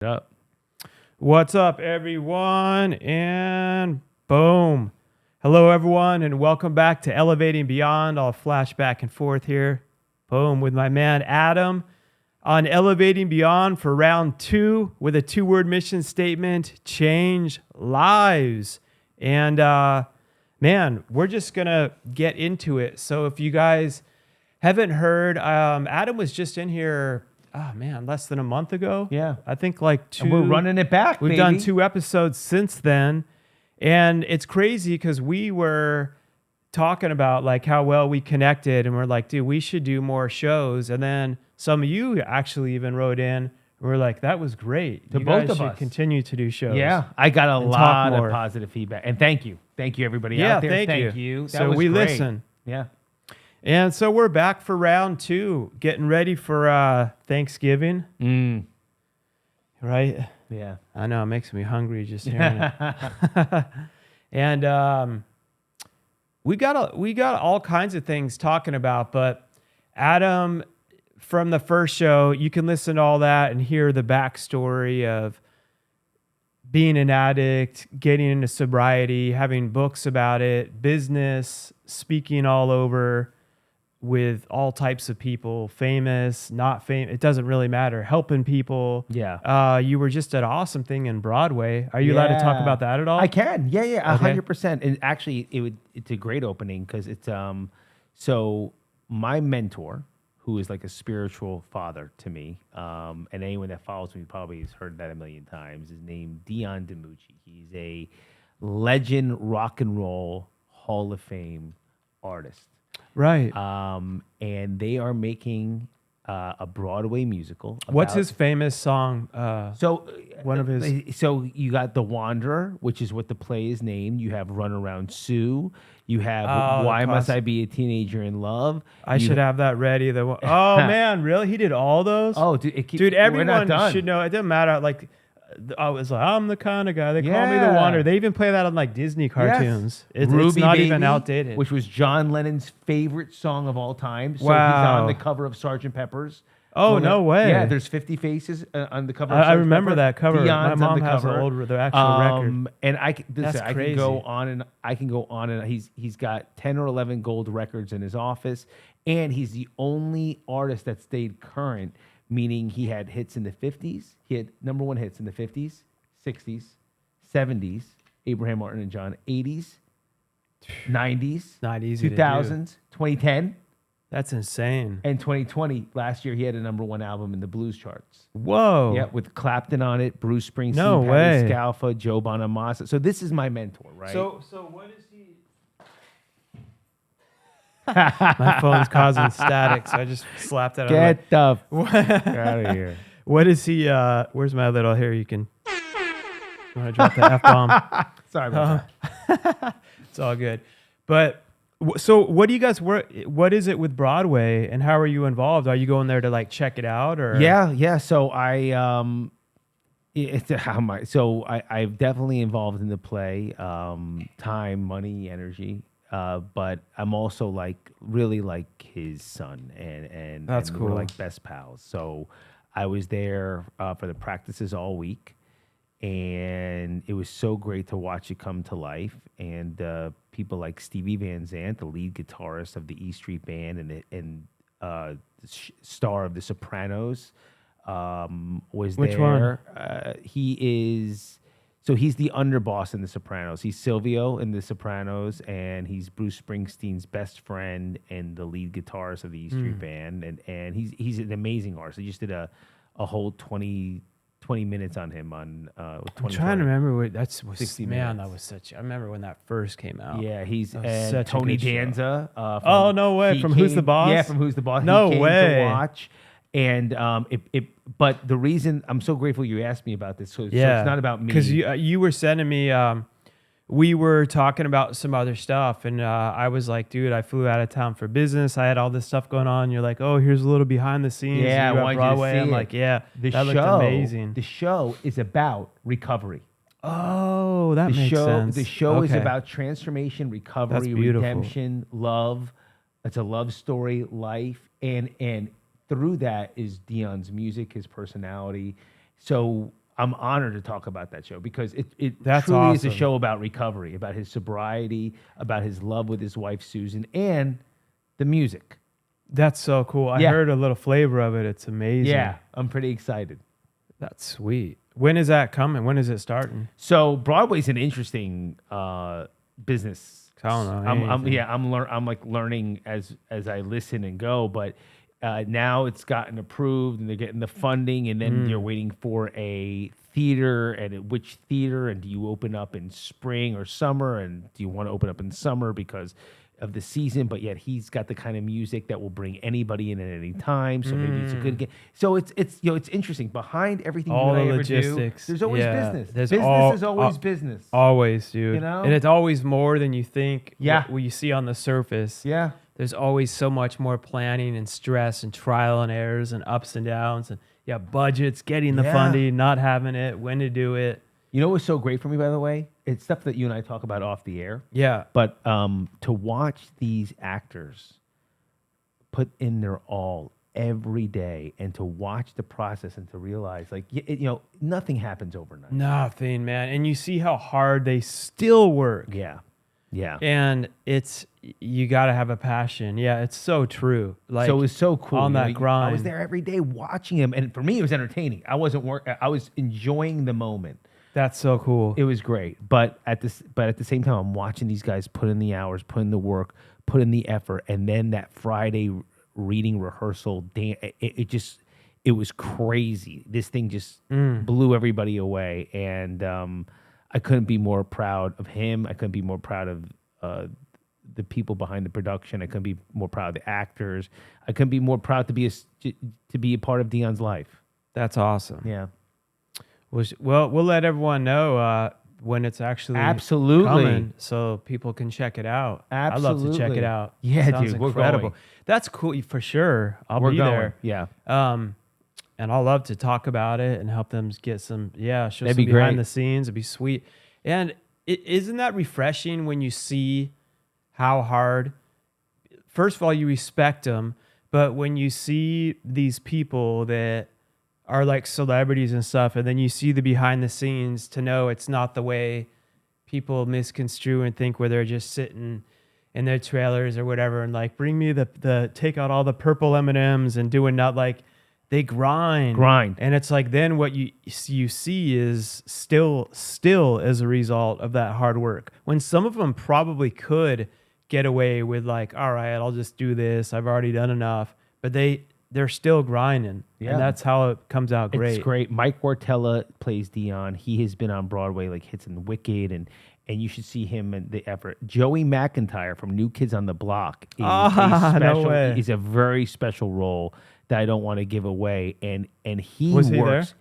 Up. What's up, everyone? And boom. Hello, everyone, and welcome back to Elevating Beyond. I'll flash back and forth here. Boom, with my man Adam on Elevating Beyond for round 2 with a 2-word mission statement: change lives. And man, we're just going to get into it. So if you guys haven't heard, Adam was just in here. Oh man, less than a month ago. Yeah. I think like 2. And we're running it back, We've baby. done 2 episodes since then. And it's crazy because we were talking about like how well we connected, and we're like, dude, we should do more shows. And then some of you actually even wrote in and we're like, that was great. To You both guys of should us. continue to do shows. Yeah, I got a and talk lot more. of positive feedback. And thank you. Thank you, everybody Yeah, out there. thank you. That So was we great. listen. Yeah. And so we're back for round 2, getting ready for Thanksgiving. Right? Yeah. I know, it makes me hungry just hearing it. And we got all kinds of things talking about, but Adam, from the first show, you can listen to all that and hear the backstory of being an addict, getting into sobriety, having books about it, business, speaking all over with all types of people, famous, not famous. It doesn't really matter. Helping people. Yeah. You were just an awesome thing in Broadway. Are you allowed to talk about that at all? I can. Yeah, Okay. 100%. And actually, it's a great opening because it's so my mentor, who is like a spiritual father to me, and anyone that follows me probably has heard that a million times, is named Dion DiMucci. He's a legend rock and roll Hall of Fame artist. Right. And they are making a Broadway musical. What's about- his famous song? One of his. So you got The Wanderer, which is what the play is named. You have Run Around Sue. You have Oh, Why Must classic. I Be a Teenager in Love? I You- should have that ready. Oh man, really? He did all those? Oh, dude, Dude, we're not everyone done. should know. It doesn't matter. Like, I was like, I'm the kind of guy. They call me the Yeah. Wanderer. They even play that on like Disney cartoons. It's Ruby not Baby, even outdated. Which was John Lennon's favorite song of all time. So he's Wow. on the cover of Sgt. Pepper's. Oh, Well, no way. Yeah, there's 50 Faces on the cover. Of I Sgt. remember Pepper. that cover. Dion's My on mom the has cover. the actual record. And I can crazy. go on and I can go on and he's got 10 or 11 gold records in his office, and he's the only artist that stayed current, meaning he had hits in the 50s. He had number 1 hits in the 50s, 60s, 70s, Abraham Martin and John, 80s, 90s, Not easy to do. 2000s, 2010, That's insane. and 2020. Last year he had a number 1 album in the blues charts. Whoa. Yeah, with Clapton on it, Bruce Springsteen, No Patti way. Scalfa, Joe Bonamassa. So this is my mentor, right? So what is he? My phone's causing static, so I just slapped it. Get the What out of here. What is he? Where's my little here? You can. You want to drop the F bomb? Sorry about that. It's all good. But so, what do you guys work? What is it with Broadway, and how are you involved? Are you going there to like check it out, or? Yeah. So I'm definitely involved in the play, time, money, energy. But I'm also really like his son, and That's we're cool. like best pals. So I was there for the practices all week, and it was so great to watch it come to life. And people like Stevie Van Zandt, the lead guitarist of the E Street Band and star of The Sopranos, was Which there. He's the underboss in The Sopranos. He's Silvio in The Sopranos, and he's Bruce Springsteen's best friend and the lead guitarist of the E Street Band. And he's an amazing artist. I just did a whole 20 minutes on him on I'm trying to remember what that's. 60 man, minutes. that was such. I remember when that first came out. Yeah, he's That was and such a Tony good show. Danza. Oh, no way. he From Who's the Boss? Yeah, from Who's the Boss. No he came way. to watch. And but the reason I'm so grateful you asked me about this, so it's not about me. Because you were sending me. We were talking about some other stuff, and I was like, dude, I flew out of town for business. I had all this stuff going on. You're like, oh, here's a little behind the scenes. Yeah, you I at wanted you to Broadway. see I'm it. like, yeah, The that show, looked amazing. The show is about recovery. Oh, that The makes show, sense. the show is Okay. about transformation, recovery, That's beautiful. redemption, love. It's a love story, life, and through that is Dion's music, his personality. So I'm honored to talk about that show because it That's truly is a awesome. show about recovery, about his sobriety, about his love with his wife Susan, and the music. That's so cool. I Yeah. heard a little flavor of it. It's amazing. Yeah, I'm pretty excited. That's sweet. When is that coming? When is it starting? So Broadway's an interesting business. I don't know I'm anything. I'm like learning as I listen and go, but now it's gotten approved and they're getting the funding, and then you're waiting for a theater, and which theater, and do you open up in spring or summer, and do you want to open up in summer because of the season, but yet he's got the kind of music that will bring anybody in at any time. So maybe it's a good game. So it's it's interesting. Behind everything All you and the I ever logistics. do, there's always Yeah. business. There's Business is always business. Always, dude. You know? And it's always more than you think. Yeah. What you see on the surface. Yeah. There's always so much more planning and stress and trial and errors and ups and downs and budgets, getting the Yeah. funding, not having it, when to do it. You know what's so great for me, by the way? It's stuff that you and I talk about off the air. Yeah. But to watch these actors put in their all every day, and to watch the process, and to realize, like, nothing happens overnight. Nothing, man. And you see how hard they still work. Yeah. Yeah. And you got to have a passion. Yeah, it's so true. Like, So it was so cool. on you know, that grind. I was there every day watching him, and for me, it was entertaining. I wasn't I was enjoying the moment. That's so cool. It was great, but at the same time, I'm watching these guys put in the hours, put in the work, put in the effort, and then that Friday reading rehearsal, it was crazy. This thing just blew everybody away, and I couldn't be more proud of him. I couldn't be more proud of the people behind the production. I couldn't be more proud of the actors. I couldn't be more proud to be a part of Dion's life. That's awesome. Yeah. Well, we'll let everyone know when it's actually Absolutely. coming, so people can check it out. I'd love to check Absolutely. it out. Yeah, Sounds dude, we're incredible. going. That's cool for sure. We're be going. there. Yeah. And I'll love to talk about it and help them get some, show That'd some be behind great. the scenes. It'd be sweet. And isn't that refreshing when you see how hard, first of all, you respect them, but when you see these people that are like celebrities and stuff, and then you see the behind the scenes, to know it's not the way people misconstrue and think, where they're just sitting in their trailers or whatever and like, bring me the take out all the purple M&Ms and doing not like, they grind. And it's like, then what you see is still as a result of that hard work, when some of them probably could get away with like, all right, I'll just do this, I've already done enough, but they're still grinding. Yeah. And that's how it comes out great. It's great. Mike Wartella plays Dion. He has been on Broadway, like hits in Wicked, and you should see him and the effort. Joey McIntyre from New Kids on the Block is no way. Is a very special role that I don't want to give away. And he Was he works.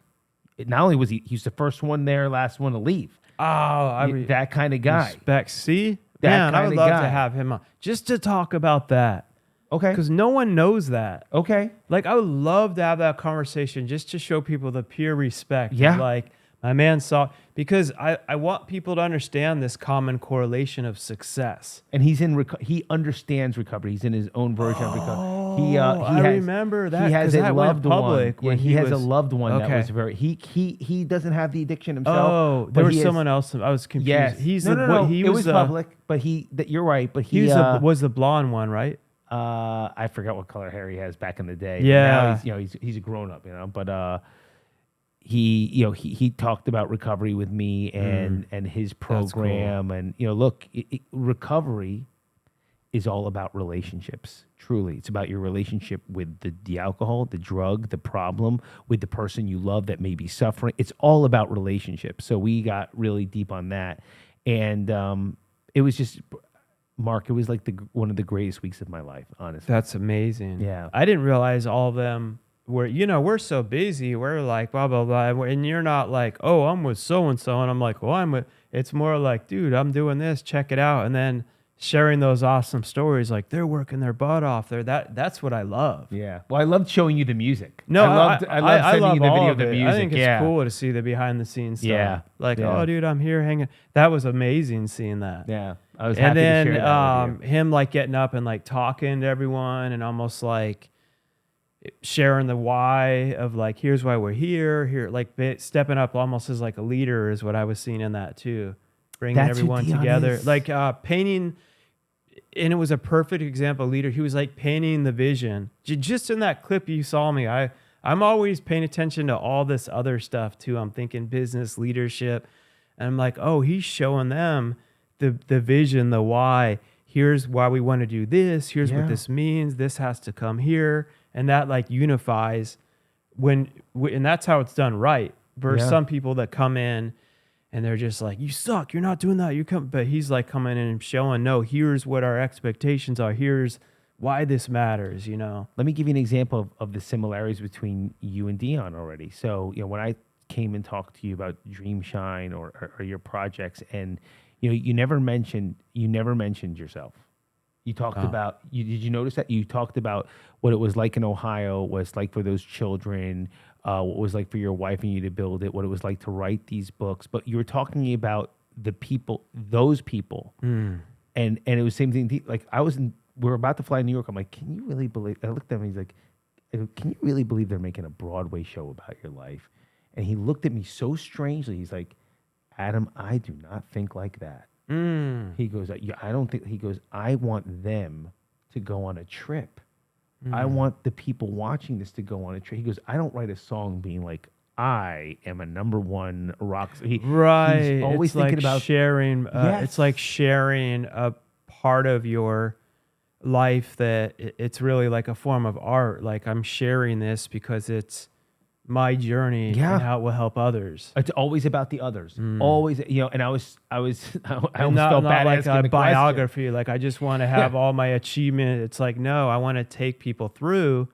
Not only was he's the first one there, last one to leave. That kind of guy. Respect. See? That Man, I would kinda love guy. to have him on just to talk about that. Okay. Because no one knows that. Okay. Like, I would love to have that conversation just to show people the pure respect. Yeah. Like, my man saw, because I want people to understand this common correlation of success. And he's he understands recovery. He's in his own version of recovery. I remember that, He has 'cause a that went loved public one. Yeah, when he he has a was- loved one that Okay. was very. He doesn't have the addiction himself. Oh, but there was he is- someone else. I was confused. Yes. He's no. He it was was the, public, but you're right. But He was the blonde one, right? I forgot what color hair he has back in the day. Yeah. Now he's a grown up, but he talked about recovery with me and his program, and look, recovery is all about relationships. Truly, it's about your relationship with the alcohol, the drug, the problem, with the person you love that may be suffering. It's all about relationships. So we got really deep on that, and it was just, Mark, it was like one of the greatest weeks of my life, honestly. That's amazing. Yeah. I didn't realize all of them were, we're so busy. We're like, blah, blah, blah. And you're not like, oh, I'm with so-and-so. And I'm like, well, it's more like, dude, I'm doing this. Check it out. And then sharing those awesome stories, like they're working their butt off there. That's what I love. Yeah. Well, I loved showing you the music. No, I loved sending love you the all video of of the it. music. I think it's cool to see the behind the scenes stuff. Yeah. Like, Yeah. oh, dude, I'm here hanging. That was amazing seeing that. Yeah. I was And happy then to share that with you. him like getting up and like talking to everyone, and almost like sharing the why of like, here's why we're here, like stepping up almost as like a leader is what I was seeing in that too. Bringing That's who everyone Dion together, is. like painting. And it was a perfect example of leader. He was like painting the vision. Just in that clip you saw me, I'm always paying attention to all this other stuff too. I'm thinking business leadership. And I'm like, oh, he's showing them the vision, the why. Here's why we want to do this. Here's what this means. This has to come here. And that like unifies and that's how it's done right. Versus some people that come in and they're just like, you suck. You're not doing that. But he's like coming in and showing, no, here's what our expectations are. Here's why this matters, Let me give you an example of the similarities between you and Dion already. So, when I came and talked to you about Dream Shine or your projects, and you never mentioned yourself. You talked about did you notice that you talked about what it was like in Ohio, what it's like for those children, what it was like for your wife and you to build it, what it was like to write these books, but you were talking about the people, those people, and it was the same thing. Like we were about to fly to New York. I'm like, can you really believe? I looked at him. He's like, can you really believe they're making a Broadway show about your life? And he looked at me so strangely. He's like, Adam, I do not think like that. He goes, I don't think. He goes, I want them to go on a trip. I want the people watching this to go on a trip. He goes, I don't write a song being like, I am a #1 rock star. He's always it's thinking like about sharing. Yes. It's like sharing a part of your life that it's really like a form of art. Like I'm sharing this because it's my journey and how it will help others. It's always about the others. Always, and I almost felt not bad like asking a the biography. question. Like I just want to have all my achievement. It's like, no, I want to take people through.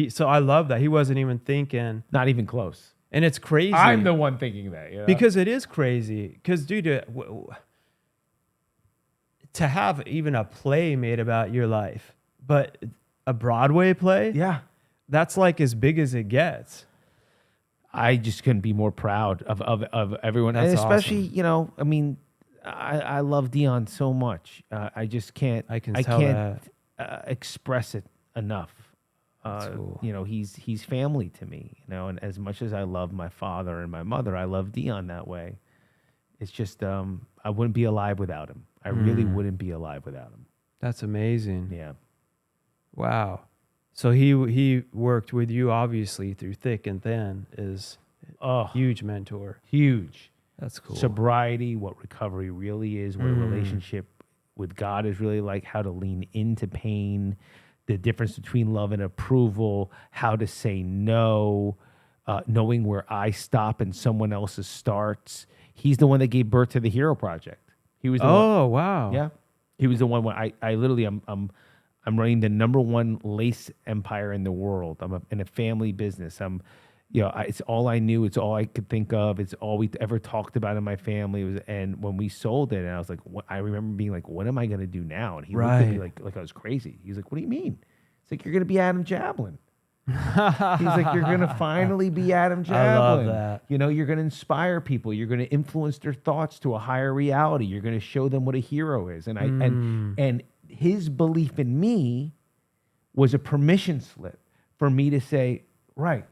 So I love that. He wasn't even thinking. Not even close. And it's crazy. I'm the one thinking that. Because it is crazy. Because, dude, to have even a play made about your life, but a Broadway play, that's like as big as it gets. I just couldn't be more proud of everyone. That's and especially, awesome. I love Dion so much. I just can't. I can't express it enough. Cool. He's family to me. And as much as I love my father and my mother, I love Dion that way. It's just I wouldn't be alive without him. I really wouldn't be alive without him. That's amazing. Yeah. Wow. So he worked with you obviously through thick and thin. Is a huge mentor. Huge. That's cool. Sobriety, what recovery really is, what a relationship with God is really like, how to lean into pain, the difference between love and approval, how to say no, knowing where I stop and someone else's starts. He's the one that gave birth to the Hero Project. He was the one. Oh, wow. Yeah. He was the one where I literally I'm running the #1 lace empire in the world. I'm in a family business. It's all I knew. It's all I could think of. It's all we ever talked about in my family. And when we sold it, and I was like, I remember being like, what am I going to do now? And he looked at me like I was crazy. He's like, what do you mean? It's like, you're going to be Adam Jablin. He's like, you're going to finally be Adam Jablin. I love that. You're going to inspire people. You're going to influence their thoughts to a higher reality. You're going to show them what a hero is. And and his belief in me was a permission slip for me to say, right.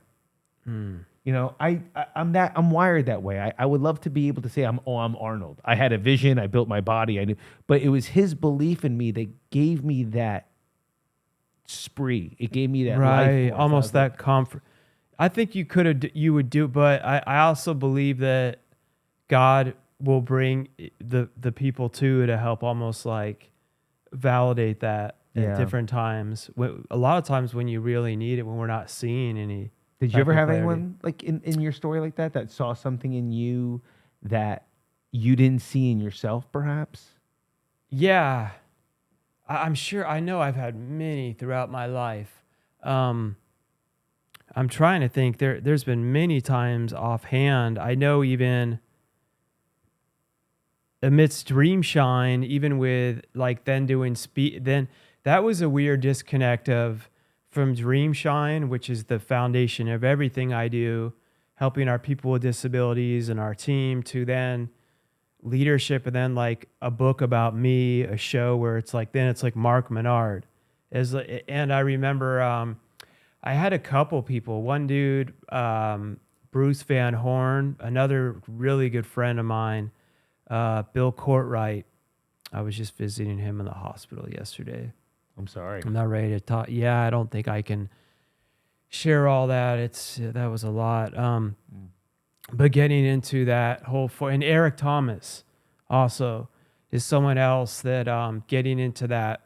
I'm wired that way. I would love to be able to say I'm Arnold. I had a vision. I built my body. I knew, but it was his belief in me that gave me that spree. It gave me that life force. Almost that comfort. I think you would do, but I also believe that God will bring the people to help almost like validate that at different times. A lot of times when you really need it, when we're not seeing any. Did you ever have anyone like in your story like that saw something in you that you didn't see in yourself, perhaps? Yeah, I'm sure. I know I've had many throughout my life. I'm trying to think. There's been many times offhand. I know even amidst Dream Shine, even with like then doing speed, then that was a weird disconnect from Dream Shine, which is the foundation of everything I do, helping our people with disabilities and our team, to then leadership, and then like a book about me, a show where it's like, then it's like Mark Minard. And I remember I had a couple people. One dude, Bruce Van Horn, another really good friend of mine, Bill Courtwright. I was just visiting him in the hospital yesterday. I'm sorry. I'm not ready to talk. Yeah, I don't think I can share all that. That was a lot. But getting into that whole and Eric Thomas also is someone else that getting into that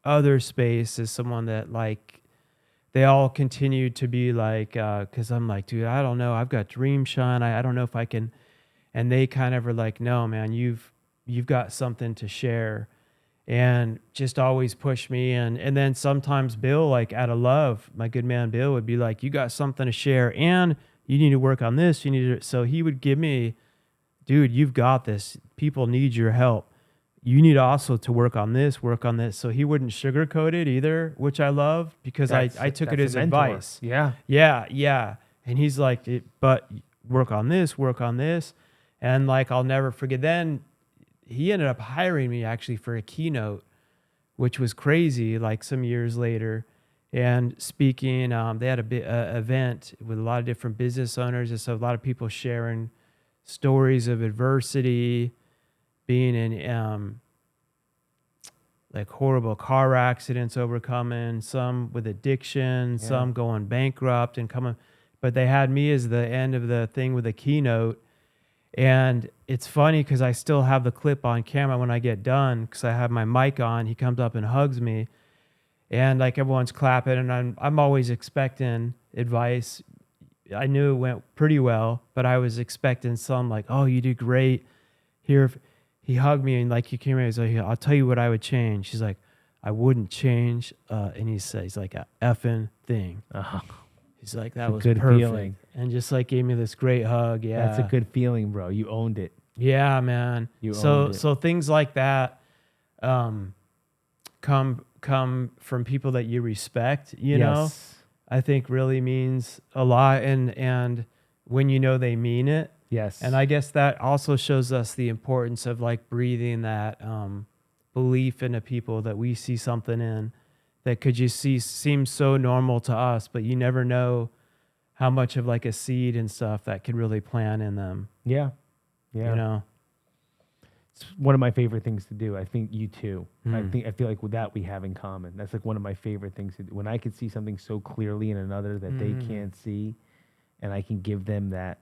other space is someone that like they all continue to be like because I'm like, dude, I don't know, I've got dream shine. I don't know if I can, and they kind of are like, no, man, you've got something to share, and just always push me. And then sometimes Bill, like out of love, my good man Bill would be like, you got something to share, and you need to work on this. You need to. So he would give me, dude, you've got this. People need your help. You need also to work on this, work on this. So he wouldn't sugarcoat it either, which I love because I took it as advice. Yeah. Yeah. And he's like, but work on this. And like, I'll never forget. Then he ended up hiring me actually for a keynote, which was crazy, like some years later. And speaking, they had a big event with a lot of different business owners. And so a lot of people sharing stories of adversity, being in like horrible car accidents, overcoming, some with addiction, some going bankrupt and coming. But they had me as the end of the thing with a keynote. And it's funny because I still have the clip on camera when I get done because I have my mic on. He comes up and hugs me. And like everyone's clapping, and I'm always expecting advice. I knew it went pretty well, but I was expecting some like, "Oh, you did great." Here, he hugged me and like he came in. He's like, "I'll tell you what I would change." She's like, "I wouldn't change," and he says, "He's like a effing thing." He's like, "That was good perfect," feeling. and just like gave me this great hug. Yeah, That's a good feeling, bro. You owned it. Yeah, man. So things like that, come from people that you respect, you know, I think really means a lot. And when you know they mean it. Yes. And I guess that also shows us the importance of like breathing that belief into people that we see something in that could just seem so normal to us, but you never know how much of like a seed and stuff that could really plant in them. Yeah. You know? It's one of my favorite things to do. I think you too. I Mm. feel like with that we have in common. That's like one of my favorite things to do. When I can see something so clearly in another that they can't see, and I can give them that,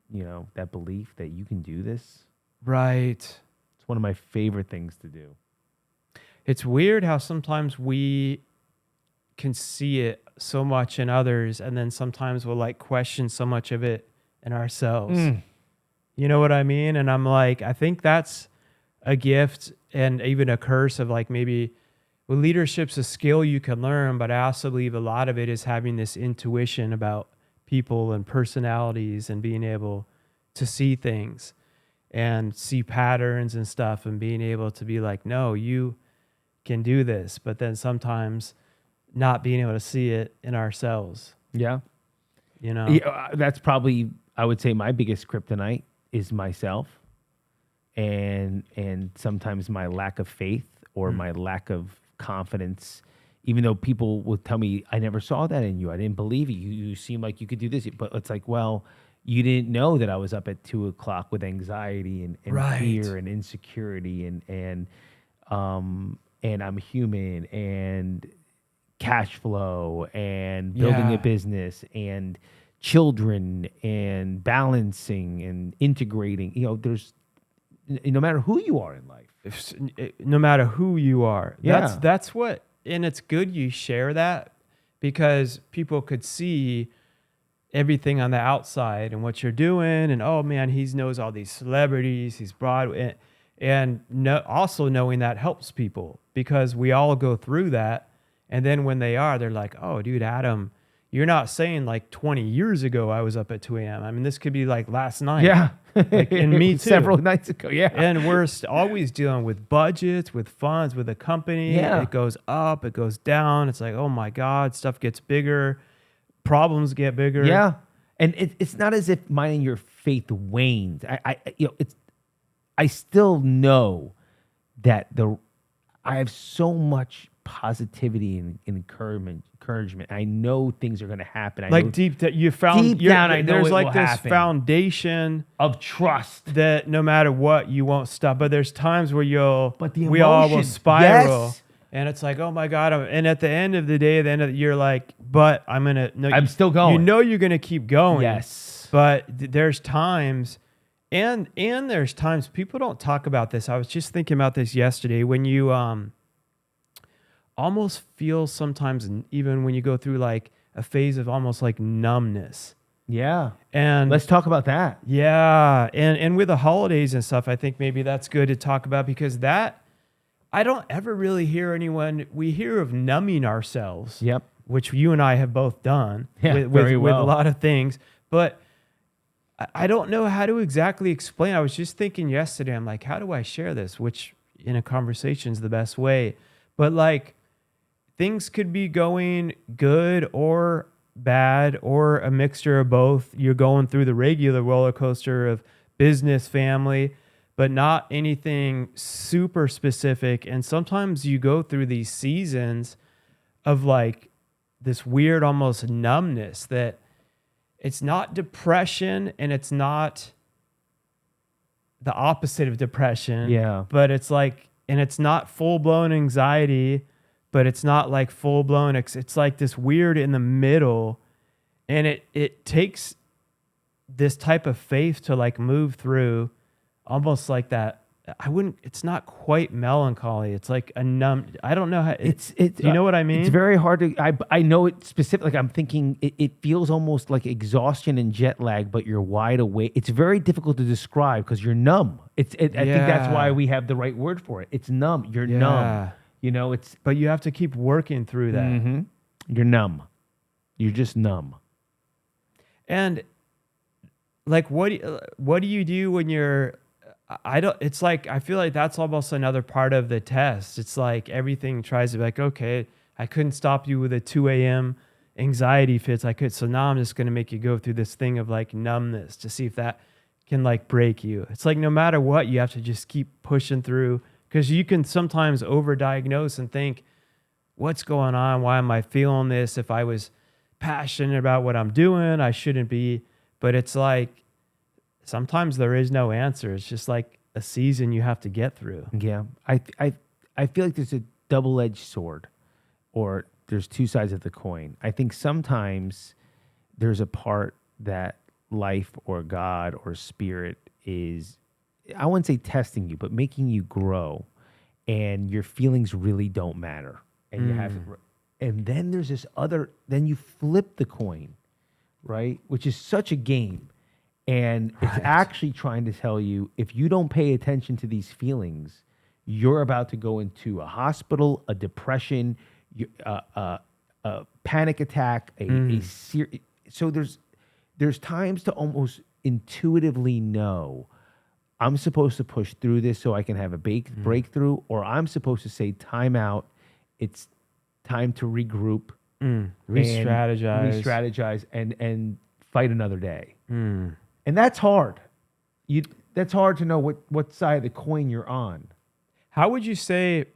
you know, that belief that you can do this. Right. It's one of my favorite things to do. It's weird how sometimes we can see it so much in others, and then sometimes we'll like question so much of it in ourselves. You know what I mean? And I'm like, I think that's a gift and even a curse of like maybe well, leadership's a skill you can learn, but I also believe a lot of it is having this intuition about people and personalities and being able to see things and see patterns and stuff and being able to be like, no, you can do this. But then sometimes not being able to see it in ourselves. Yeah. You know? Yeah, that's probably, I would say, my biggest kryptonite is myself. And sometimes my lack of faith or my lack of confidence, even though people will tell me, I never saw that in you. I didn't believe you. You seem like you could do this. But it's like, well, you didn't know that I was up at 2:00 with anxiety and Right. fear and insecurity and I'm human and cash flow and building a business and children and balancing and integrating. You know, there's no matter who you are in life. No matter who you are. Yeah. That's what, and it's good you share that because people could see everything on the outside and what you're doing. And, oh man, he knows all these celebrities, he's Broadway. And also knowing that helps people because we all go through that. And then when they're like, oh, dude, Adam, you're not saying like 20 years ago I was up at 2 a.m. I mean, this could be like last night. Yeah. Like, and me too. Several nights ago. Yeah. And we're always dealing with budgets, with funds, with a company. Yeah. It goes up, it goes down. It's like, oh my God, stuff gets bigger. Problems get bigger. Yeah. And it's not as if mine and your faith wanes. I still know that I have so much positivity and encouragement. I know things are going to happen. I Like know deep that you found deep down, I know there's it like will this happen. foundation of trust. that no matter what, you won't stop. But there's times where But the we all will emotion, spiral. yes. And it's like, oh my God. And at the end of the day, you're like, but I'm still going. You know you're going to keep going. Yes. But there's times, and there's times people don't talk about this. I was just thinking about this yesterday when you almost feel sometimes, even when you go through like a phase of almost like numbness. Yeah. And Let's talk about that. yeah. And with the holidays and stuff, I think maybe that's good to talk about because that, I don't ever really hear anyone, we hear of numbing ourselves. Yep. Which you and I have both done with very with well. a lot of things. But I don't know how to exactly explain. I was just thinking yesterday, I'm like, how do I share this? Which in a conversation is the best way. But like things could be going good or bad or a mixture of both. You're going through the regular roller coaster of business, family, but not anything super specific. And sometimes you go through these seasons of like this weird almost numbness that it's not depression and it's not the opposite of depression. Yeah. But it's like, and it's not full-blown anxiety, but it's not like full-blown. It's like this weird in the middle. And it takes this type of faith to like move through almost like that. It's not quite melancholy. It's like a I don't know how you know what I mean? It's very hard to, I know it specifically. I'm thinking it feels almost like exhaustion and jet lag, but you're wide awake. It's very difficult to describe because you're numb. I think that's why we have the right word for it. It's numb. You're numb. You know, but you have to keep working through that. Mm-hmm. You're numb. You're just numb. And like, what do you do when you're, it's like, I feel like that's almost another part of the test. It's like everything tries to be like, okay, I couldn't stop you with a 2 a.m. anxiety fits. So now I'm just going to make you go through this thing of like numbness to see if that can like break you. It's like, no matter what, you have to just keep pushing through because you can sometimes overdiagnose and think, what's going on? Why am I feeling this? If I was passionate about what I'm doing, I shouldn't be. But it's like, sometimes there is no answer. It's just like a season you have to get through. Yeah. I feel like there's a double-edged sword, or there's two sides of the coin. I think sometimes there's a part that life or God or spirit is, I wouldn't say testing you, but making you grow, and your feelings really don't matter. And you have, and then there's this other, then you flip the coin, right? Which is such a game. And it's actually trying to tell you, if you don't pay attention to these feelings, you're about to go into a hospital, a depression, a panic attack, so there's times to almost intuitively know, I'm supposed to push through this so I can have a breakthrough, or I'm supposed to say, time out, it's time to regroup, re-strategize, and fight another day. And that's hard. That's hard to know what side of the coin you're on. How would you say,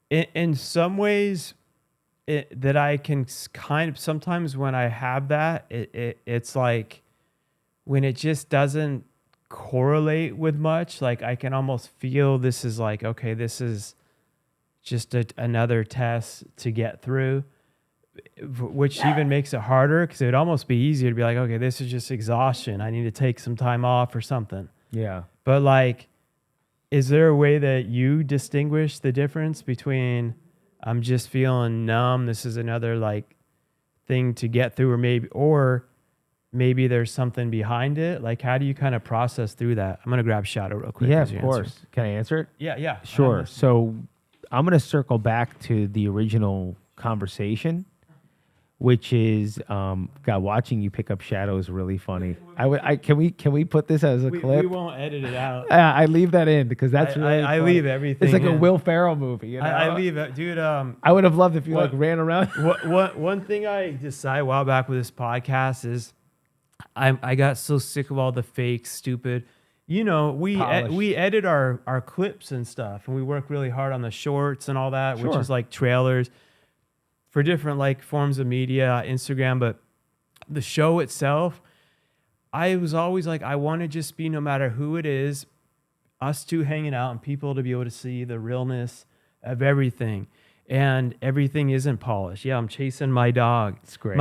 in some ways, that I can kind of, sometimes when I have that, it's like when it just doesn't correlate with much, like I can almost feel this is like, okay, this is just another test to get through. Which even makes it harder because it would almost be easier to be like, okay, this is just exhaustion. I need to take some time off or something. Yeah. But like, is there a way that you distinguish the difference between I'm just feeling numb, this is another like thing to get through, or maybe there's something behind it? Like, how do you kind of process through that? I'm going to grab Shadow real quick. Yeah, of course. Can I answer it? Yeah. Sure. So I'm going to circle back to the original conversation, which is, God, watching you pick up Shadow is really funny. Can we put this as a clip? We won't edit it out. I leave that in because that's really I funny. leave everything. It's like in. a Will Ferrell movie. You know? I leave it, dude. I would have loved if you like ran around. One thing I decided a while back with this podcast is I got so sick of all the fake, stupid you know, we Polished. edit our clips and stuff, and we work really hard on the shorts and all that, which Sure. is like trailers for different like forms of media, Instagram. But the show itself, I was always like, I want to just be, no matter who it is, us two hanging out and people to be able to see the realness of everything. And everything isn't polished. Yeah, I'm chasing my dog. It's great.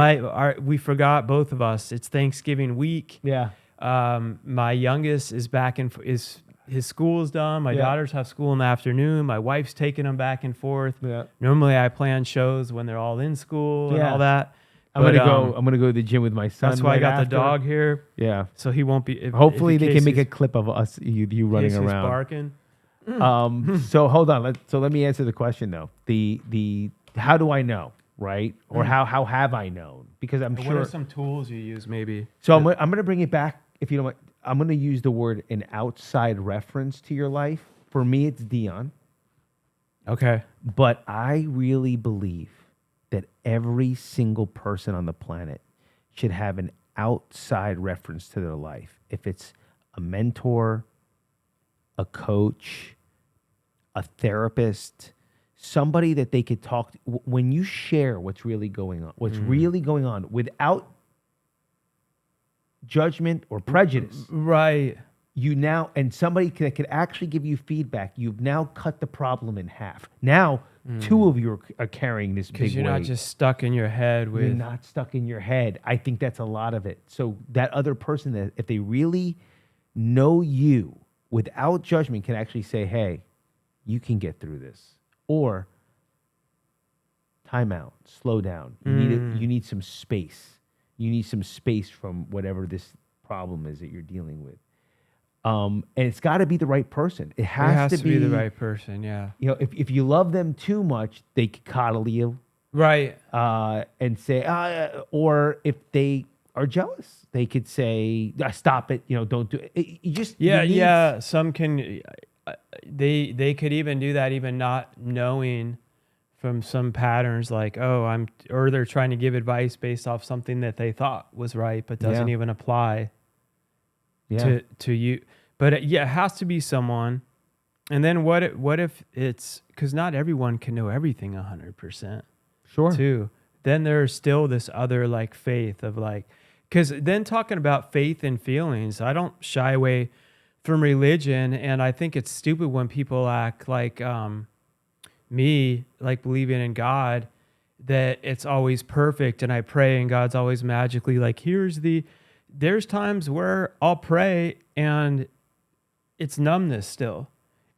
We forgot, both of us. It's Thanksgiving week. Yeah. My youngest is back in his school is done. My Yeah. daughters have school in the afternoon. My wife's taking them back and forth. Yeah. Normally I plan shows when they're all in school and Yeah. all that. I'm gonna go to the gym with my son. That's why I right got after. the dog here, Yeah. so he won't be. Hopefully they can make a he's- clip of us, you in running case he's around. barking. So hold on. Let me answer the question though. The how do I know, right? Or how have I known? Because I'm What sure. are some tools you use, maybe? So I'm gonna bring it back, if you don't mind. I'm gonna use the word an outside reference to your life. For me, it's Dion, Okay. but I really believe that every single person on the planet should have an outside reference to their life. If it's a mentor, a coach, a therapist, somebody that they could talk to. When you share what's really going on without judgment or prejudice, Right. and somebody that could actually give you feedback, you've now cut the problem in half. Now, two of you are carrying this big Because you're not weight. just stuck in your head You're with. not stuck in your head. I think that's a lot of it. So that other person, that if they really know you without judgment, can actually say, hey, you can get through this. Or time out, slow down. You need some space. You need some space from whatever this problem is that you're dealing with. And it's got to be the right person. It It has, has to be the right person. Yeah. You know, if you love them too much, they could coddle you. Right. And say, or if they are jealous, they could say, "Stop it! You know, don't do it." You just Yeah. you need- Yeah. Some can. They could even do that, even not knowing from some patterns, like, or they're trying to give advice based off something that they thought was right, but doesn't Yeah. even apply Yeah. to you. But it has to be someone. And then what if it's, because not everyone can know everything 100%. Sure. Too. Then there's still this other like faith of like, because then talking about faith and feelings, I don't shy away from religion, and I think it's stupid when people act like me, like believing in God, that it's always perfect and I pray and God's always magically like, there's times where I'll pray and it's numbness still.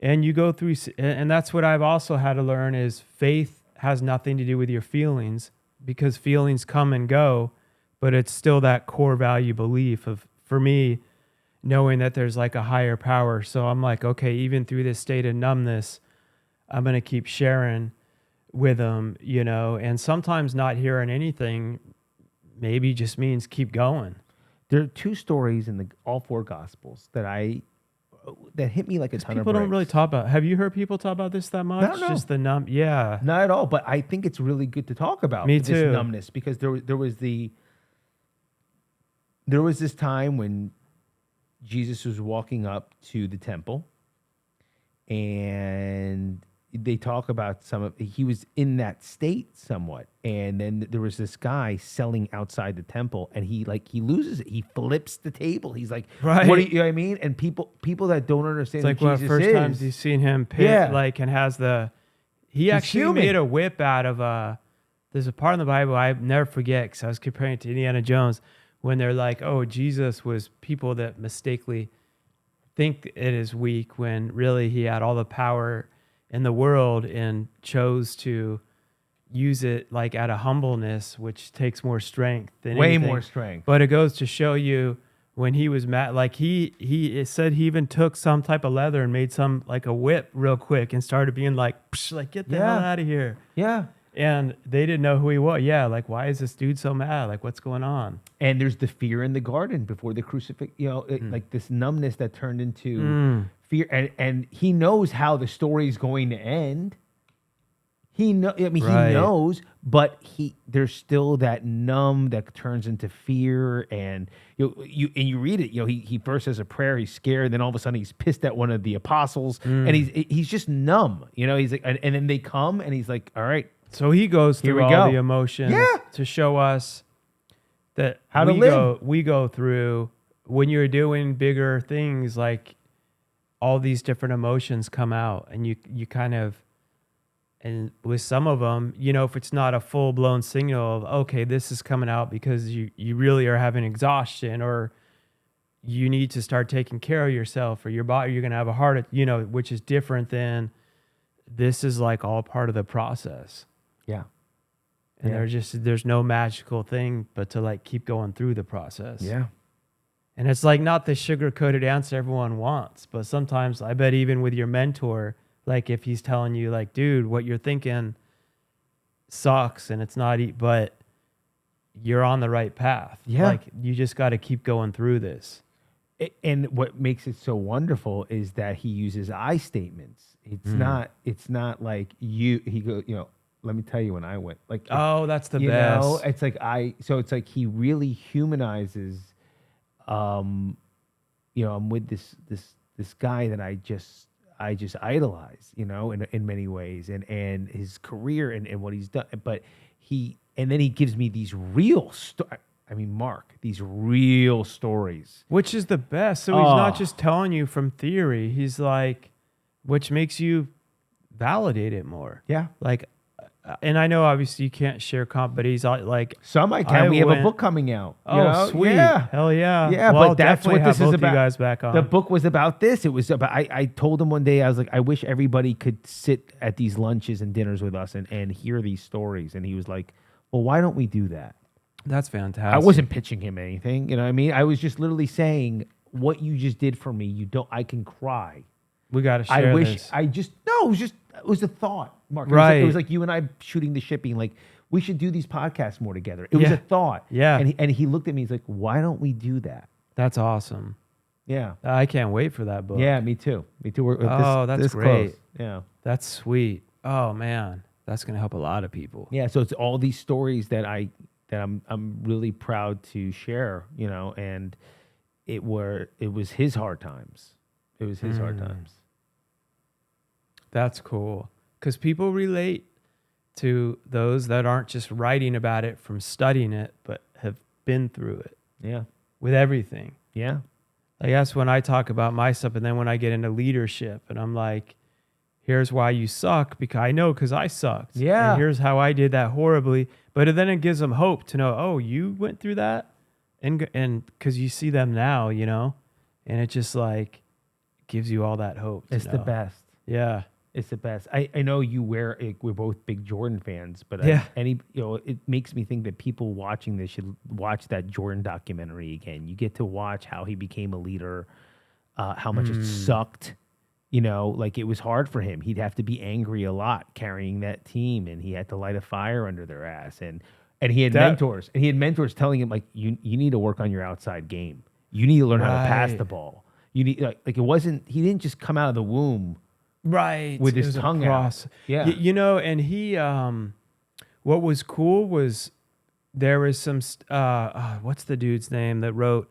And you go through, and that's what I've also had to learn, is faith has nothing to do with your feelings, because feelings come and go, but it's still that core value belief of, for me, knowing that there's like a higher power. So I'm like, okay, even through this state of numbness, I'm going to keep sharing with them, you know, and sometimes not hearing anything maybe just means keep going. There are two stories in all four Gospels that hit me like a ton of People don't bricks. really talk about. Have you heard people talk about this that much? No. Just the yeah. Not at all, but I think it's really good to talk about Me this too. numbness, because there was this time when Jesus was walking up to the temple, and they talk about he was in that state somewhat, and then there was this guy selling outside the temple, and he loses it. He flips the table. He's like, Right. What do you know what I mean? And people that don't understand It's like who one of Jesus the first is, times you've seen him pit, Yeah. like, and has he actually human. made a whip out of there's a part in the Bible I never forget, because I was comparing it to Indiana Jones, when they're like, oh, Jesus was people that mistakenly think it is weak, when really he had all the power in the world and chose to use it like at a humbleness, which takes more strength than way anything. more strength. But it goes to show you, when he was mad, like it said he even took some type of leather and made some like a whip real quick and started being like, psh, like, get the hell out of here. Yeah. And they didn't know who he was. Yeah, like, why is this dude so mad? Like, what's going on? And there's the fear in the garden before the crucifixion, you know, like this numbness that turned into fear. And he knows how the story's going to end. He know. I mean, Right. he knows, but there's still that numb that turns into fear, and you read it. He first says a prayer. He's scared, then all of a sudden he's pissed at one of the apostles, and he's just numb. He's like, and then they come, and he's like, all right, So he goes Here through we all go. the emotions Yeah. to show us that How to live. we go through when you're doing bigger things, like all these different emotions come out, and you kind of, and with some of them, if it's not a full blown signal of, okay, this is coming out because you really are having exhaustion, or you need to start taking care of yourself, or your body, you're going to have a heart, which is different than this is like all part of the process. yeah, And Yeah. there's no magical thing but to like keep going through the process. yeah, And it's like not the sugar coated answer everyone wants, but sometimes I bet even with your mentor, like if he's telling you like, dude, what you're thinking sucks and it's not, but you're on the right path. Yeah. Like you just got to keep going through this. And what makes it so wonderful is that he uses I statements. It's not like he goes, let me tell you when I went, like, Oh, that's the you best. know, it's like so it's like he really humanizes, I'm with this guy that I just idolize, in many ways, and his career and what he's done. But then he gives me these real Mark, these real stories. Which is the best. So he's not Oh. just telling you from theory. He's like, which makes you validate it more. Yeah. Like, and I know obviously you can't share but he's like, Some I can. I We have went- a book coming out. oh, sweet. Yeah. Hell yeah. Yeah, well, but that's definitely what have this is both about. you guys back on. The book was about this. It was about, I told him one day, I was like, I wish everybody could sit at these lunches and dinners with us and hear these stories. And he was like, well, why don't we do that? That's fantastic. I wasn't pitching him anything. You know what I mean? I was just literally saying, what you just did for me, I can cry. We got to share I wish this. it was a thought, Mark. Right. It was like you and I shooting the shipping. Like, we should do these podcasts more together. It was Yeah. a thought. Yeah. And he looked at me. He's like, why don't we do that? That's awesome. Yeah. I can't wait for that book. Yeah, me too. Me too. We're That's this great. close. Yeah. That's sweet. Oh man, that's going to help a lot of people. Yeah. So it's all these stories that I'm really proud to share, and it was his hard times. It was his hard times. That's cool. Because people relate to those that aren't just writing about it from studying it, but have been through it Yeah. with everything. Yeah. Like that's when I talk about my stuff, and then when I get into leadership, and I'm like, here's why you suck, because I sucked. Yeah. And here's how I did that horribly. But then it gives them hope to know, oh, you went through that, and because you see them now, and it just like gives you all that hope. It's the best. Yeah. It's the best. I know we're both big Jordan fans, but Yeah. it makes me think that people watching this should watch that Jordan documentary again. You get to watch how he became a leader, how much it sucked. Like it was hard for him. He'd have to be angry a lot carrying that team, and he had to light a fire under their ass. And he had mentors, telling him like, you need to work on your outside game. You need to learn how to pass Right. the ball. You need like it wasn't. He didn't just come out of the womb. Right. With It his was a tongue out. process. Yeah. And he, what was cool was there was some, what's the dude's name that wrote,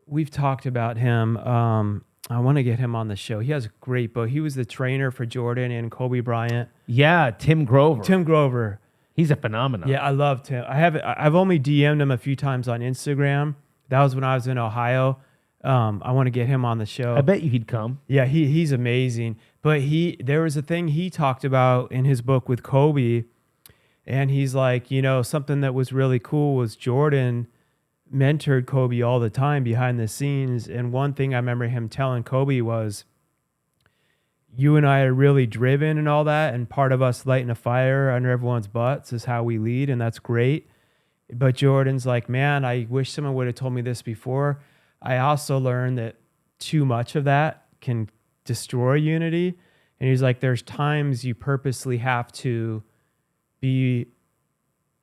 we've talked about him. I want to get him on the show. He has a great book. He was the trainer for Jordan and Kobe Bryant. Yeah, Tim Grover. Tim Grover. He's a phenomenon. Yeah, I love Tim. I've only DM'd him a few times on Instagram. That was when I was in Ohio. I want to get him on the show. I bet you he'd come. Yeah, he's amazing. But there was a thing he talked about in his book with Kobe, and he's like, something that was really cool was Jordan mentored Kobe all the time behind the scenes. And one thing I remember him telling Kobe was, you and I are really driven and all that, and part of us lighting a fire under everyone's butts is how we lead, and that's great. But Jordan's like, man, I wish someone would have told me this before. I also learned that too much of that can destroy unity. And he's like, there's times you purposely have to be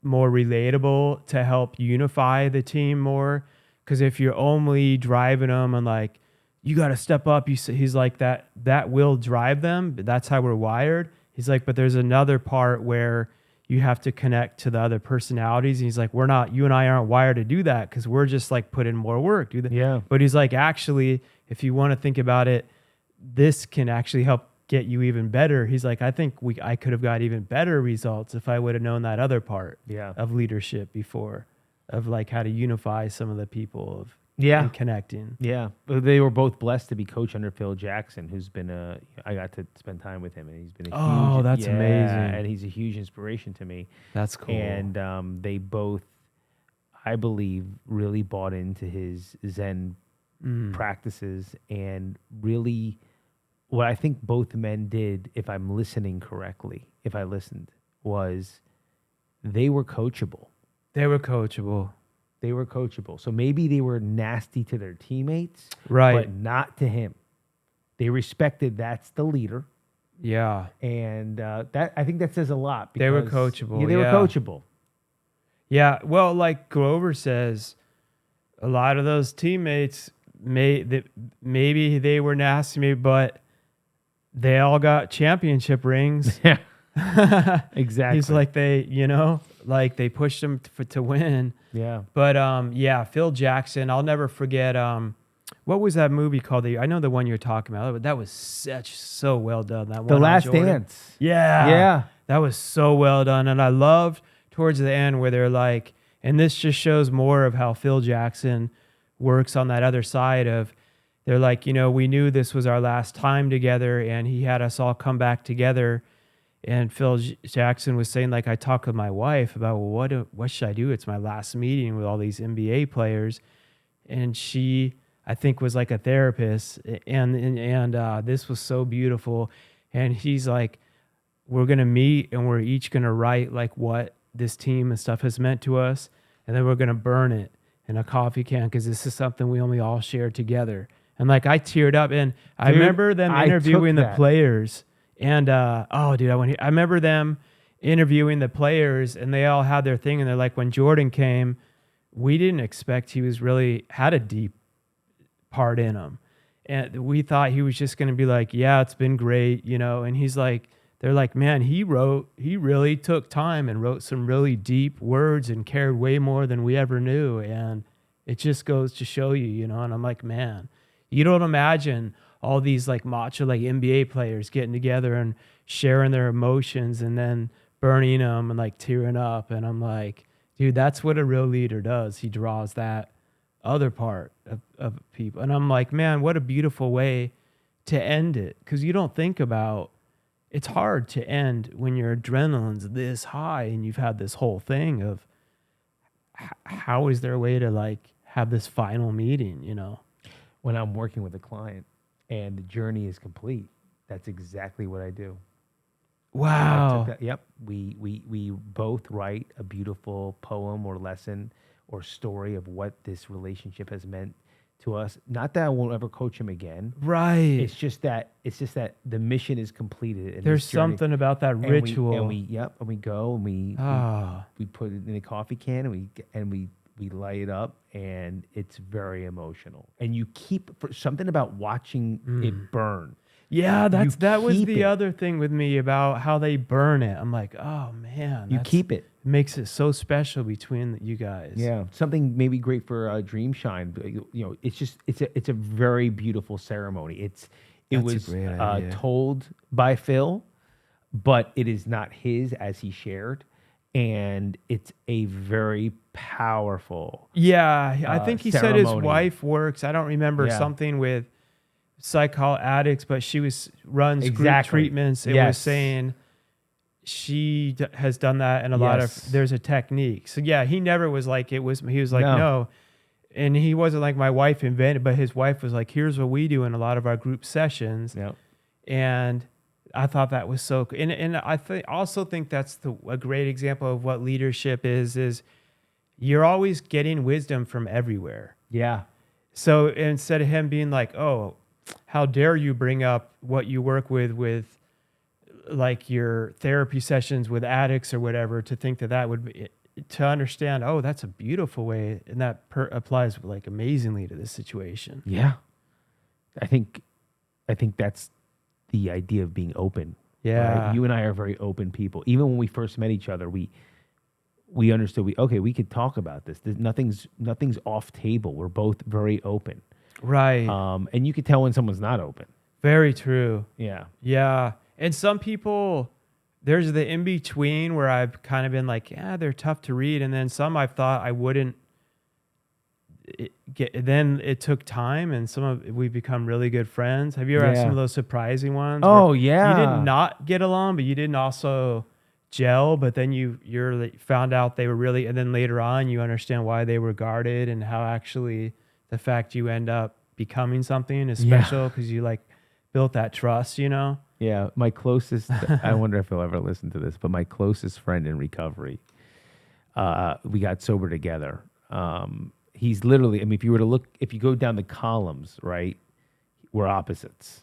more relatable to help unify the team more. Because if you're only driving them and like, you got to step up, he's like that will drive them. But that's how we're wired. He's like, but there's another part where you have to connect to the other personalities. And he's like, you and I aren't wired to do that because we're just like put in more work. Yeah. But he's like, actually, if you want to think about it, this can actually help get you even better. He's like, I think I could have got even better results if I would have known that other part of leadership before, of like how to unify some of the people and connecting. Yeah. They were both blessed to be coached under Phil Jackson, who's been I got to spend time with him, and he's been that's amazing. And he's a huge inspiration to me. That's cool. And they both, I believe, really bought into his Zen practices, and really what I think both men did, if I'm listening correctly, if I listened, was they were coachable. They were coachable. So maybe they were nasty to their teammates, right? But not to him. They respected that's the leader. Yeah. And that, I think that says a lot. They were coachable. Yeah, they were coachable. Yeah. Well, like Grover says, a lot of those teammates, maybe they were nasty, but they all got championship rings. Yeah. Exactly. He's like, they pushed him to win. Yeah. But Phil Jackson, I'll never forget. What was that movie called? I know the one you're talking about, but that was so well done. That one, The Last Dance. Yeah. Yeah. That was so well done. And I loved towards the end where they're like, and this just shows more of how Phil Jackson works on that other side of, they're like, we knew this was our last time together, and he had us all come back together. And Phil Jackson was saying, like, I talked with my wife about, well, what should I do? It's my last meeting with all these NBA players. And she, I think, was like a therapist. And this was so beautiful. And he's like, we're going to meet and we're each going to write like what this team and stuff has meant to us. And then we're going to burn it in a coffee can because this is something we only all share together. And like, I teared up. And I remember them interviewing the players. And, I remember them interviewing the players, and they all had their thing. And they're like, when Jordan came, we didn't expect he had a deep part in him. And we thought he was just going to be like, yeah, it's been great, and he's like, they're like, man, he really took time and wrote some really deep words and cared way more than we ever knew. And it just goes to show you, and I'm like, man, you don't imagine all these like macho, like NBA players getting together and sharing their emotions and then burning them and like tearing up. And I'm like, dude, that's what a real leader does. He draws that other part of people. And I'm like, man, what a beautiful way to end it. Because you don't think about, it's hard to end when your adrenaline's this high and you've had this whole thing of how is there a way to like have this final meeting, When I'm working with a client and the journey is complete, that's exactly what I do. Wow. Yep. We both write a beautiful poem or lesson or story of what this relationship has meant to us. Not that I won't ever coach him again. Right. It's just that the mission is completed. And there's something about that ritual. And we go and we put it in a coffee can and we light it up, and it's very emotional. And you keep something about watching it burn. Yeah, that was the other thing with me about how they burn it. I'm like, oh man, you keep it. Makes it so special between you guys. Yeah, something maybe great for Dream Shine. It's a very beautiful ceremony. It was told by Phil, but it is not his as he shared. And it's a very powerful I think he said his ceremony. wife works. I don't remember something with psychol addicts, but she runs group treatments. It was saying she has done that, and a lot of there's a technique. So yeah, he never was like he was like no. And he wasn't like my wife invented, but his wife was like, here's what we do in a lot of our group sessions. Yep. And I thought that was so cool. And I also think that's a great example of what leadership is you're always getting wisdom from everywhere. Yeah. So instead of him being like, oh, how dare you bring up what you work with like your therapy sessions with addicts or whatever, to think that would be, to understand, oh, that's a beautiful way. And that applies like amazingly to this situation. Yeah. I think that's the idea of being open. Yeah. Right? You and I are very open people. Even when we first met each other, we understood we could talk about this. Nothing's off table. We're both very open. Right. And you could tell when someone's not open. Very true. Yeah. Yeah. And some people, there's the in between where I've kind of been like, yeah, they're tough to read. And then some I've thought I wouldn't get. Then it took time, and we've become really good friends. Have you ever had some of those surprising ones? Oh, where yeah. You did not get along, but you didn't also gel. But then you're found out they were really, and then later on you understand why they were guarded and how actually the fact you end up becoming something is special because you like built that trust, you know? Yeah, my closest, I wonder if he'll ever listen to this, but my closest friend in recovery, we got sober together. He's literally, I mean, if you go down the columns, right, we're opposites.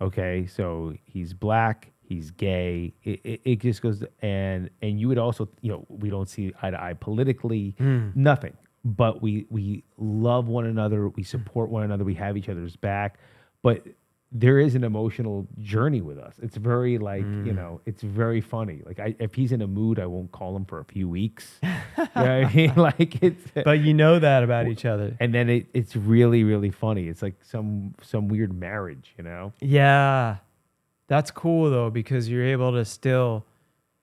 Okay, so he's black, he's gay. It just goes, and you would also, we don't see eye to eye politically, nothing. But we love one another, we support one another, we have each other's back. But there is an emotional journey with us. It's very it's very funny. Like if he's in a mood, I won't call him for a few weeks. You know what I mean? Like but you know that about each other. And then it's really, really funny. It's like some weird marriage, Yeah. That's cool though, because you're able to still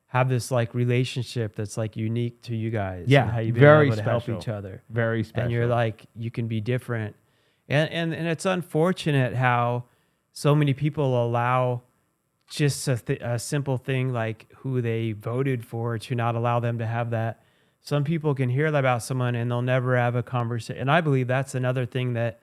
have this like relationship that's like unique to you guys. Yeah. And how you've been very able to special. help each other. Very special. And you're like, you can be different. And it's unfortunate how so many people allow just a simple thing like who they voted for to not allow them to have that. Some people can hear that about someone and they'll never have a conversation. And I believe that's another thing that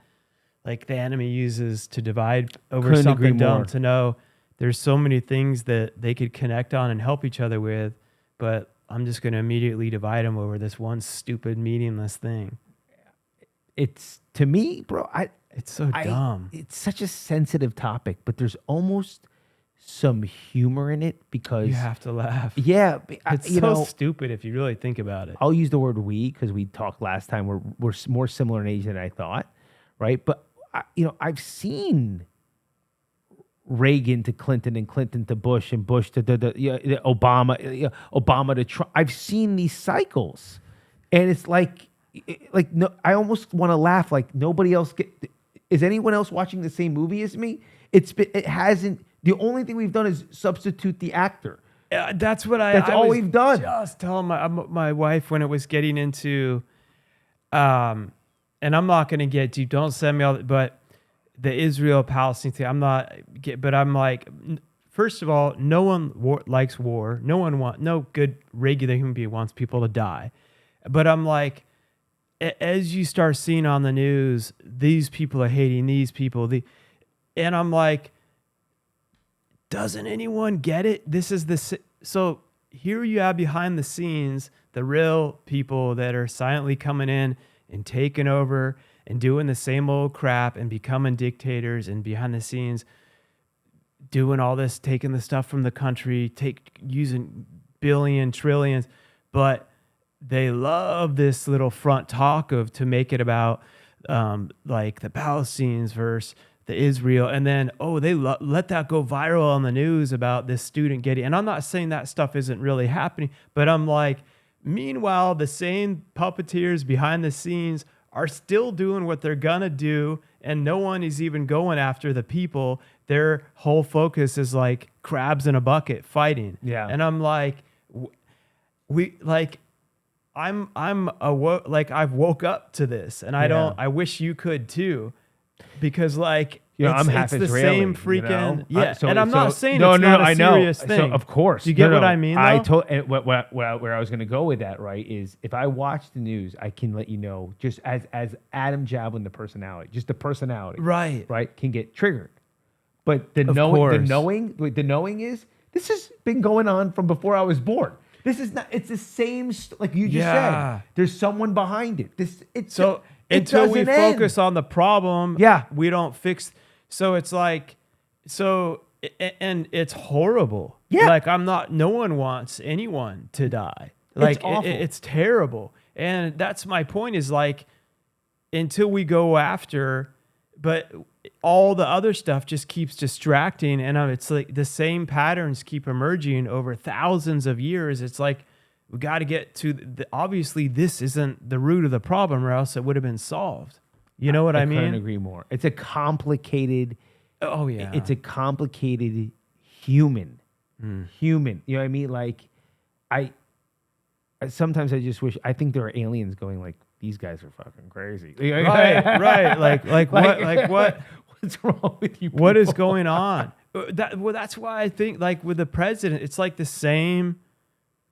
like the enemy uses to divide over something dumb, to know there's so many things that they could connect on and help each other with, but I'm just going to immediately divide them over this one stupid, meaningless thing. It's, to me, bro, it's so dumb. It's such a sensitive topic, but there's almost some humor in it because you have to laugh. Yeah, it's so stupid if you really think about it. I'll use the word "we" because we talked last time. We're more similar in age than I thought, right? But I've seen Reagan to Clinton and Clinton to Bush and Bush to Obama, Obama to Trump. I've seen these cycles, and it's like no, I almost want to laugh. Like nobody else is anyone else watching the same movie as me? It hasn't. The only thing we've done is substitute the actor. That's what That's all we've done. Just telling my wife when it was getting into, and I'm not going to get deep. Don't send me all, but the Israel-Palestine thing. But I'm like, first of all, no one likes war. No good regular human being wants people to die. But I'm like, as you start seeing on the news, these people are hating these people. And I'm like, doesn't anyone get it? This is so here you have behind the scenes the real people that are silently coming in and taking over and doing the same old crap and becoming dictators, and behind the scenes doing all this, taking the stuff from the country, using trillions, but they love this little front talk to make it about like the Palestinians versus the Israel, and then they let that go viral on the news about this student getting. And I'm not saying that stuff isn't really happening, but I'm like, meanwhile, the same puppeteers behind the scenes are still doing what they're gonna do, and no one is even going after the people. Their whole focus is like crabs in a bucket fighting. Yeah, and I'm like, I've woke up to this, and I wish you could too. Because I'm half it's the Israeli, same freaking and I'm not saying no, it's not a I know. serious thing. So of course, do you get what I mean? Though? And where I was going to go with that, right, is if I watch the news, I can let you know just as Adam Jablin, the personality, right, can get triggered. But the knowing is this has been going on from before I was born. This is not. It's the same. Like you just said, there's someone behind it. Until we focus on the problem, we don't fix. So it's like, and it's horrible. Yeah. Like no one wants anyone to die. Like it's awful. It's terrible. And that's my point is like, until we go after, but all the other stuff just keeps distracting, and it's like the same patterns keep emerging over thousands of years. It's like we got to get to obviously this isn't the root of the problem, or else it would have been solved. You know what I mean? I couldn't agree more. It's a complicated. Oh yeah, It's a complicated human. Human. You know what I mean? Like, sometimes I just wish. I think there are aliens going like, these guys are fucking crazy. Right. Like what? Like what? What's wrong with you? What is people? going on? That's why I think like with the president, it's like the same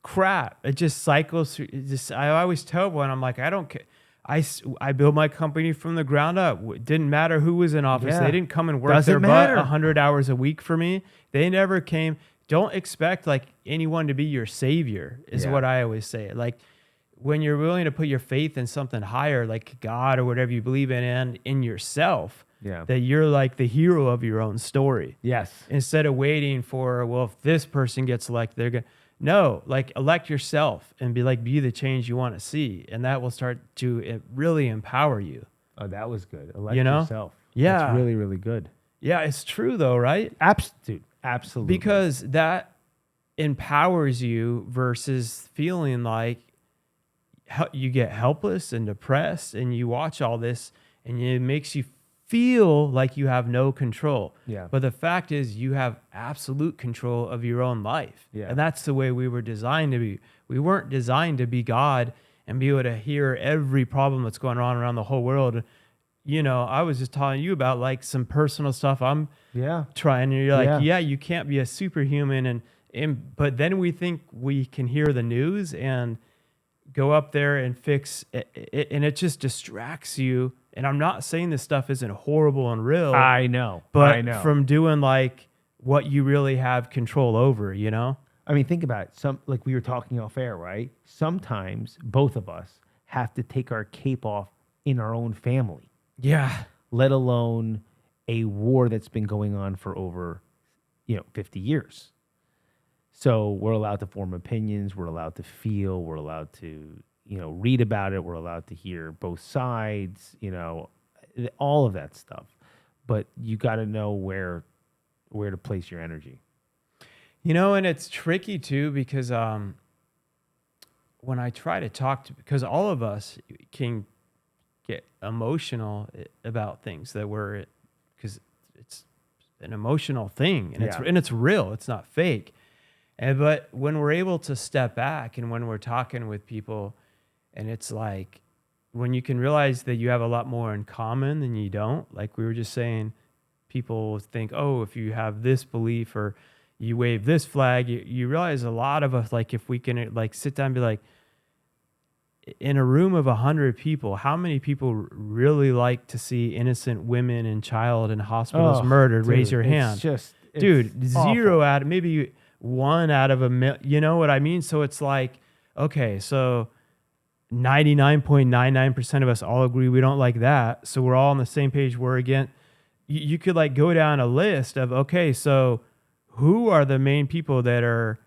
crap. It just cycles through. I always tell everyone, I'm like, I don't care. I built my company from the ground up. It didn't matter who was in office. Yeah. They didn't come and work their butt 100 hours a week for me. They never came. Don't expect like anyone to be your savior is what I always say. Like when you're willing to put your faith in something higher, like God or whatever you believe in, and in yourself, that you're like the hero of your own story. Yes. Instead of waiting for, well, if this person gets elected, they're going to. No, like elect yourself and be the change you want to see. And that will start to really empower you. Oh, that was good. Elect yourself. Yeah. That's really, really good. Yeah, it's true though, right? Dude, absolutely. Because that empowers you versus feeling like you get helpless and depressed and you watch all this and it makes you feel like you have no control. Yeah. But the fact is you have absolute control of your own life. Yeah. And that's the way we were designed to be. We weren't designed to be God and be able to hear every problem that's going on around the whole world. You know, I was just telling you about like some personal stuff I'm trying, and you're like, you can't be a superhuman. But then we think we can hear the news and go up there and fix it, and it just distracts you. And I'm not saying this stuff isn't horrible and real. I know. But from doing like what you really have control over, you know? I mean, think about it. Like we were talking off air, right? Sometimes both of us have to take our cape off in our own family. Yeah. Let alone a war that's been going on for over, 50 years. So we're allowed to form opinions. We're allowed to feel. We're allowed to, read about it. We're allowed to hear both sides, all of that stuff. But you got to know where to place your energy. And it's tricky too, because when I try to talk because all of us can get emotional about things because it's an emotional thing and it's real. It's not fake. But when we're able to step back and when we're talking with people, and it's like when you can realize that you have a lot more in common than you don't, like we were just saying, people think, oh, if you have this belief or you wave this flag, you realize a lot of us, like if we can like sit down and be like, in a room of 100 people, how many people really like to see innocent women and child in hospitals murdered? Dude, raise your hand. It's Zero out of maybe 1 out of a million. You know what I mean? So it's like, okay, so 99.99% of us all agree we don't like that. So we're all on the same page. We're again, you could like go down a list of, okay, so who are the main people that are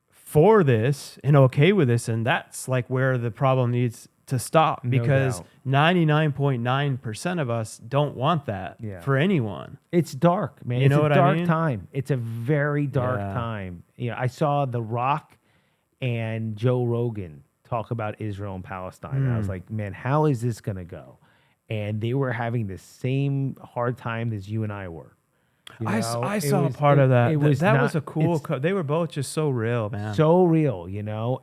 for this and okay with this? And that's like where the problem needs to stop, because 99.9% of us don't want that for anyone. It's dark, man. You know it's what a dark I mean? time. It's a very dark time. I saw The Rock and Joe Rogan talk about Israel and Palestine. And I was like, man, how is this going to go? And they were having the same hard time as you and I were. I saw part of that. That was a cool. They were both just so real, man. So real,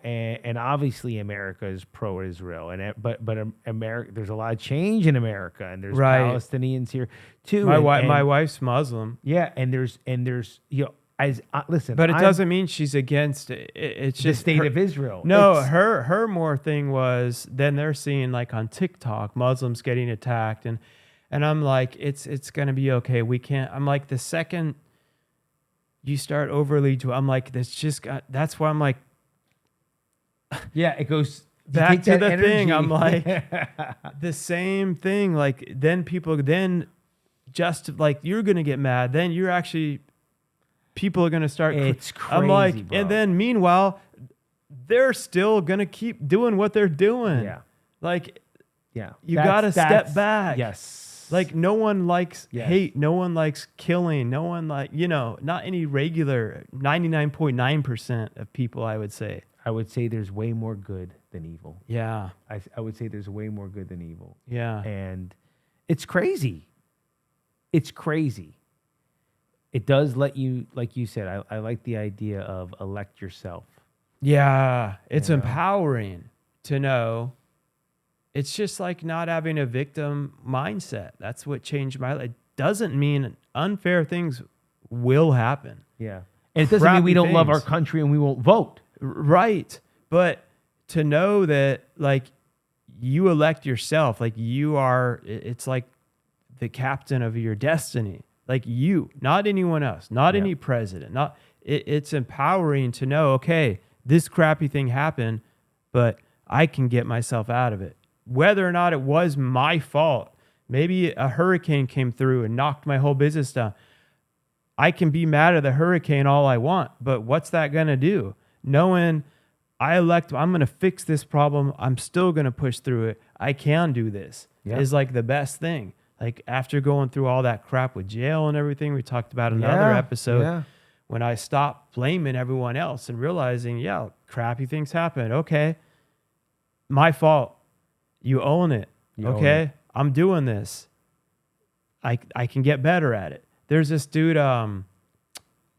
and obviously America is pro-Israel, but America, there's a lot of change in America, and there's Palestinians here too. My wife's Muslim. Yeah, and there's listen, but it doesn't mean she's against it. It's just the state of Israel. No, her more thing was then they're seeing like on TikTok Muslims getting attacked and I'm like, it's gonna be okay. We can't. I'm like, the second you start overly I'm like, that's why I'm like, yeah, it goes back to the thing. I'm like, the same thing. Like then just like you're gonna get mad. Then you're actually people are gonna start. It's crazy. I'm like, bro. and then meanwhile, they're still gonna keep doing what they're doing. Yeah, like, yeah, you gotta step back. Yes. Like no one likes Yes. hate. No one likes killing. No one not any regular 99.9% of people, I would say. I would say there's way more good than evil. Yeah. I would say there's way more good than evil. Yeah. And it's crazy. It's crazy. It does let you, like you said, I like the idea of elect yourself. Yeah. It's You know? empowering to know. It's just like not having a victim mindset. That's what changed my life. It doesn't mean unfair things will happen. Yeah. And it doesn't mean we don't love our country and we won't vote. Right. But to know that like you elect yourself, like you are, it's like the captain of your destiny. Like you, not anyone else, not any president, it's empowering to know, okay, this crappy thing happened, but I can get myself out of it. Whether or not it was my fault, maybe a hurricane came through and knocked my whole business down. I can be mad at the hurricane all I want, but what's that going to do? Knowing I'm going to fix this problem. I'm still going to push through it. I can do this is like the best thing. Like after going through all that crap with jail and everything we talked about in another episode, when I stopped blaming everyone else and realizing, crappy things happen. Okay, my fault. You own it. Okay, I'm doing this. I can get better at it. There's this dude,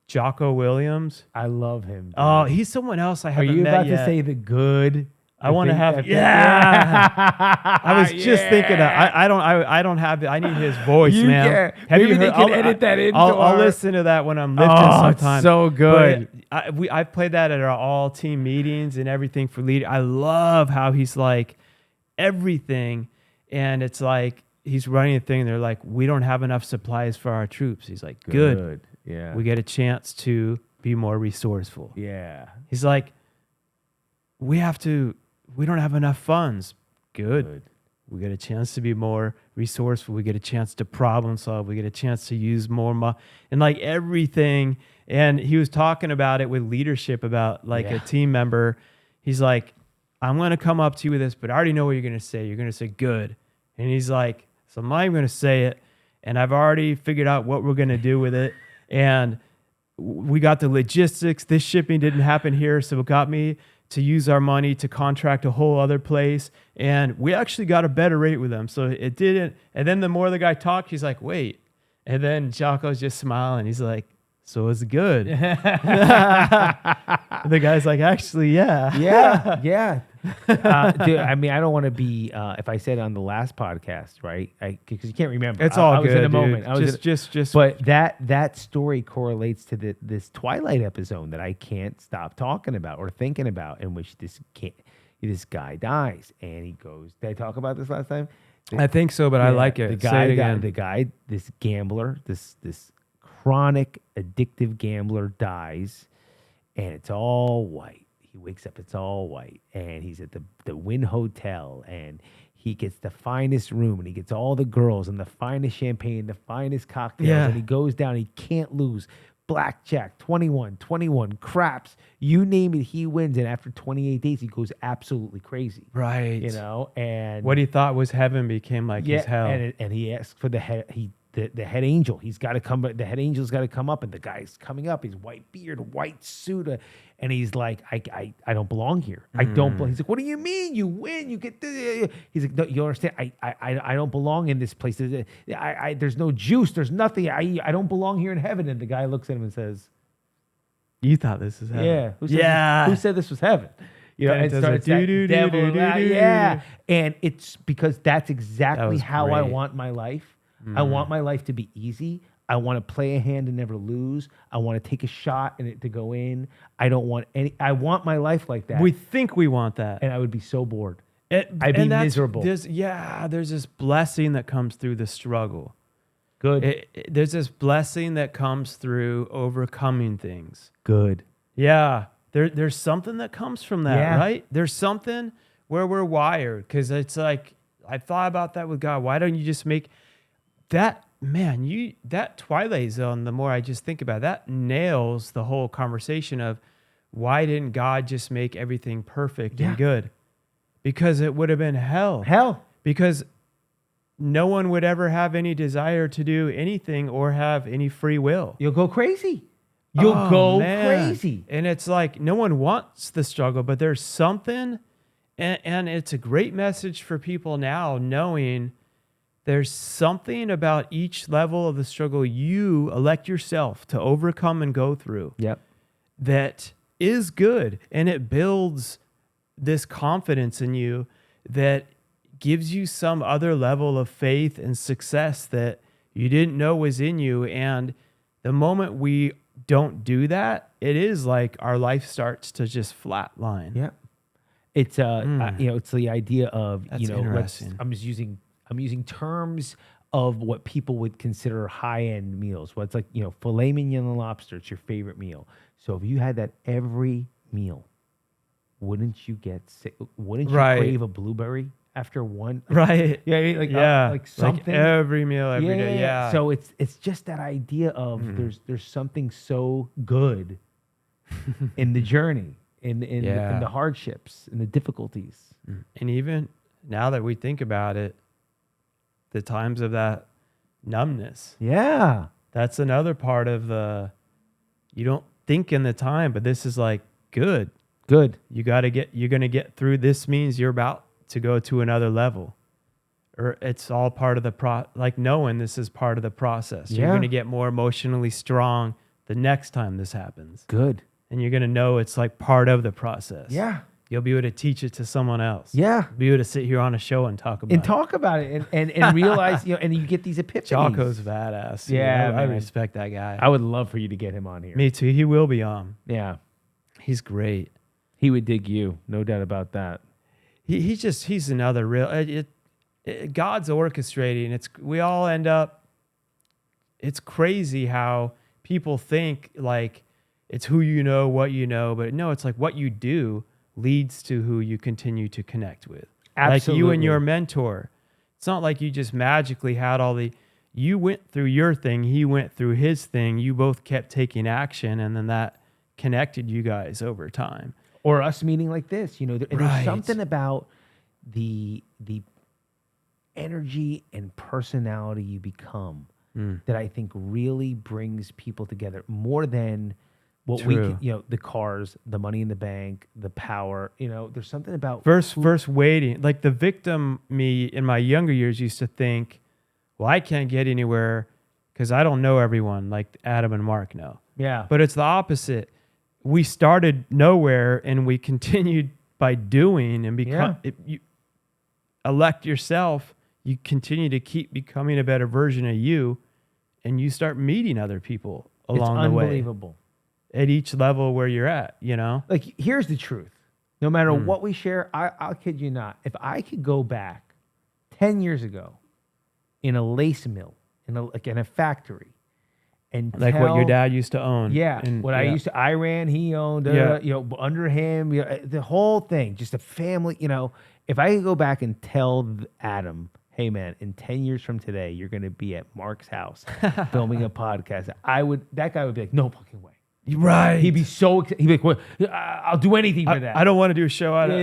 Jocko Williams. I love him. Dude. Oh, he's someone else I Are haven't you met about yet. to say the good? I want to have. I was just thinking. I don't have. I need his voice, man. Maybe they can edit that into. I'll listen to that when I'm lifting sometime. It's so good. I've played that at our all team meetings and everything for lead. I love how he's like everything, and it's like he's running a thing. And they're like, we don't have enough supplies for our troops. He's like, good. Yeah. We get a chance to be more resourceful. Yeah. He's like, we don't have enough funds. Good. We get a chance to be more resourceful. We get a chance to problem solve. We get a chance to use more and like everything. And he was talking about it with leadership about like a team member. He's like, I'm going to come up to you with this, but I already know what you're going to say. You're going to say good. And he's like, so I'm not even going to say it. And I've already figured out what we're going to do with it. And we got the logistics. This shipping didn't happen here. So it got me to use our money to contract a whole other place. And we actually got a better rate with them. So it didn't. And then the more the guy talked, he's like, wait. And then Jocko's just smiling. He's like, so it's good. The guy's like, actually, yeah. Yeah. Dude, I mean, I don't want to be, if I said it on the last podcast, right? Because you can't remember. It's all I was good, in a moment. Just. But that story correlates to this Twilight episode that I can't stop talking about or thinking about, in which this guy dies and he goes. Did I talk about this last time? I think so, but I like it. The guy, this gambler, this chronic addictive gambler dies, and it's all white. He wakes up, it's all white, and he's at the Wynn Hotel, and he gets the finest room, and he gets all the girls and the finest champagne, the finest cocktails, and he goes down, he can't lose. Blackjack, 21, craps, you name it, he wins, and after 28 days, he goes absolutely crazy. Right. You know, and what he thought was heaven became like his hell. And he asks for the head angel. He's got to come. The head angel's got to come up, and the guy's coming up. His white beard, white suit, and he's like, I don't belong here. I don't belong. He's like, what do you mean? You win. You get this. He's like, no, you understand? I don't belong in this place. There's no juice. There's nothing. I don't belong here in heaven. And the guy looks at him and says, you thought this was heaven? Yeah. Who said this was heaven? You know, and starts that and it's because that's exactly how I want my life. I want my life to be easy. I want to play a hand and never lose. I want to take a shot and it to go in. I want my life like that. We think we want that. And I would be so bored. I'd be miserable. There's this blessing that comes through the struggle. Good. There's this blessing that comes through overcoming things. Good. Yeah. There's something that comes from that, right? There's something where we're wired, because it's like, I thought about that with God. Why don't you just make that, man, that Twilight Zone, the more I just think about it, that nails the whole conversation of why didn't God just make everything perfect and good? Because it would have been hell. Hell. Because no one would ever have any desire to do anything or have any free will. You'll go crazy. You'll go crazy. And it's like no one wants the struggle, but there's something, and it's a great message for people now, knowing there's something about each level of the struggle you elect yourself to overcome and go through. Yep. That is good, and it builds this confidence in you that gives you some other level of faith and success that you didn't know was in you. And the moment we don't do that, it is like our life starts to just flatline. Yep. It's it's the idea of That's interesting. I'm using terms of what people would consider high-end meals. What's like, filet mignon and lobster, it's your favorite meal. So if you had that every meal, wouldn't you get sick? Wouldn't you crave a blueberry after one? Right. Yeah. Like something. Like every meal, every day. Yeah. So it's just that idea of there's something so good in the journey, in the hardships, in the difficulties. And even now that we think about it, the times of that numbness. Yeah. That's another part of you don't think in the time, but this is like good. Good. You're going to get through. This means you're about to go to another level, or it's all part of like knowing this is part of the process. You're going to get more emotionally strong the next time this happens. Good. And you're going to know it's like part of the process. Yeah. You'll be able to teach it to someone else. Yeah. Be able to sit here on a show and talk about it and realize, and you get these epiphanies. Jocko's badass. Yeah. I respect that guy. I would love for you to get him on here. Me too. He will be on. Yeah. He's great. He would dig you. No doubt about that. He's another real, God's orchestrating. We all end up, it's crazy how people think like it's who you know, what you know, but no, it's like what you do leads to who you continue to connect with. Absolutely. Like you and your mentor. It's not like you just magically had you went through your thing, he went through his thing, you both kept taking action, and then that connected you guys over time. Or us meeting like this, there's Right. something about the energy and personality you become that I think really brings people together more than what True. we can, the cars, the money in the bank, the power, there's something about First waiting. Like the victim me in my younger years used to think, well, I can't get anywhere because I don't know everyone like Adam and Mark know. Yeah. But it's the opposite. We started nowhere and we continued by doing and become. You elect yourself. You continue to keep becoming a better version of you, and you start meeting other people along the way. It's unbelievable. At each level where you're at, Like, here's the truth. No matter what we share, I'll kid you not. If I could go back 10 years ago in a lace mill, in a factory, and like what your dad used to own. I ran, he owned, under him, the whole thing, just a family, if I could go back and tell Adam, hey man, in 10 years from today, you're going to be at Mark's house filming a podcast. That guy would be like, no fucking way. Right. He'd be so excited. He'd be like, well, I'll do anything for that. I don't want to do a show. How do I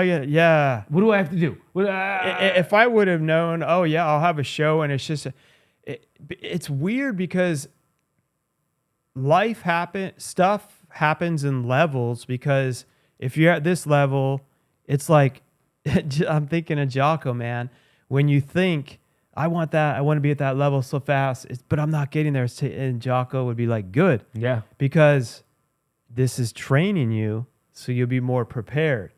get it? Yeah. What do I have to do? If I would have known, I'll have a show, and it's just, it's weird because stuff happens in levels, because if you're at this level, it's like, I'm thinking of Jocko, man. When you think, I want to be at that level so fast, but I'm not getting there. And Jocko would be like, good. Yeah. Because this is training you so you'll be more prepared.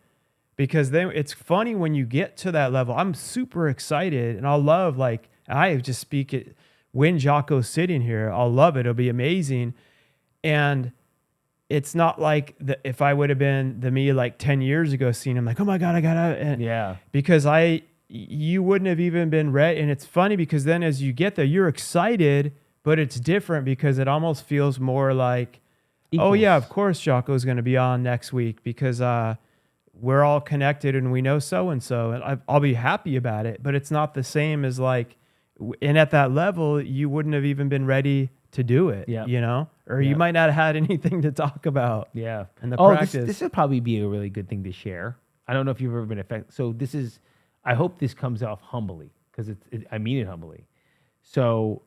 Because then it's funny when you get to that level. I'm super excited, and I'll love, I just speak it when Jocko's sitting here. I'll love it. It'll be amazing. And it's not like if I would have been the me 10 years ago, seeing him like, oh my God, I gotta. Because you wouldn't have even been ready. And it's funny because then as you get there, you're excited, but it's different because it almost feels more like, equals. Oh yeah, of course Jocko's going to be on next week because we're all connected and we know so-and-so, and I'll be happy about it. But it's not the same as and at that level, you wouldn't have even been ready to do it, or you might not have had anything to talk about. Yeah. In the practice. This would probably be a really good thing to share. I don't know if you've ever been affected. So this is, I hope this comes off humbly because I mean it humbly. So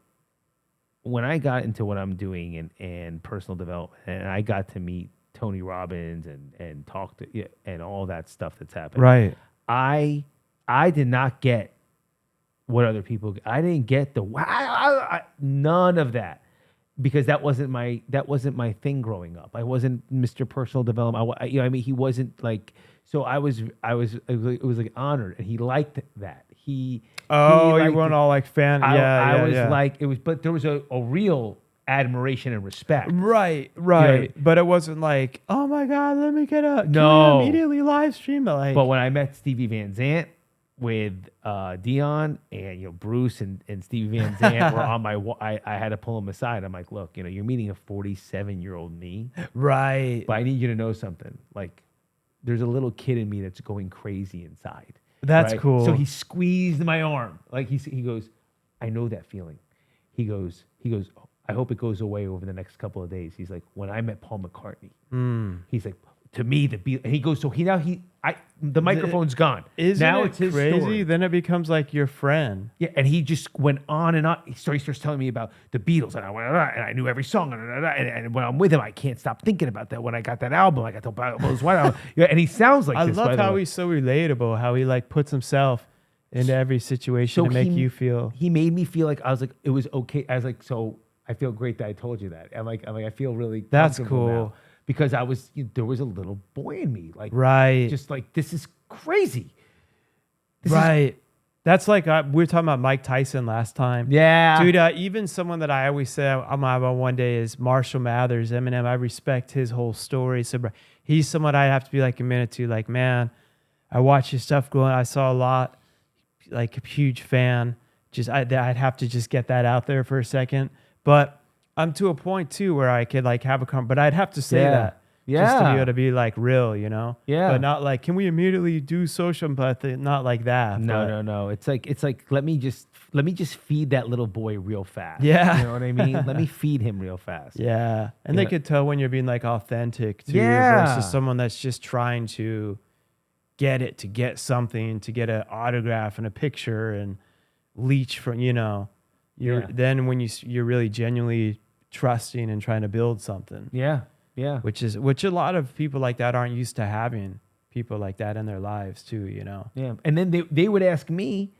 when I got into what I'm doing and personal development, and I got to meet Tony Robbins and talk to and all that stuff that's happened, Right. I did not get what other people. I didn't get the none of that because that wasn't my thing growing up. I wasn't Mr. Personal Development. I mean, he wasn't like. So it was like honored, and he liked that. He You weren't all like fan. I was like it was, but there was a real admiration and respect. Right. But it wasn't like, oh my God, let me get a No. immediately live stream it. Like, But when I met Stevie Van Zandt with Dion and Bruce and Stevie Van Zandt were on my I had to pull him aside. I'm like, look, you're meeting a 47-year-old me. right. But I need you to know something. Like, there's a little kid in me that's going crazy inside. That's right? cool. So he squeezed my arm. Like he goes, I know that feeling. He goes, I hope it goes away over the next couple of days. He's like, when I met Paul McCartney, he's like, to me, the Beatles. And he goes, the microphone's gone. Now it's his crazy? story. Then it becomes like your friend. Yeah, and he just went on and on. He starts telling me about the Beatles, and I knew every song. And when I'm with him, I can't stop thinking about that. When I got that album, I got the Bill's White Album. Yeah, and he sounds like I this. love by the how way. he's so relatable, how he like puts himself into every situation to make you feel. He made me feel like I was like it was okay. I was like, so I feel great that I told you that. I'm like I feel really That's comfortable cool. now. Because there was a little boy in me, like Right. just like this is crazy. Right. That's like we were talking about Mike Tyson last time. Yeah, Dude, even someone that I always say I'm gonna have on one day is Marshall Mathers, Eminem. I respect his whole story. So he's someone I'd have to be like a minute to. Like, man, I watched his stuff growing. I saw a lot. Like a huge fan. I'd have to just get that out there for a second. But I'm to a point too where I could like have but I'd have to say that. Just to be able to be like real, Yeah. But not like, can we immediately do social? But not like that. No. It's like let me just feed that little boy real fast. Yeah. You know what I mean? Let me feed him real fast. Yeah. And they could tell when you're being like authentic too, Yeah. versus someone that's just trying to get something, to get an autograph and a picture and leech from, then when you're really genuinely trusting and trying to build something. Yeah. Which a lot of people like that aren't used to having people like that in their lives too, Yeah. And then they would ask me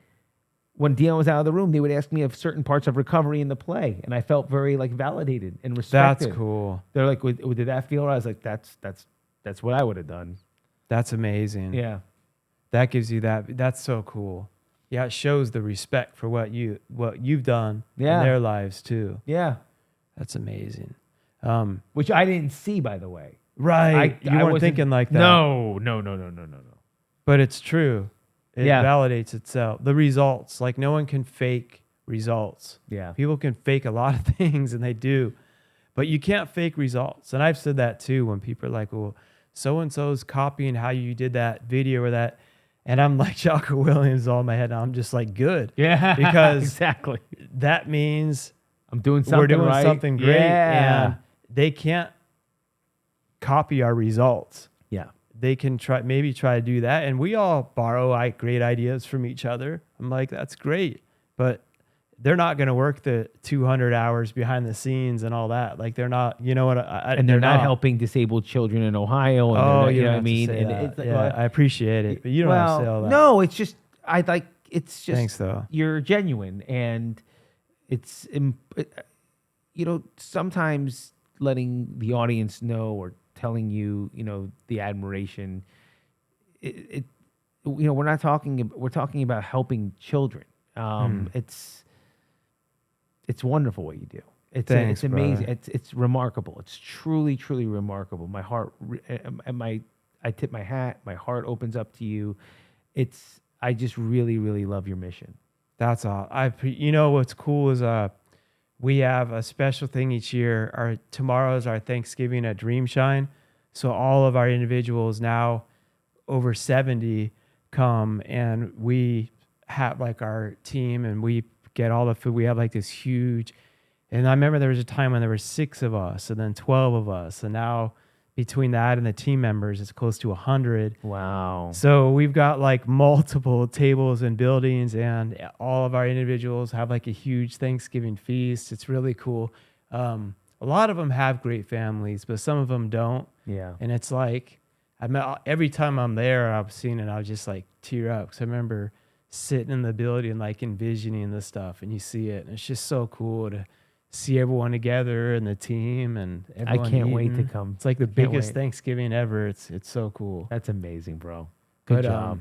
when Dion was out of the room, they would ask me of certain parts of recovery in the play, and I felt very like validated and respected. That's cool. They're like, did that feel right? I was like, that's what I would have done. That's amazing. Yeah. That gives you that. That's so cool. Yeah, it shows the respect for what you've done in their lives too. Yeah. That's amazing. Which I didn't see, by the way. Right. You weren't wasn't thinking like that. No. But it's true. It Yeah. validates itself. The results, like no one can fake results. Yeah. People can fake a lot of things, and they do. But you can't fake results. And I've said that too when people are like, well, so-and-so's copying how you did that video or that. And I'm like Jocko Williams all in my head. And I'm just like, good. Yeah. Because exactly. that means I'm doing something we're doing right. something great. Yeah. And they can't copy our results. Yeah. They can try to do that. And we all borrow great ideas from each other. I'm like, that's great. But they're not going to work the 200 hours behind the scenes and all that. Like they're not, you know what? And they're not helping disabled children in Ohio. And you know what I mean? And it's like, yeah, I appreciate it, but you don't have to say all that. No, it's just Thanks though. You're genuine, and it's sometimes letting the audience know or telling you the admiration. We're talking about helping children. It's wonderful what you do. It's amazing. Brother. It's remarkable. It's truly, truly remarkable. My heart I tip my hat. My heart opens up to you. I just really, really love your mission. That's all. What's cool is we have a special thing each year. Tomorrow is our Thanksgiving at Dreamshine. So all of our individuals now over 70 come, and we have like our team, and we get all the food. We have like this huge, and I remember there was a time when there were 6 of us and then 12 of us. And now between that and the team members, it's close to 100. Wow. So we've got like multiple tables and buildings, and all of our individuals have like a huge Thanksgiving feast. It's really cool. A lot of them have great families, but some of them don't. Yeah. And it's like, every time I'm there, I've seen it, I'll just like tear up. Cause I remember sitting in the building, like envisioning this stuff, and you see it. And it's just so cool to see everyone together and the team and everyone I can't wait eating. to come. It's like the Can't biggest wait. Thanksgiving ever. It's so cool. That's amazing, bro. Good job.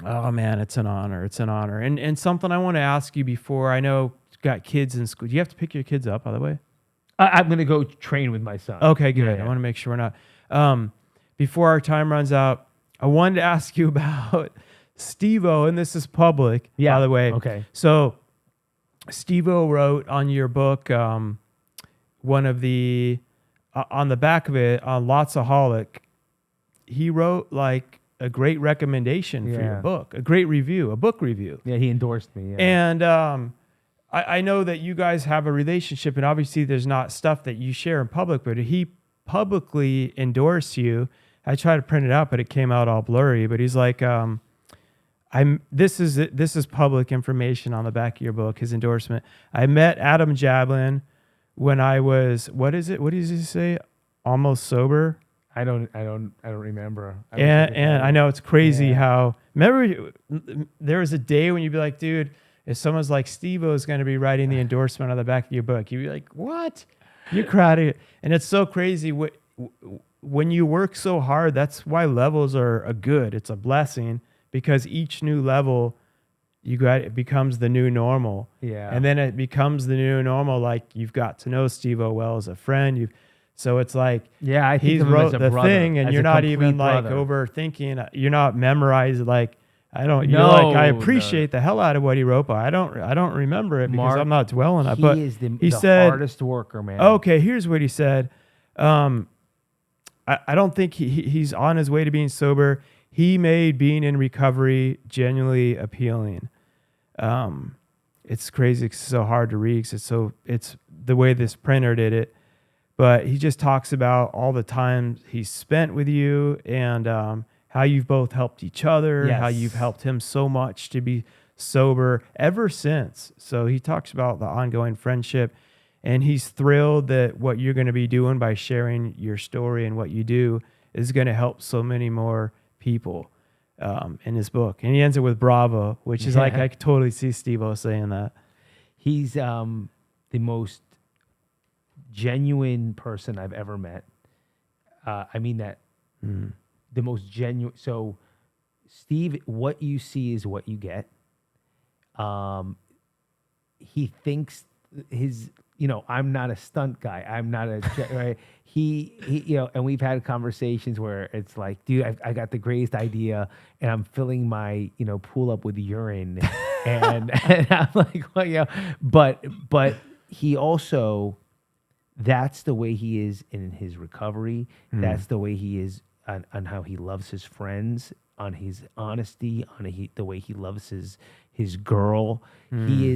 Oh man, it's an honor. It's an honor. And something I want to ask you before, I know you've got kids in school. Do you have to pick your kids up, by the way? I'm going to go train with my son. Okay, good. Yeah. I want to make sure we're not. Before our time runs out, I wanted to ask you about Steve-O, and this is public, by the way. Okay. So Steve-O wrote on your book, one of the, on the back of it, on LOTSAHOLIC, he wrote like a great recommendation for your book, a great review, a book review. Yeah, he endorsed me. Yeah. And I know that you guys have a relationship, and obviously there's not stuff that you share in public, but he publicly endorsed you. I tried to print it out, but it came out all blurry. But he's like, this is public information on the back of your book, his endorsement. I met Adam Jablin when I was, what is it? What does he say? Almost sober. I don't remember. And I know it's crazy how, remember there was a day when you'd be like, dude, if someone's like, Steve-O is going to be writing the endorsement on the back of your book, you'd be like, what? You're crowded. And it's so crazy. When you work so hard, that's why levels are a good. It's a blessing, because each new level it becomes the new normal. Yeah. And then it becomes the new normal. Like, you've got to know Steve-O well as a friend. So it's like, yeah, I think he of him wrote as a the brother, thing, and as you're a not even complete like brother. overthinking. You're not memorized. Like, you're like, I No. appreciate the hell out of what he wrote, but I don't remember it because Mark, I'm not dwelling on it. He But is the said, hardest worker, man. okay, here's what he said. I don't think he's on his way to being sober. He made being in recovery genuinely appealing. It's crazy. It's so hard to read. 'Cause it's the way this printer did it. But he just talks about all the time he's spent with you, and how you've both helped each other, Yes. how you've helped him so much to be sober ever since. So he talks about the ongoing friendship, and he's thrilled that what you're going to be doing by sharing your story and what you do is going to help so many more people in his book. And he ends it with bravo, which is like, I could totally see Steve-O saying that. He's the most genuine person I've ever met. I mean that. The most genuine. So, Steve, what you see is what you get. He thinks I'm not a stunt guy. I'm not right. He, and we've had conversations where it's like, dude, I got the greatest idea, and I'm filling my, pool up with urine, and I'm like, well, but he also, that's the way he is in his recovery. That's the way he is on how he loves his friends, on his honesty, the way he loves his girl. He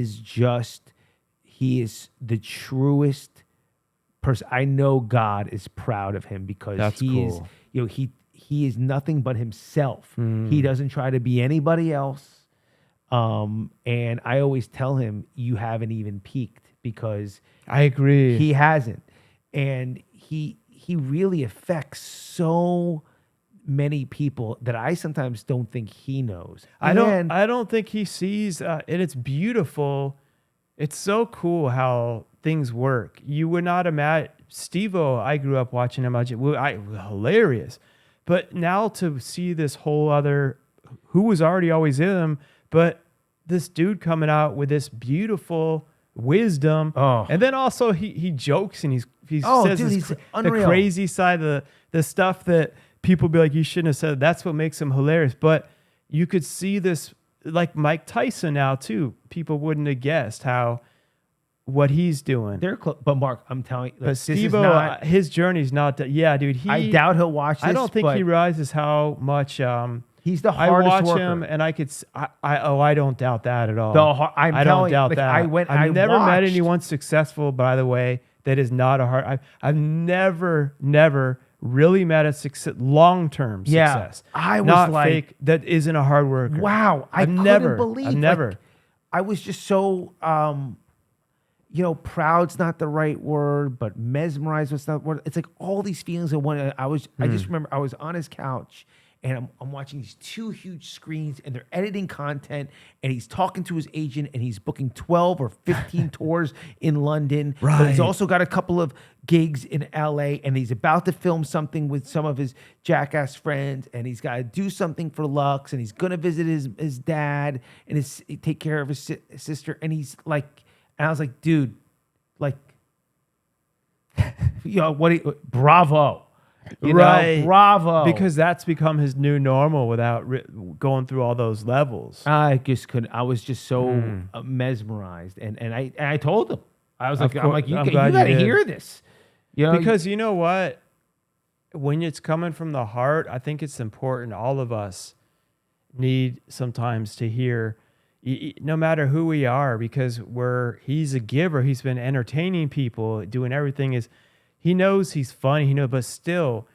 is the truest person. I know God is proud of him because That's cool. He is nothing but himself. He doesn't try to be anybody else. And I always tell him, you haven't even peaked, because I agree. he hasn't. And he really affects so many people that I sometimes don't think he knows. I don't think he sees, and it's beautiful. It's so cool how things work. You would not imagine. Steve-O, I grew up watching him. Hilarious. But now to see this whole other, who was already always in him, but this dude coming out with this beautiful wisdom. And then also he jokes, and he says dude, this, he's the unreal. crazy side of the stuff that people be like, you shouldn't have said. That's what makes him hilarious. But you could see this, like Mike Tyson now too. People wouldn't have guessed what he's doing. They're close. But Mark, I'm telling you, But Steve-O, his journey's not that. Yeah, dude. I doubt he'll watch this. I don't think he realizes how much. He's the I hardest watch worker. him, and I could. I don't doubt that at all. I don't doubt that. I've never met watched. anyone successful, by the way, that is not a hard. I've never really met a success, long-term Yeah. success. I was not like, fake, that isn't a hard worker. wow, I couldn't believe. I've never. Like, I was just so, proud's not the right word, but mesmerized was not the word. It's like all these feelings of one. I just remember I was on his couch and I'm watching these two huge screens and they're editing content and he's talking to his agent and he's booking 12 or 15 tours in London. But he's Right. also got a couple of gigs in LA and he's about to film something with some of his jackass friends and he's got to do something for Lux and he's going to visit his dad and take care of his sister. And he's like, and I was like, dude, like, bravo. Right. Bravo. Because that's become his new normal without going through all those levels. I just couldn't. I was just so mesmerized, and I told him, I was like, Of I'm cour- like, you I'm got glad you to did. hear this, Because you know what? When it's coming from the heart, I think it's important. All of us need sometimes to hear, no matter who we are, because he's a giver. He's been entertaining people, doing everything. He knows he's funny, but still,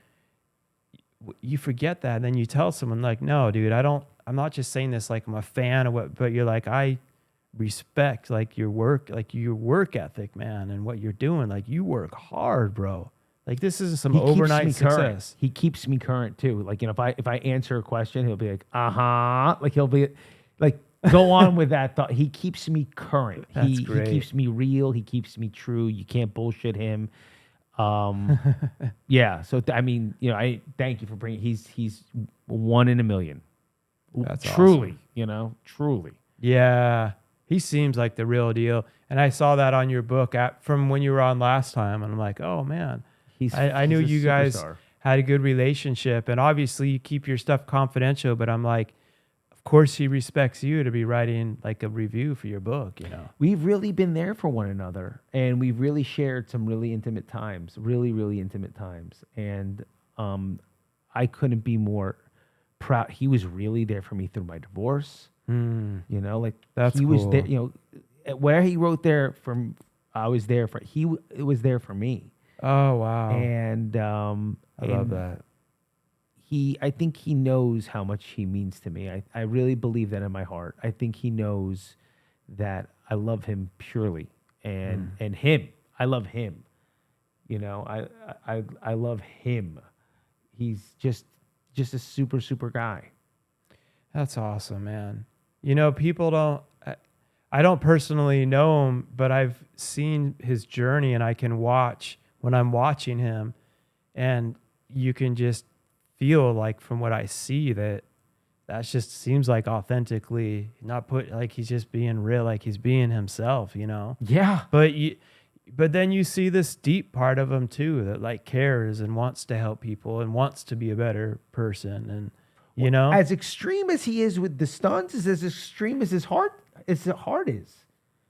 you forget that. And then you tell someone like, no, dude, I'm not just saying this like I'm a fan of what, but you're like, I respect like your work ethic, man, and what you're doing. Like you work hard, bro. Like this isn't some overnight success. He keeps me current too. Like, if I answer a question, he'll be like, like he'll be like, go on with that thought. He keeps me current. That's great. He keeps me real. He keeps me true. You can't bullshit him. Yeah. So I thank you for bringing. He's 1 in a million. That's truly, truly. Yeah, he seems like the real deal. And I saw that on your book from when you were on last time, and I'm like, oh man, I knew he's a you guys superstar. had a good relationship, and obviously you keep your stuff confidential. But I'm like, of course he respects you to be writing like a review for your book. We've really been there for one another, and we've really shared some really intimate times, really, really intimate times. And I couldn't be more proud. He was really there for me through my divorce. Like That's he was cool. there. Where he wrote there from, I was there for. It was there for me. Oh wow, And I love that. I think he knows how much he means to me. I really believe that in my heart. I think he knows that I love him purely, and him. I love him. I love him. He's just a super, super guy. That's awesome, man. People don't. I don't personally know him, but I've seen his journey, and I can watch when I'm watching him, and you can just feel like from what I see that just seems like authentically not put like he's just being real, like he's being himself, Yeah. But then you see this deep part of him too that like cares and wants to help people and wants to be a better person, and as extreme as he is with the stunts, is as extreme as his heart is.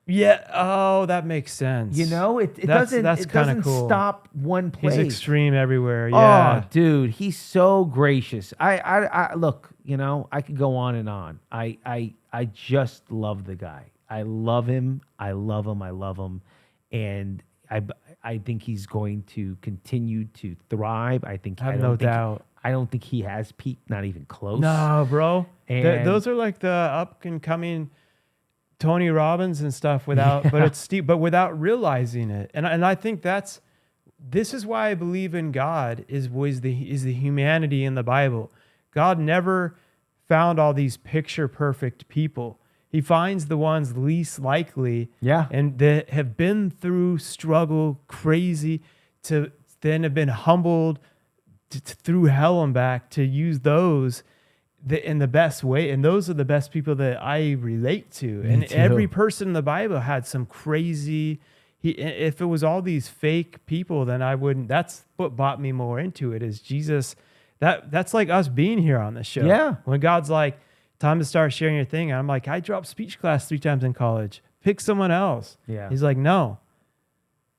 Yeah. Oh, that makes sense. It That's doesn't kinda cool. stop one place. He's extreme everywhere. Yeah. Oh, dude, he's so gracious. I look, I could go on and on. I just love the guy. I love him. I love him. I love him. And I think he's going to continue to thrive. I have no doubt. I don't think he has peaked, not even close. No, bro. And Those are like the up and coming Tony Robbins and stuff but it's steep, but without realizing it. And I think this is why I believe in God is the humanity in the Bible. God never found all these picture perfect people. He finds the ones least likely, and that have been through struggle, crazy, to then have been humbled through hell and back, to use those in the best way. And those are the best people that I relate to. Me And too. every person in the Bible had some crazy. If it was all these fake people, then I wouldn't. That's what brought me more into it. Is Jesus? That's like us being here on this show. Yeah. When God's like, time to start sharing your thing. And I'm like, I dropped speech class 3 times in college. Pick someone else. Yeah. He's like, no.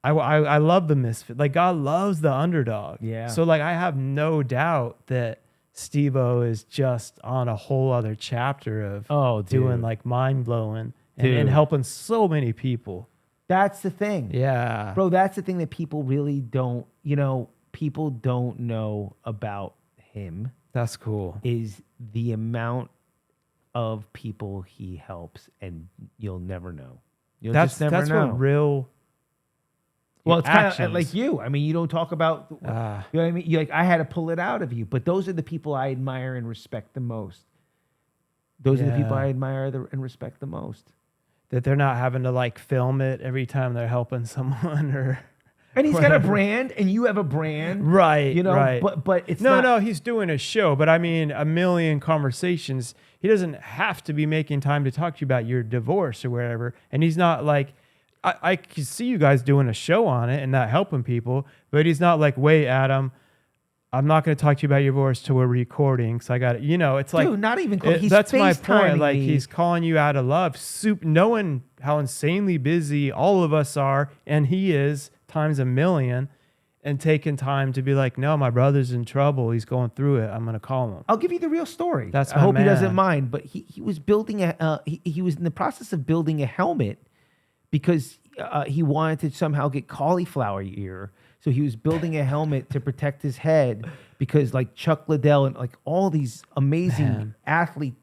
I love the misfit. Like God loves the underdog. Yeah. So like I have no doubt that Steve-O is just on a whole other chapter of doing like mind blowing and helping so many people. That's the thing. Yeah. Bro, that's the thing that people really don't, people don't know about him That's cool. is the amount of people he helps, and you'll never know. You'll just never know. What real. Well, it's kind of actions. like you. I mean, you don't talk about. You know what I mean? You like, I had to pull it out of you, but those are the people I admire and respect the most. Those are the people I admire and respect the most. That they're not having to like film it every time they're helping someone or. And he's got a brand, and you have a brand, Right? You know, right. but it's no. He's doing a show, but I mean, a million conversations. He doesn't have to be making time to talk to you about your divorce or whatever. And he's not like, I can see you guys doing a show on it and not helping people, but he's not like, wait, Adam, I'm not going to talk to you about your divorce till we're recording. So I got it. You know, it's like, dude, not even close. He's that's my point. FaceTiming Like me. he's calling you out of love, knowing how insanely busy all of us are, and he is times a million, and taking time to be like, no, my brother's in trouble. He's going through it. I'm going to call him. I'll give you the real story. That's I hope he doesn't man. mind. But he was building he was in the process of building a helmet because he wanted to somehow get cauliflower ear. So he was building a helmet to protect his head because like Chuck Liddell and like all these amazing athlete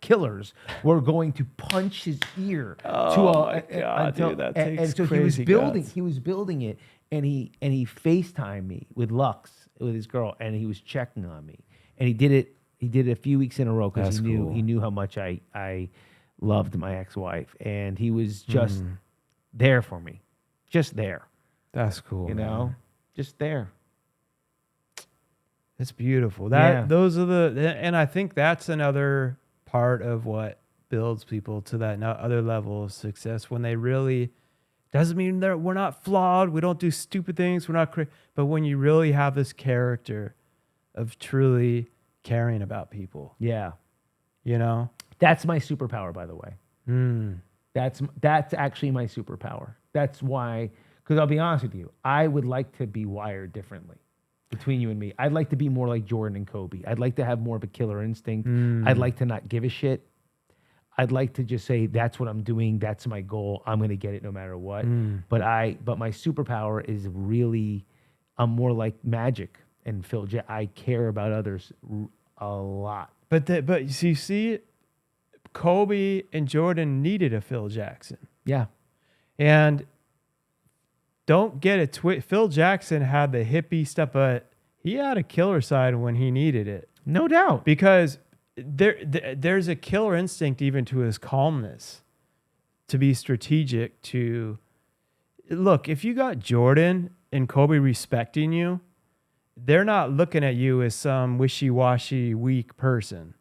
killers were going to punch his ear. Dude, that takes and so crazy he was building it, and he FaceTimed me with Lux, with his girl, and he was checking on me, and he did it a few weeks in a row because he knew how much I loved my ex-wife, and he was just there for me, just there. That's cool. You know, just there. It's beautiful. Those are and I think that's another part of what builds people to that other level of success when they really doesn't mean we're not flawed. We don't do stupid things. We're not but when you really have this character of truly caring about people. Yeah. You know, that's my superpower, by the way. That's actually my superpower. That's why, because I'll be honest with you, I would like to be wired differently. Between you and me, I'd like to be more like Jordan and Kobe. I'd like to have more of a killer instinct. I'd like to not give a shit. I'd like to just say, that's what I'm doing. That's my goal. I'm going to get it no matter what. But my superpower is really, I'm more like Magic and Phil Jackson. I care about others a lot. But you see, Kobe and Jordan needed a Phil Jackson. Yeah. And don't get it Phil Jackson had the hippie stuff, but he had a killer side when he needed it. No doubt. Because there's a killer instinct even to his calmness, to be strategic, to look, if you got Jordan and Kobe respecting you, they're not looking at you as some wishy-washy, weak person.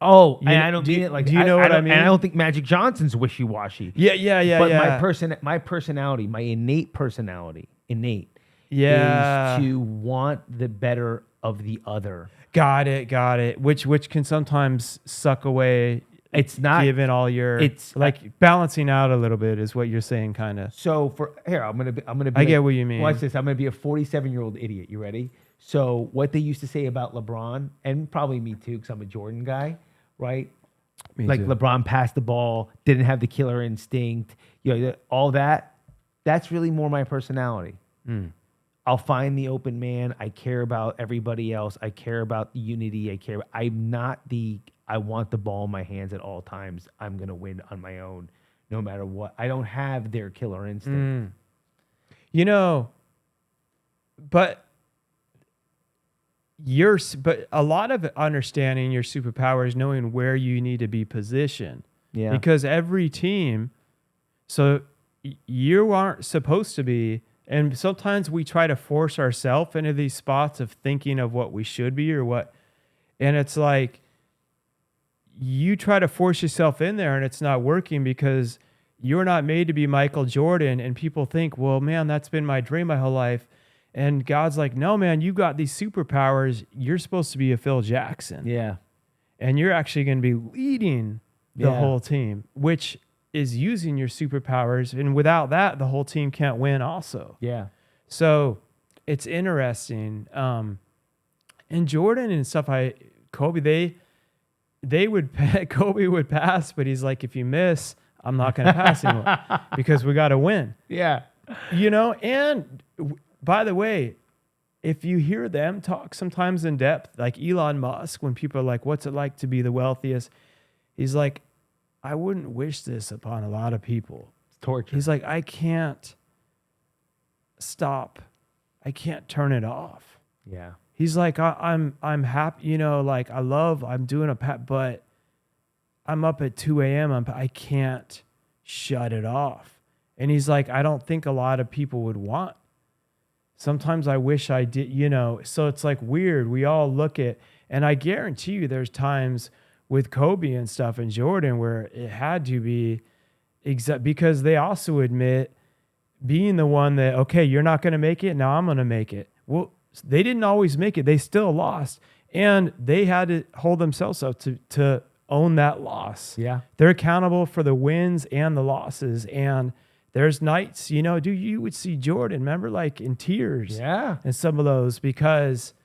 Oh, and I don't mean it like. Do you know what I mean? And I don't think Magic Johnson's wishy-washy. Yeah. But my personality, my innate personality, is to want the better of the other. Got it. Which can sometimes suck away. It's not given all your. It's like balancing out a little bit is what you're saying, kind of. So I'm gonna be. I get what you mean. Watch this. I'm gonna be a 47-year-old idiot. You ready? So what they used to say about LeBron, and probably me too, because I'm a Jordan guy, right? Me like too. LeBron passed the ball, didn't have the killer instinct, all that. That's really more my personality. I'll find the open man. I care about everybody else. I care about the unity. I'm not I want the ball in my hands at all times. I'm going to win on my own, no matter what. I don't have their killer instinct. But a lot of understanding your superpower is knowing where you need to be positioned. Yeah. Because every team, so you aren't supposed to be, and sometimes we try to force ourselves into these spots of thinking of what we should be or what, and it's like you try to force yourself in there and it's not working because you're not made to be Michael Jordan, and people think, well, man, that's been my dream my whole life. And God's like, no, man, you got these superpowers. You're supposed to be a Phil Jackson. Yeah. And you're actually going to be leading the whole team, which is using your superpowers. And without that, the whole team can't win also. Yeah. So it's interesting. And Jordan and stuff, Kobe, Kobe would pass, but he's like, if you miss, I'm not going to pass anymore because we got to win. Yeah. And by the way, if you hear them talk sometimes in depth, like Elon Musk, when people are like, what's it like to be the wealthiest? He's like, I wouldn't wish this upon a lot of people. It's torture. He's like, I can't stop. I can't turn it off. Yeah. He's like, I'm happy, like I'm doing but I'm up at 2 a.m. I can't shut it off. And he's like, I don't think a lot of people would want. Sometimes I wish I did, so it's like weird. We all look at, and I guarantee you there's times with Kobe and stuff and Jordan where it had to be because they also admit being the one that, okay, you're not going to make it. Now I'm going to make it. Well, they didn't always make it. They still lost. And they had to hold themselves up to own that loss. Yeah. They're accountable for the wins and the losses. And there's nights, you would see Jordan, remember, like in tears. Yeah. And some of those because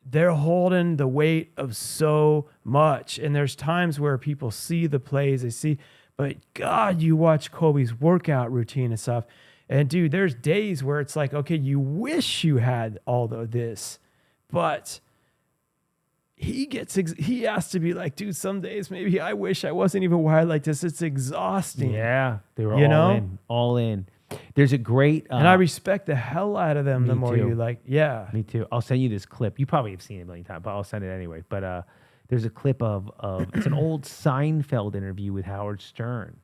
they're holding the weight of so much. And there's times where people see the plays, but God, you watch Kobe's workout routine and stuff. And dude, there's days where it's like, okay, you wish you had all of this, but he has to be like, dude, some days maybe I wish I wasn't even wired like this. It's exhausting. Yeah. They were all in. There's a great... and I respect the hell out of them the more too. you like, yeah. Me too. I'll send you this clip. You probably have seen it a million times, but I'll send it anyway. But there's a clip of it's an old Seinfeld interview with Howard Stern.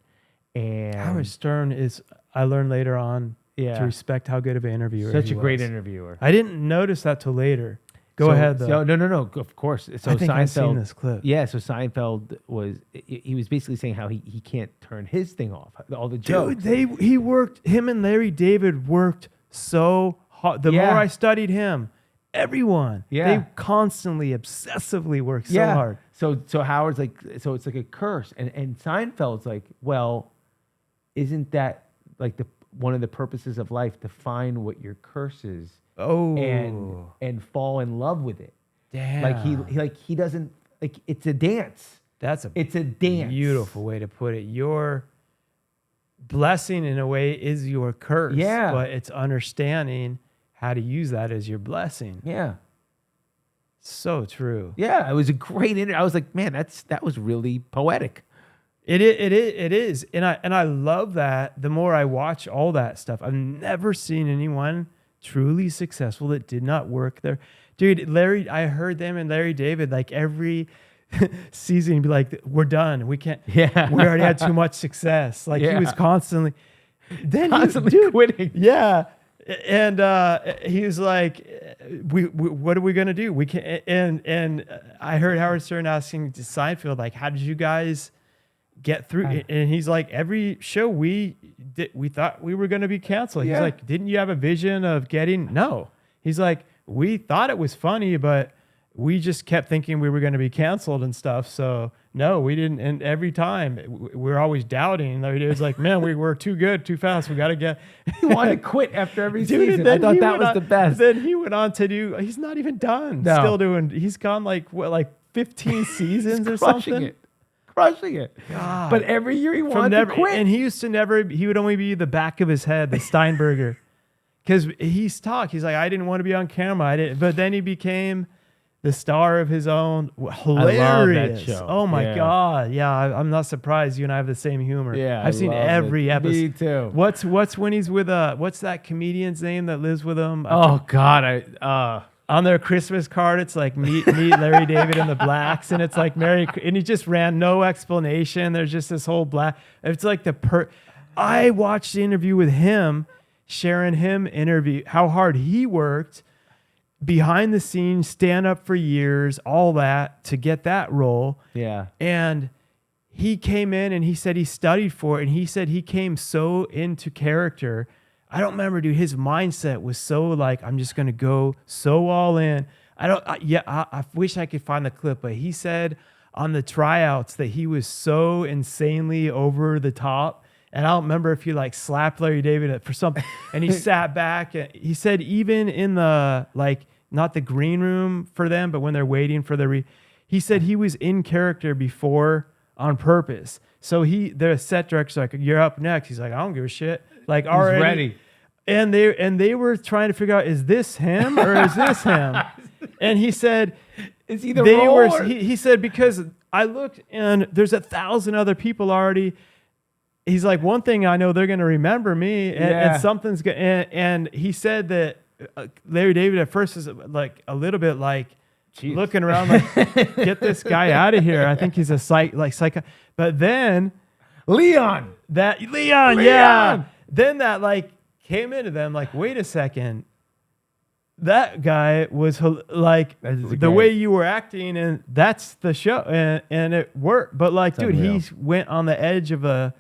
And Howard Stern is, I learned later on to respect how good of an interviewer such he a great was. interviewer. I didn't notice that till later. Go ahead, though. No. Of course. So I think Seinfeld, I've seen this clip. Yeah. So Seinfeld he was basically saying how he can't turn his thing off. All the jokes. Dude, him and Larry David worked so hard. The more I studied him, everyone, they constantly, obsessively worked so hard. So Howard's like, so it's like a curse. And Seinfeld's like, well, isn't that like one of the purposes of life, to find what your curse is? Oh, and fall in love with it. Damn. He doesn't like, it's a dance. It's a dance. Beautiful way to put it. Your blessing in a way is your curse. Yeah. But it's understanding how to use that as your blessing. Yeah. So true. Yeah. It was a great interview. I was like, man, that was really poetic. It is. And I love that. The more I watch all that stuff, I've never seen anyone truly successful that did not work there. Dude, I heard them and Larry David, like every season, be like, we're done. We can't, we already had too much success. Like he was constantly quitting. Yeah. And he was like, we what are we going to do? We can't. And I heard Howard Stern asking to Seinfeld, like, how did you guys get through? And he's like, every show we thought we were going to be canceled. He's like, didn't you have a vision of getting? No. He's like, we thought it was funny, but we just kept thinking we were going to be canceled and stuff. So no, we didn't. And every time we're always doubting. Larry David's like, man, we were too good, too fast. We got to get. He wanted to quit after every season. I thought that was the best. Then he went on to do. He's not even done. No. Still doing. He's gone like 15 seasons or something. Crushing it. God. But every year he wanted to quit. And he used to never, he would only be the back of his head, the Steinberger. Because he's like, I didn't want to be on camera. But then he became the star of his own. Hilarious. I love that show. Oh my God. Yeah, I'm not surprised you and I have the same humor. Yeah, I've seen every episode. Me too. What's when he's with, what's that comedian's name that lives with him? Oh God, on their Christmas card, it's like meet Larry David and the Blacks, and it's like and he just ran no explanation. There's just this whole black. It's like I watched the interview with him, sharing him interview how hard he worked behind the scenes, stand up for years, all that to get that role. Yeah, and he came in and he said he studied for it, and he said he came so into character. I don't remember, dude. His mindset was so like, I'm just going to go so all in. I wish I could find the clip, but he said on the tryouts that he was so insanely over the top. And I don't remember if he like slapped Larry David for something. And he sat back. And he said even in the, like, not the green room for them, but when they're waiting for he said he was in character before on purpose. So the set director's like, you're up next. He's like, I don't give a shit. Like, already. He's ready. And they were trying to figure out, is this him or is this him? And he said, It's either or. he said, because I looked and there's 1,000 other people already. He's like, one thing I know, they're going to remember me, and something's going. And he said that Larry David at first is like a little bit like looking around, like, get this guy out of here. I think he's a psycho. But then Leon, yeah. Then that like came into them like, wait a second. That guy was like the way you were acting, and that's the show, and it worked. But like, dude, he went on the edge of a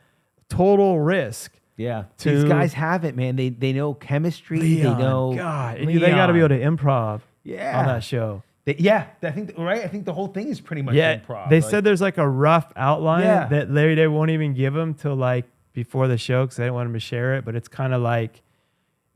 total risk. Yeah, these guys have it, man. They know chemistry. Leon, they know God, and they got to be able to improv. Yeah. On that show. I think right. I think the whole thing is pretty much improv. They said there's like a rough outline that Larry David won't even give him till like before the show because they don't want him to share it. But it's kind of like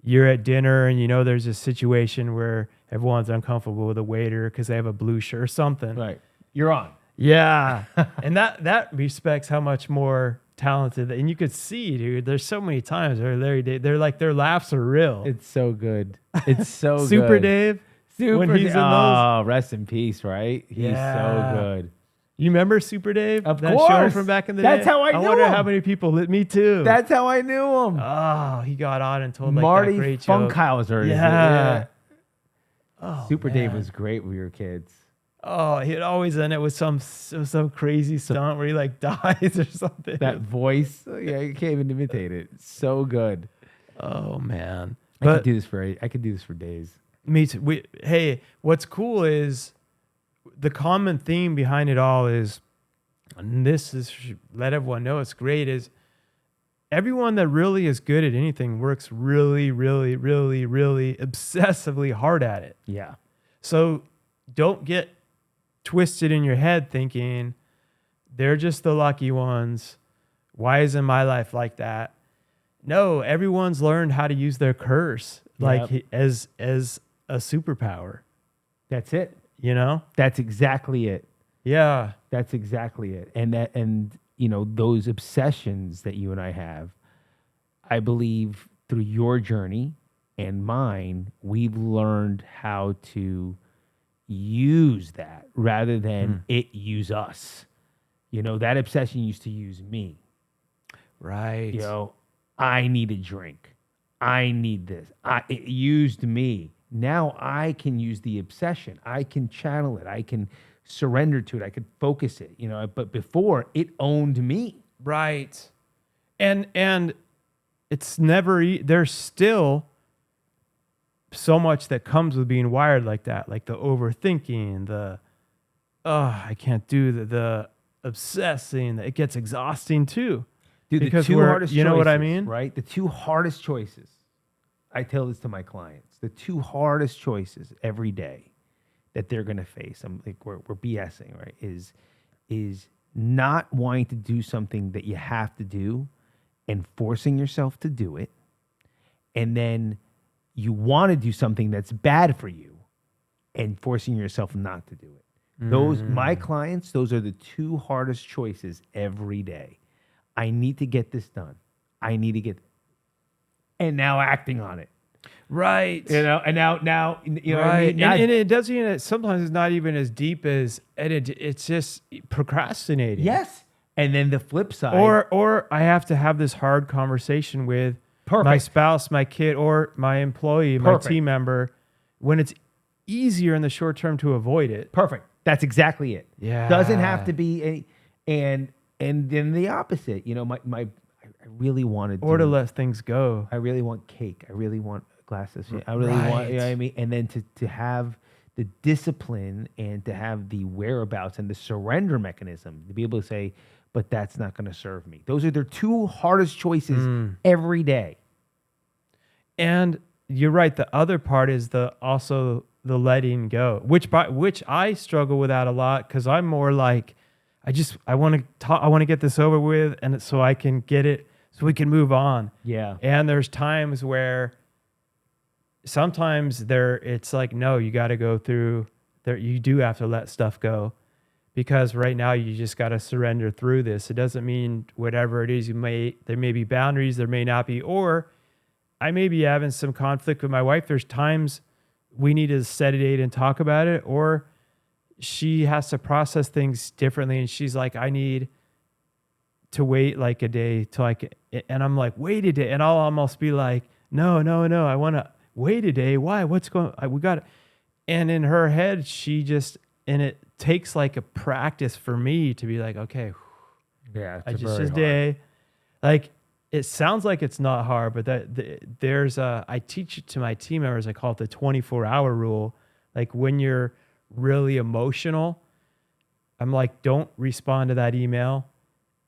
you're at dinner and you know there's a situation where everyone's uncomfortable with a waiter because they have a blue shirt or something. Right. You're on. Yeah. And that respects how much more talented, and you could see, dude, there's so many times where Larry Dave, they're like, their laughs are real. It's so good. It's so Super good. Dave. When he's in those. Rest in peace, right? He's so good. You remember Super Dave? Of that course. show from back in the day? That's how I knew wonder him. how many people me too. That's how I knew him. Oh, he got on and told like Marty that great joke. Funkhauser. Yeah. Oh, Super Dave was great when we were kids. Oh, he'd always end it with some crazy stunt where he like dies or something. That voice, you can't even imitate it. It's so good. Oh man, I could do this for days. Me too. Hey, what's cool is the common theme behind it all is, and this is let everyone know it's great, is everyone that really is good at anything works really, really, really, really obsessively hard at it. Yeah. So don't get twisted in your head thinking they're just the lucky ones. Why isn't my life like that? No, everyone's learned how to use their curse as a superpower. That's it. You know? That's exactly it. Yeah. That's exactly it. And you know, those obsessions that you and I have, I believe through your journey and mine, we've learned how to use that rather than it use us. You know, that obsession used to use me. Right. You know, I need a drink. I need this. It used me. Now I can use the obsession. I can channel it. I can surrender to it. I could focus it, you know, but before it owned me. Right. And it's never, there's still so much that comes with being wired like that, like the overthinking, I can't do the obsessing. It gets exhausting too. Dude, because the two hardest choices, you know what I mean? Right? The two hardest choices, I tell this to my clients, the two hardest choices every day that they're going to face, I'm like, we're BSing, right? Is not wanting to do something that you have to do and forcing yourself to do it. And then you want to do something that's bad for you and forcing yourself not to do it. Those, my clients, those are the two hardest choices every day. I need to get this done. I need to get, and now acting on it. Right. You know, and now, you know, right. what I mean? And it doesn't even, sometimes it's not even as deep as, it's just procrastinating. Yes. And then the flip side. Or I have to have this hard conversation with my spouse, my kid, or my employee, my team member, when it's easier in the short term to avoid it. Perfect. That's exactly it. Yeah. Doesn't have to be and then the opposite. You know, I really want to or to let things go. I really want cake. I really want glasses. I really want, you know what I mean? And then to have the discipline and to have the whereabouts and the surrender mechanism to be able to say, but that's not going to serve me. Those are their two hardest choices every day. And you're right. The other part is also the letting go, which I struggle with that a lot because I'm more like, I want to get this over with, and so I can get it, so we can move on. Yeah. And there's times where sometimes it's like, no, you got to go through there. You do have to let stuff go because right now you just got to surrender through this. It doesn't mean whatever it is there may be boundaries, there may not be, or I may be having some conflict with my wife. There's times we need to set a date and talk about it, or she has to process things differently. And she's like, I need to wait like a day till I can. And I'm like, wait a day. And I'll almost be like, no. I want to wait a day. Why? What's going on? We got it. And in her head, and it takes like a practice for me to be like, okay, Yeah, I just a day. Like, it sounds like it's not hard, but I teach it to my team members. I call it the 24-hour rule. Like, when you're really emotional, I'm like, don't respond to that email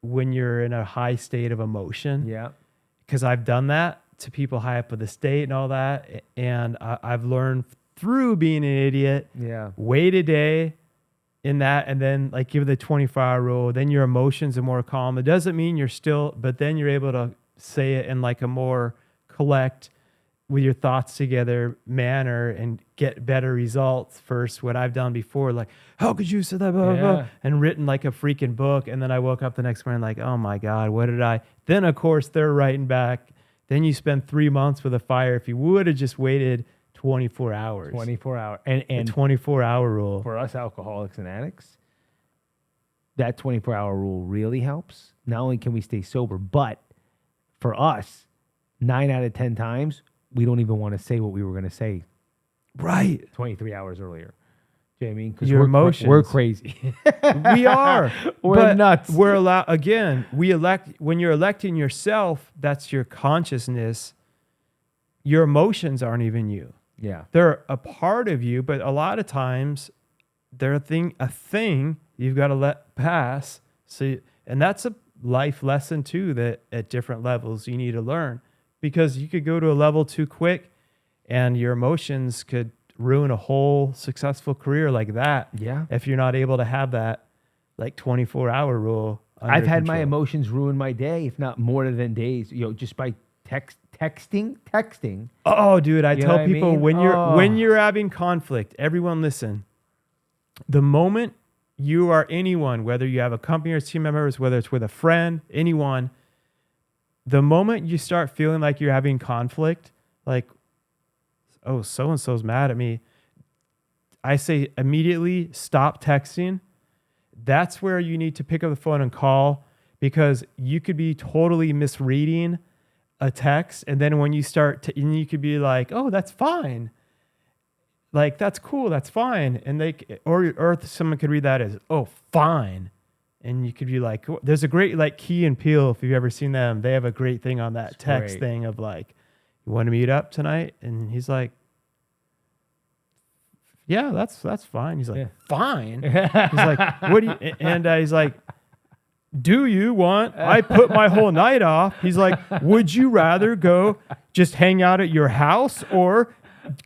when you're in a high state of emotion. Yeah. Because I've done that to people high up with the state and all that. And I've learned through being an idiot, wait a day in that, and then like give the 24-hour rule. Then your emotions are more calm. It doesn't mean but then you're able to say it in like a more collect, with your thoughts together manner and get better results. First, what I've done before, like, how could you say that, blah, blah, blah, and written like a freaking book. And then I woke up the next morning like, oh my God, what did I? Then of course they're writing back. Then you spend 3 months with a fire. If you would have just waited 24 hours. 24 hour. And the 24-hour rule. For us alcoholics and addicts, that 24-hour rule really helps. Not only can we stay sober, but for us, 9 out of 10 times, we don't even want to say what we were going to say. Right. 23 hours earlier. Do you know what I mean? Because your emotions. We're crazy. We are. We're nuts. We're allowed, again, when you're electing yourself, that's your consciousness. Your emotions aren't even you. Yeah. They're a part of you, but a lot of times they're a thing you've got to let pass. And that's a life lesson too, that at different levels you need to learn, because you could go to a level too quick and your emotions could ruin a whole successful career like that. Yeah. If you're not able to have that like 24-hour rule. I've had my emotions ruin my day, if not more than days, just by texting. Oh, dude, I tell people, mean? when you're having conflict, everyone listen. The moment you are anyone, whether you have a company or team members, whether it's with a friend, anyone, the moment you start feeling like you're having conflict, like, oh, so-and-so's mad at me, I say immediately stop texting. That's where you need to pick up the phone and call, because you could be totally misreading a text. And then when you start and you could be like, oh, that's fine. Like, that's cool. That's fine. And or someone could read that as, oh, fine. And you could be like, there's a great like Key and Peele. If you've ever seen them, they have a great thing on that text thing of like, you want to meet up tonight? And he's like, yeah, that's fine. He's like, fine. He's like, what do you? And he's like, do you want? I put my whole night off. He's like, would you rather go just hang out at your house or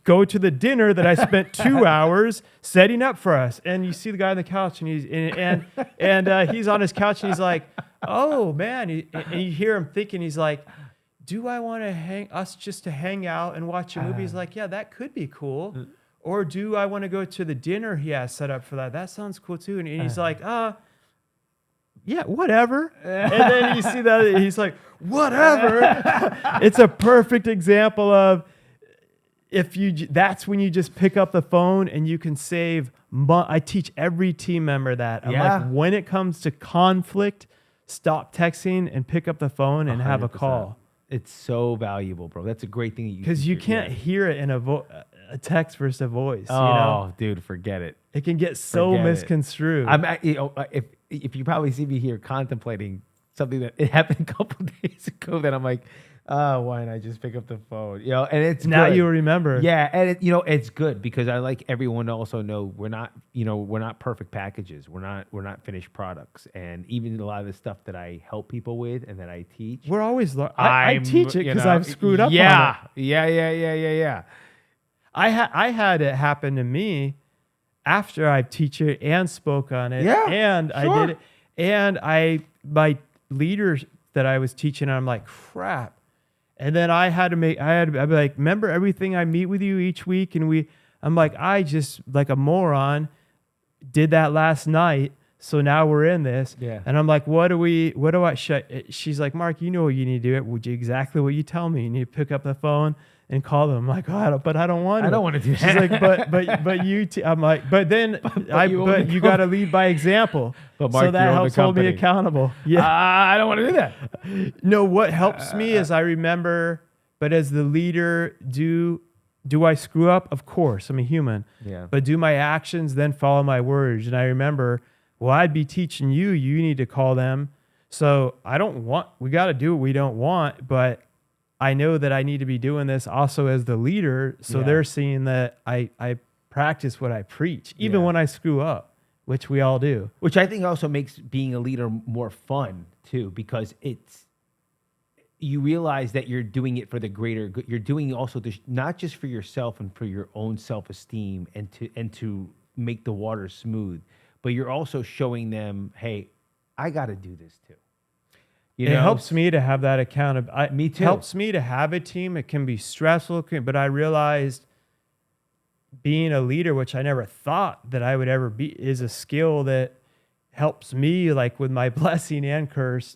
go to the dinner that I spent 2 hours setting up for us? And you see the guy on the couch, and he's on his couch, and he's like, oh man, and you hear him thinking, he's like, do I want to hang out and watch a movie? He's like, yeah, that could be cool. Or do I want to go to the dinner he has set up for that? That sounds cool too. And he's like, yeah, whatever. And then you see that he's like, whatever. It's a perfect example of that's when you just pick up the phone and you can save. I teach every team member that. I'm like, when it comes to conflict, stop texting and pick up the phone and 100%. Have a call. It's so valuable, bro. That's a great thing. Because you can't hear it in a text versus a voice. Dude, forget it. It can get so misconstrued. If you probably see me here contemplating something that it happened a couple days ago, then I'm like, why not just pick up the phone? And it's now good. You remember. Yeah, and it's good because I like everyone to also know we're not perfect packages. We're not finished products. And even a lot of the stuff that I help people with and that I teach, we're always I teach it because I've screwed up. Yeah, on it. Yeah. I had it happen to me after I teach it and spoke on it. Yeah, and sure. I did it. And my leaders that I was teaching, I'm like, crap. And then I'd be like, remember everything I meet with you each week? And I'm like, I just, like a moron, did that last night. So now we're in this. Yeah. And I'm like, she's like, Mark, you know what you need to do. It exactly what you tell me. You need to pick up the phone and call them. I'm like, oh, I don't want to. I don't want to do that. She's like, but you, I'm like, but then, you got to lead by example. But Mark, so that helps hold me accountable. Yeah. I don't want to do that. No, what helps me is I remember, but as the leader, do I screw up? Of course, I'm a human. Yeah. But do my actions then follow my words? And I remember, well, I'd be teaching you need to call them. So we got to do what we don't want, but I know that I need to be doing this also as the leader. So they're seeing that I practice what I preach, even when I screw up, which we all do. Which I think also makes being a leader more fun too, because you realize that you're doing it for the greater good. You're doing also this, not just for yourself and for your own self-esteem and to make the water smooth, but you're also showing them, hey, I got to do this too. It helps me to have that accountability. Me too. It helps me to have a team. It can be stressful, but I realized being a leader, which I never thought that I would ever be, is a skill that helps me, like with my blessing and curse,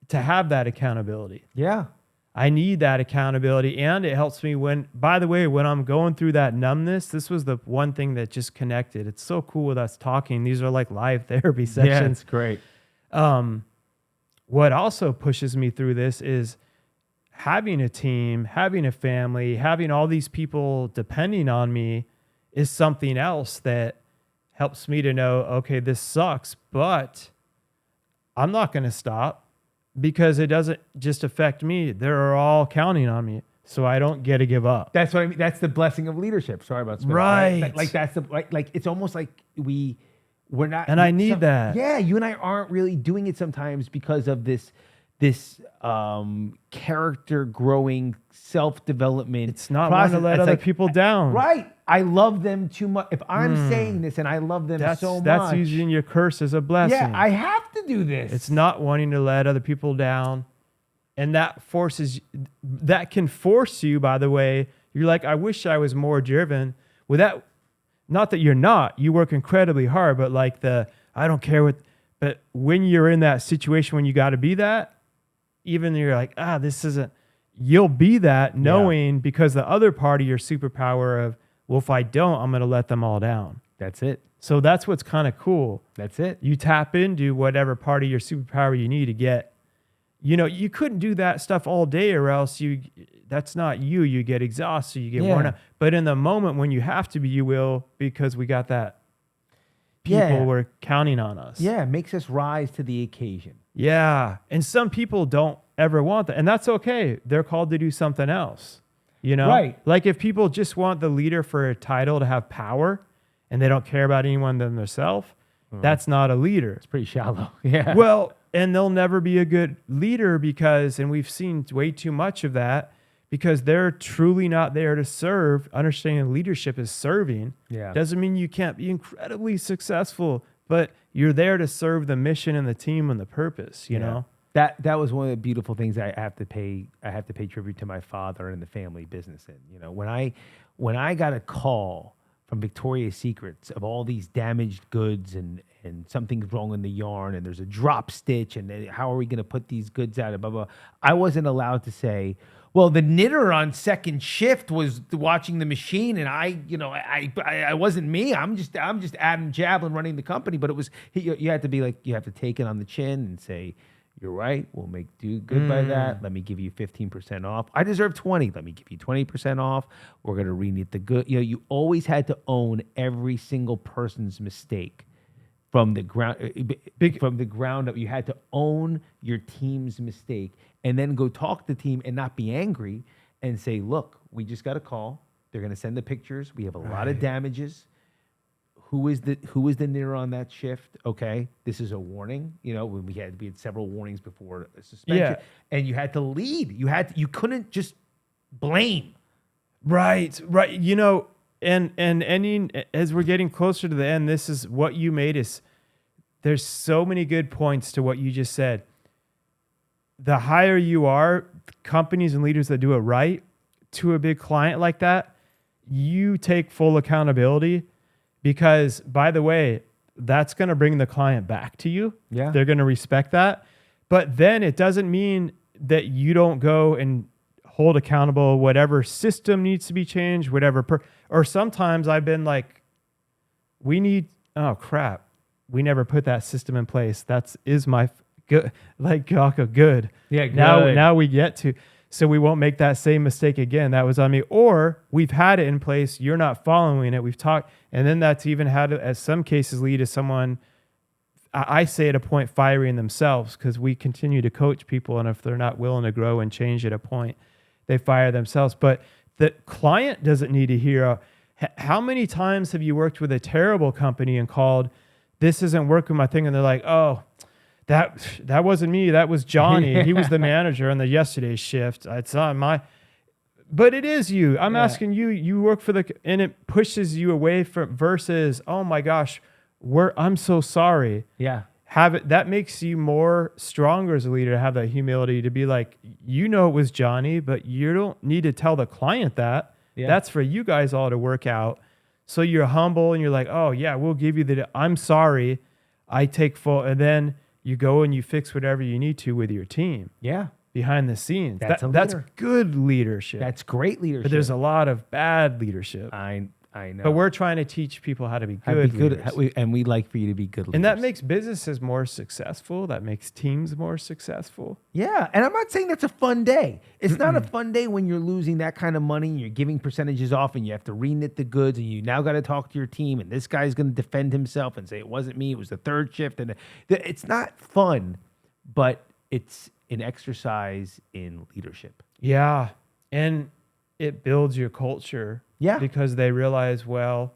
to have that accountability. Yeah. I need that accountability, and it helps me when I'm going through that numbness. This was the one thing that just connected. It's so cool with us talking. These are like live therapy sessions. Yeah, it's great. What also pushes me through this is having a team, having a family, having all these people depending on me is something else that helps me to know, okay, this sucks, but I'm not going to stop because it doesn't just affect me. They're all counting on me. So I don't get to give up. That's what I mean. That's the blessing of leadership. Sorry about spitting. Right. Like that's like it's almost like we're not. And I need that. Yeah, you and I aren't really doing it sometimes because of this character growing self-development. It's not wanting to let other people down. Right. I love them too much. If I'm saying this and I love them so much. That's using your curse as a blessing. Yeah, I have to do this. It's not wanting to let other people down. And that can force you, by the way. You're like, I wish I was more driven. With that, not that you're not. You work incredibly hard, but like I don't care what. But when you're in that situation when you got to be that, even you're like, this isn't. You'll be that knowing because the other part of your superpower of, well, if I don't, I'm going to let them all down. That's it. So that's what's kind of cool. That's it. You tap into whatever part of your superpower you need to get. You couldn't do that stuff all day or else that's not you. You get exhausted, you get worn out. But in the moment when you have to be, you will, because we got that. People were counting on us. Yeah, it makes us rise to the occasion. Yeah. And some people don't ever want that. And that's okay. They're called to do something else. Right. Like if people just want the leader for a title to have power and they don't care about anyone than themselves, that's not a leader. It's pretty shallow. Yeah. Well, and they'll never be a good leader and we've seen way too much of that because they're truly not there to serve. Understanding leadership is serving. Yeah. Doesn't mean you can't be incredibly successful, but you're there to serve the mission and the team and the purpose, you know? That was one of the beautiful things I have to pay tribute to my father and the family business in. When I got a call from Victoria's Secrets of all these damaged goods and something's wrong in the yarn and there's a drop stitch and how are we going to put these goods out and blah, blah. I wasn't allowed to say, well, the knitter on second shift was watching the machine and I wasn't me. I'm just Adam Jablin running the company. But it was, you had to be like, you have to take it on the chin and say, you're right. We'll do good by that. Let me give you 15% off. I deserve 20. Let me give you 20% off. We're going to reknit the good. You always had to own every single person's mistake from the ground up. You had to own your team's mistake and then go talk to the team and not be angry and say, look, we just got a call. They're going to send the pictures. We have a lot of damages. Who is the knitter on that shift? Okay, this is a warning. We had several warnings before a suspension, and you had to lead. You couldn't just blame. Right. And ending as we're getting closer to the end. This is what you made is. There's so many good points to what you just said. The higher you are, companies and leaders that do it right to a big client like that, you take full accountability. Because, by the way, that's going to bring the client back to you. Yeah. They're going to respect that. But then it doesn't mean that you don't go and hold accountable whatever system needs to be changed, or sometimes I've been like, oh crap, we never put that system in place. Is my good, like Gaka, good. Yeah, good. Now we get to, so we won't make that same mistake again. That was on me. Or we've had it in place, you're not following it. We've talked, and then that's even had, as some cases, lead to someone, I say at a point, firing themselves, because we continue to coach people, and if they're not willing to grow and change at a point, they fire themselves. But the client doesn't need to hear, how many times have you worked with a terrible company and called, this isn't working my thing, and they're like, oh, that wasn't me, that was Johnny. He was the manager on the yesterday's shift. It's not my, but it is you. I'm asking you, you work for and it pushes you away from, versus, oh my gosh, I'm so sorry. Yeah. That makes you more stronger as a leader, to have that humility to be like, it was Johnny, but you don't need to tell the client that. Yeah. That's for you guys all to work out. So you're humble and you're like, oh yeah, we'll give you I'm sorry, I take full, and then you go and you fix whatever you need to with your team. Yeah. Behind the scenes. That's that's good leadership. That's great leadership. But there's a lot of bad leadership. I know. But we're trying to teach people how to be good leaders. And we'd like for you to be good leaders. And that makes businesses more successful. That makes teams more successful. Yeah. And I'm not saying that's a fun day. It's not a fun day when you're losing that kind of money and you're giving percentages off and you have to reknit the goods and you now got to talk to your team and this guy's going to defend himself and say, it wasn't me, it was the third shift. And it's not fun, but it's an exercise in leadership. Yeah. And it builds your culture. Yeah. Because they realize, well,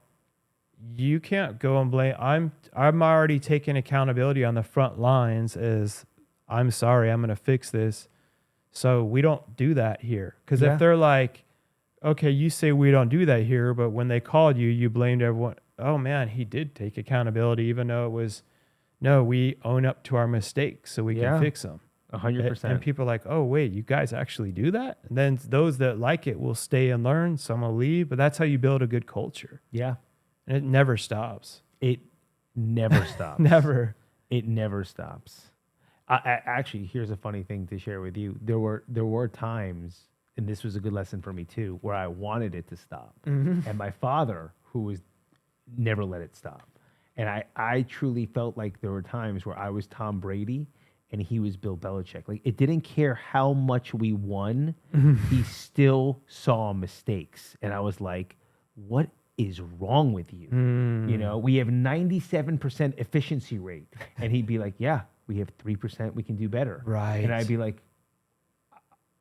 you can't go and blame. I'm already taking accountability on the front lines as, I'm sorry, I'm going to fix this. So we don't do that here. Because if they're like, okay, you say we don't do that here, but when they called you, you blamed everyone. Oh man, he did take accountability, even though it was, no, we own up to our mistakes so we can fix them. 100%. And people are like, oh, wait, you guys actually do that? And then those that like it will stay and learn. Some will leave. But that's how you build a good culture. Yeah. And it never stops. It never stops. Never. It never stops. Actually, here's a funny thing to share with you. There were times, and this was a good lesson for me too, where I wanted it to stop. Mm-hmm. And my father, who was never let it stop. And I truly felt like there were times where I was Tom Brady and he was Bill Belichick. Like, it didn't care how much we won. He still saw mistakes. And I was like, what is wrong with you? You know, we have 97% efficiency rate. And he'd be like, yeah, we have 3%. We can do better. Right. And I'd be like,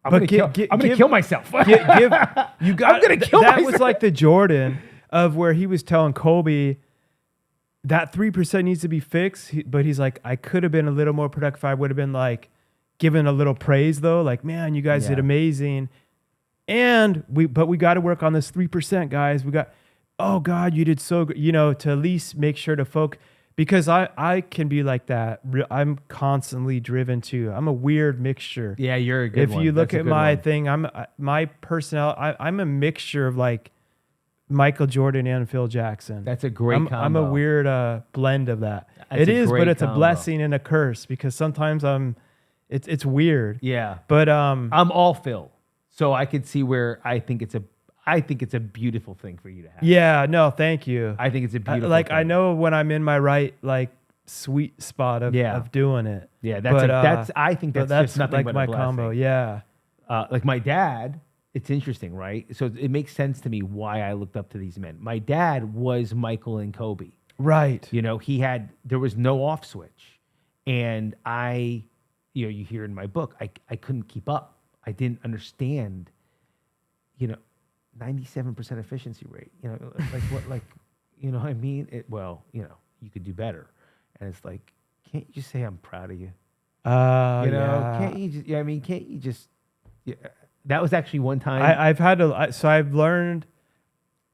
I'm going to kill myself. I'm going to kill myself. That was like the Jordan of where he was telling Kobe, that 3% needs to be fixed, but he's like, I could have been a little more productive. I would have been like, given a little praise though, like, man, you guys did amazing. And we got to work on this 3%, guys. Oh God, you did so good, to at least make sure to focus, because I can be like that. I'm constantly driven to, I'm a weird mixture. Yeah, you're a good one. If you look at my thing, my personnel, I'm a mixture of like Michael Jordan and Phil Jackson. That's a great combo. I'm a weird blend of that. That's it is, but it's combo. A blessing and a curse, because sometimes it's weird. Yeah. But I'm all Phil. So I could see where I think it's a beautiful thing for you to have. Yeah, no, thank you. I think it's a beautiful thing. I know when I'm in my right sweet spot of doing it. Yeah, I think that's just nothing like but my a blessing. combo. Yeah. Like my dad, it's interesting, right? So it makes sense to me why I looked up to these men. My dad was Michael and Kobe. Right. There was no off switch. And you hear in my book, I couldn't keep up. I didn't understand, 97% efficiency rate, like what, like, what I mean? You could do better. And it's like, can't you just say, I'm proud of you? Can't you just, can't you just, that was actually one time. I've learned,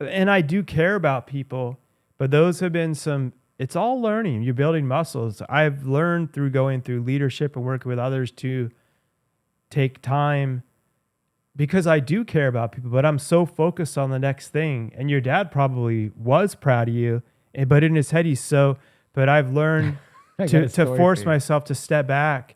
and I do care about people, but those have been it's all learning. You're building muscles. I've learned through going through leadership and working with others to take time, because I do care about people, but I'm so focused on the next thing. And your dad probably was proud of you, but in his head, but but I've learned I got a to story force for you. myself to step back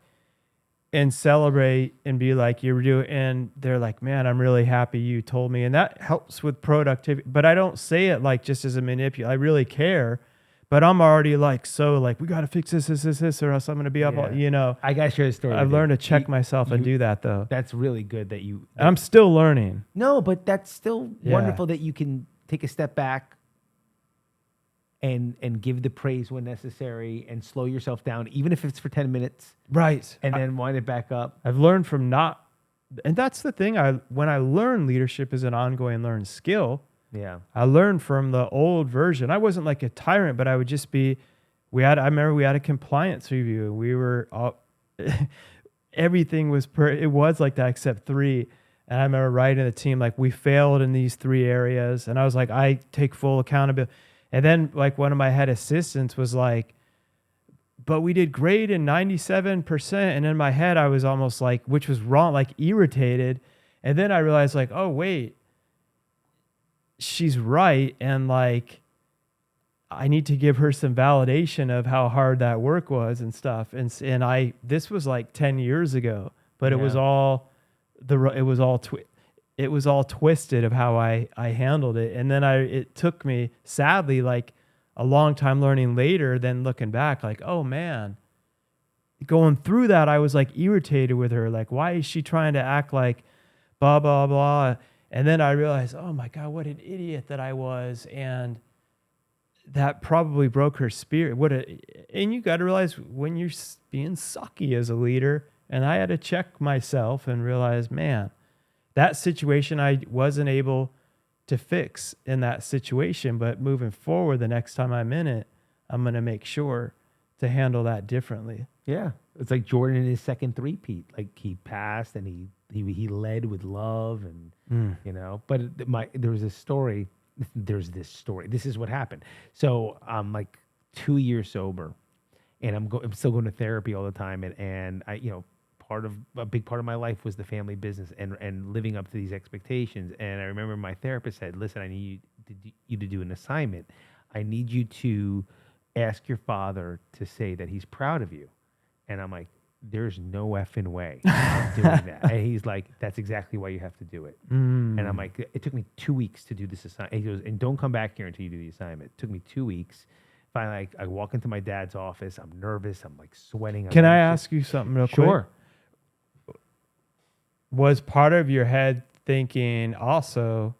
and celebrate and be like, you're doing, and they're like, man, I'm really happy you told me. And that helps with productivity. But I don't say it like just as a manipulation. I really care, but I'm already like, so like, we got to fix this, or else I'm going to be up, Yeah. you know. I got to share a story. I've with you. learned to check You- myself and you- do that though. That's really good that you. And I'm still learning. No, but that's still Yeah. wonderful that you can take a step back and give the praise when necessary and slow yourself down, even if it's for 10 minutes, Right. and then wind it back up. I've learned from not, and that's the thing. When I learn leadership is an ongoing learned skill. Yeah. I learned from the old version. I wasn't like a tyrant, but I would just be. I remember we had a compliance review, and we were all, everything was it was like that except 3. And I remember writing to the team like, we failed in these 3 areas, and I was like, I take full accountability. And then like one of my head assistants was like, but we did great in 97%. And in my head, I was almost like, which was wrong, like irritated. And then I realized like, oh, wait, she's right. And like, I need to give her some validation of how hard that work was and stuff. And this was like 10 years ago, but it was Yeah. all it was all twisted of how I handled it. And then it took me, sadly, like a long time learning later, then looking back, like, oh man, going through that, I was like irritated with her. Like, why is she trying to act like blah, blah, blah? And then I realized, oh my God, what an idiot that I was. And that probably broke her spirit. And you got to realize when you're being sucky as a leader, and I had to check myself and realize, man, that situation I wasn't able to fix in that situation, but moving forward, the next time I'm in it, I'm going to make sure to handle that differently. Yeah. It's like Jordan in his second three-peat. Like he passed and he led with love and, you know, but there was this story. There's this story. This is what happened. So I'm like 2 years sober, and I'm still going to therapy all the time. And I, you know, a big part of my life was the family business and living up to these expectations. And I remember my therapist said, listen, I need you to do an assignment. I need you to ask your father to say that he's proud of you. And I'm like, there's no effing way I'm doing that. And he's like, that's exactly why you have to do it. And I'm like, it took me 2 weeks to do this assignment. He goes, and don't come back here until you do the assignment. It took me 2 weeks. Finally, I walk into my dad's office. I'm nervous. I'm like sweating. Can I ask you something real quick? Sure. Was part of your head thinking also,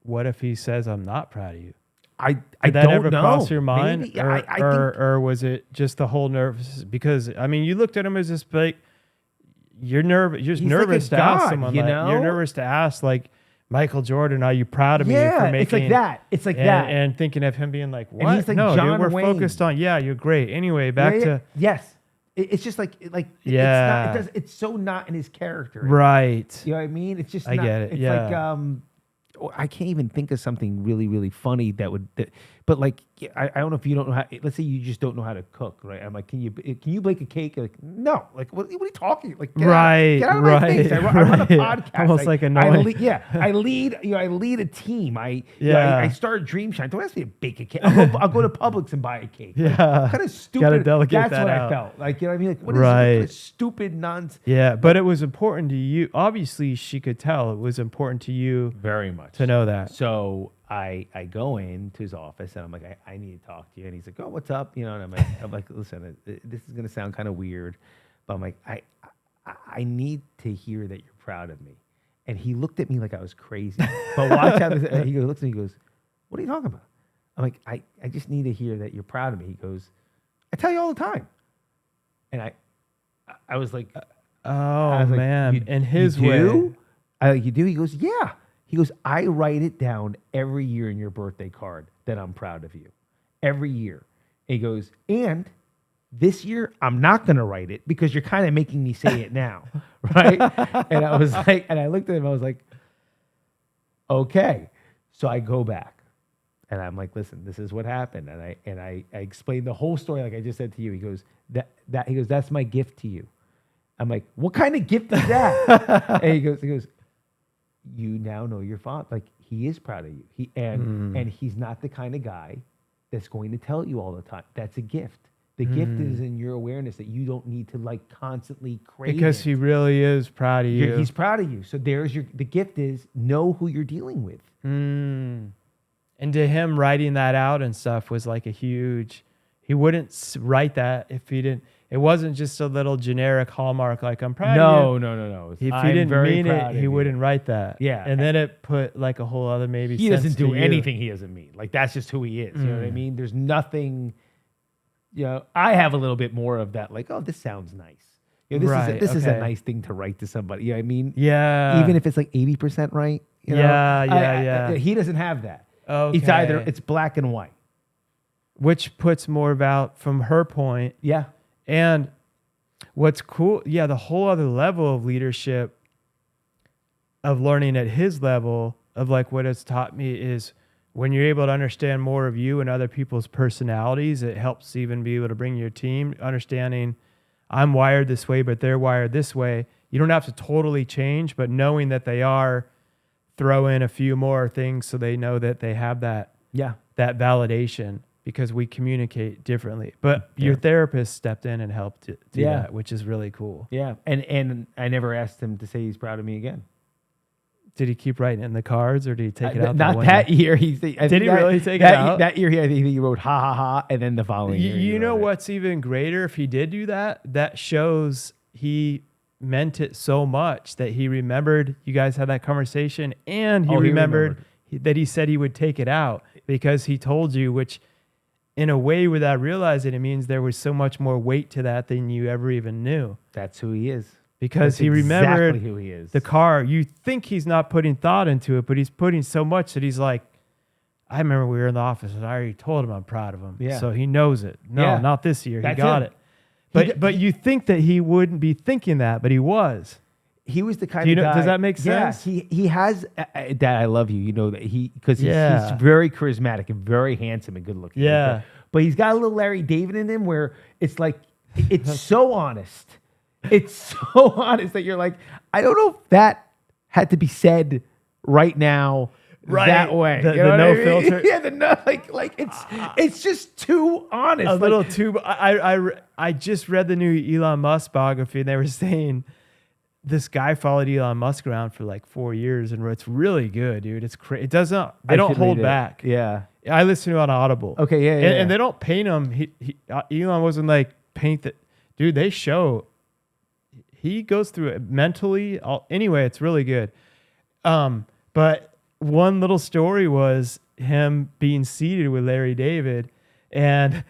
what if he says I'm not proud of you? I Did don't that ever know. cross your mind? Maybe. Or, I think or was it just the whole nervous? Because, I mean, you looked at him as this like, you're nervous. You're just He's like a nervous to ask god, someone. you Like, know? you're nervous to ask, like, Michael Jordan, are you proud of me yeah, for making... it's like that. It's like and, that. And thinking of him being like, what? he's like no, John dude, we're Wayne. focused on, yeah, you're great. Anyway, back Yeah, to... yes. It's just like Yeah. it's so not in his character. Right. You know what I mean? It's just I not, get it, It's yeah. like I can't even think of something really, really funny but like I don't know if you don't know how. Let's say you just don't know how to cook, right? I'm like, can you bake a cake? Like, no. Like, what are you talking? Like, get Right, out of my right, face. I run a right. podcast. Almost like annoying. I lead a team. I Yeah. started Dream Shine. Don't ask me to bake a cake. I'll go to Publix and buy a cake. Like, Yeah. what kind of stupid. Gotta delegate That's that what out. I felt. Like, you know what I mean? Like, what is Right. what stupid nonsense? Yeah, but it was important to you. Obviously, she could tell it was important to you Very much. to know that. So I go into his office and I'm like, I need to talk to you. And he's like, oh, what's up? You know, and I'm like, listen, this is gonna sound kind of weird, but I'm like, I need to hear that you're proud of me. And he looked at me like I was crazy. But watch how this. He looks at me. He goes, what are you talking about? I'm like, I just need to hear that you're proud of me. He goes, I tell you all the time. And I was like, Oh, like, man. In his you way. do? I like, you do? He goes, yeah. He goes, I write it down every year in your birthday card that I'm proud of you. Every year. And he goes, and this year I'm not going to write it because you're kind of making me say it now. Right? And I was like, and I looked at him, I was like, okay. So I go back and I'm like, listen, this is what happened. And I explained the whole story like I just said to you. He goes, he goes, that's my gift to you. I'm like, what kind of gift is that? And he goes, you now know your father. Like, he is proud of you. And he's not the kind of guy that's going to tell you all the time. That's a gift. The gift is in your awareness that you don't need to like constantly crave Because it. he really is proud of you. He's proud of you. So the gift is know who you're dealing with. And to him, writing that out and stuff was like a huge. He wouldn't write that if he didn't. It wasn't just a little generic hallmark like I'm proud of you. No. If I'm he didn't very mean proud it, of he you. wouldn't write that. Yeah. And then it put like a whole other maybe. He sense doesn't to do you. anything he doesn't mean. Like that's just who he is. You know what I mean? There's nothing. You know, I have a little bit more of that. Like, oh, this sounds nice. You know, this is a nice thing to write to somebody. You know what I mean? Yeah. Even if it's like 80% right. You know? Yeah. He doesn't have that. Okay. It's black and white. Which puts more about from her point. Yeah. And what's cool, the whole other level of leadership, of learning at his level, of like what it's taught me is when you're able to understand more of you and other people's personalities, it helps even be able to bring your team understanding I'm wired this way, but they're wired this way. You don't have to totally change, but knowing that they are, throw in a few more things so they know that they have that validation. Because we communicate differently. But your therapist stepped in and helped do that, which is really cool. Yeah. And I never asked him to say he's proud of me again. Did he keep writing in the cards or did he take it out? Not that year. Did he really take it out? That year, I think he wrote ha ha ha, and then the following year. You know what's even greater? If he did do that, that shows he meant it so much that he remembered you guys had that conversation, and he remembered that he said he would take it out because he told you, which in a way without realizing it means there was so much more weight to that than you ever even knew. That's who he is. Because That's he remembered exactly who he is. The car. You think he's not putting thought into it, but he's putting so much that he's like, I remember we were in the office and I already told him I'm proud of him. Yeah. So he knows it. No, not this year. That's he got him. it. But you think that he wouldn't be thinking that, but he was. He was the kind of guy. Does that make sense? Yeah, he has Dad, I love you. You know that because he's very charismatic and very handsome and good looking. Yeah. But he's got a little Larry David in him where it's like it's so honest. It's so honest that you're like, I don't know if that had to be said right now that way. The You know no what I mean? filter. Yeah, the no like it's just too honest. A little too. I just read the new Elon Musk biography and they were saying this guy followed Elon Musk around for like 4 years and it's really good, dude. It's crazy. It doesn't. They don't hold back. Yeah. I listen to it on Audible. Okay. Yeah. And they don't paint him. Elon wasn't like paint that. Dude, they show. He goes through it mentally. Anyway, it's really good. But one little story was him being seated with Larry David, and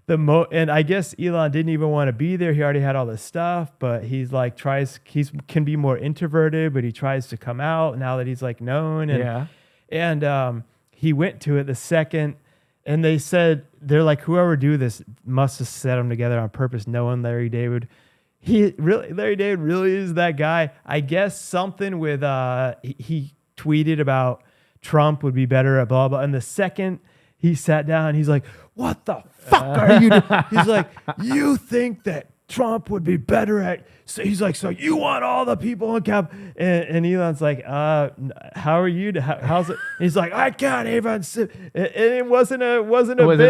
and I guess Elon didn't even want to be there. He already had all this stuff, but he's like can be more introverted, but he tries to come out now that he's like known. And he went to it the second, and they said they're like whoever do this must have set them together on purpose, knowing Larry David. Larry David really is that guy. I guess something with he tweeted about Trump would be better at blah blah. And the second he sat down, he's like, "What the fuck are you doing?" He's like, "You think that Trump would be better at?" So he's like, "So you want all the people in cap?" And Elon's like, "How are you? How's it?" And he's like, "I can't even." And it wasn't a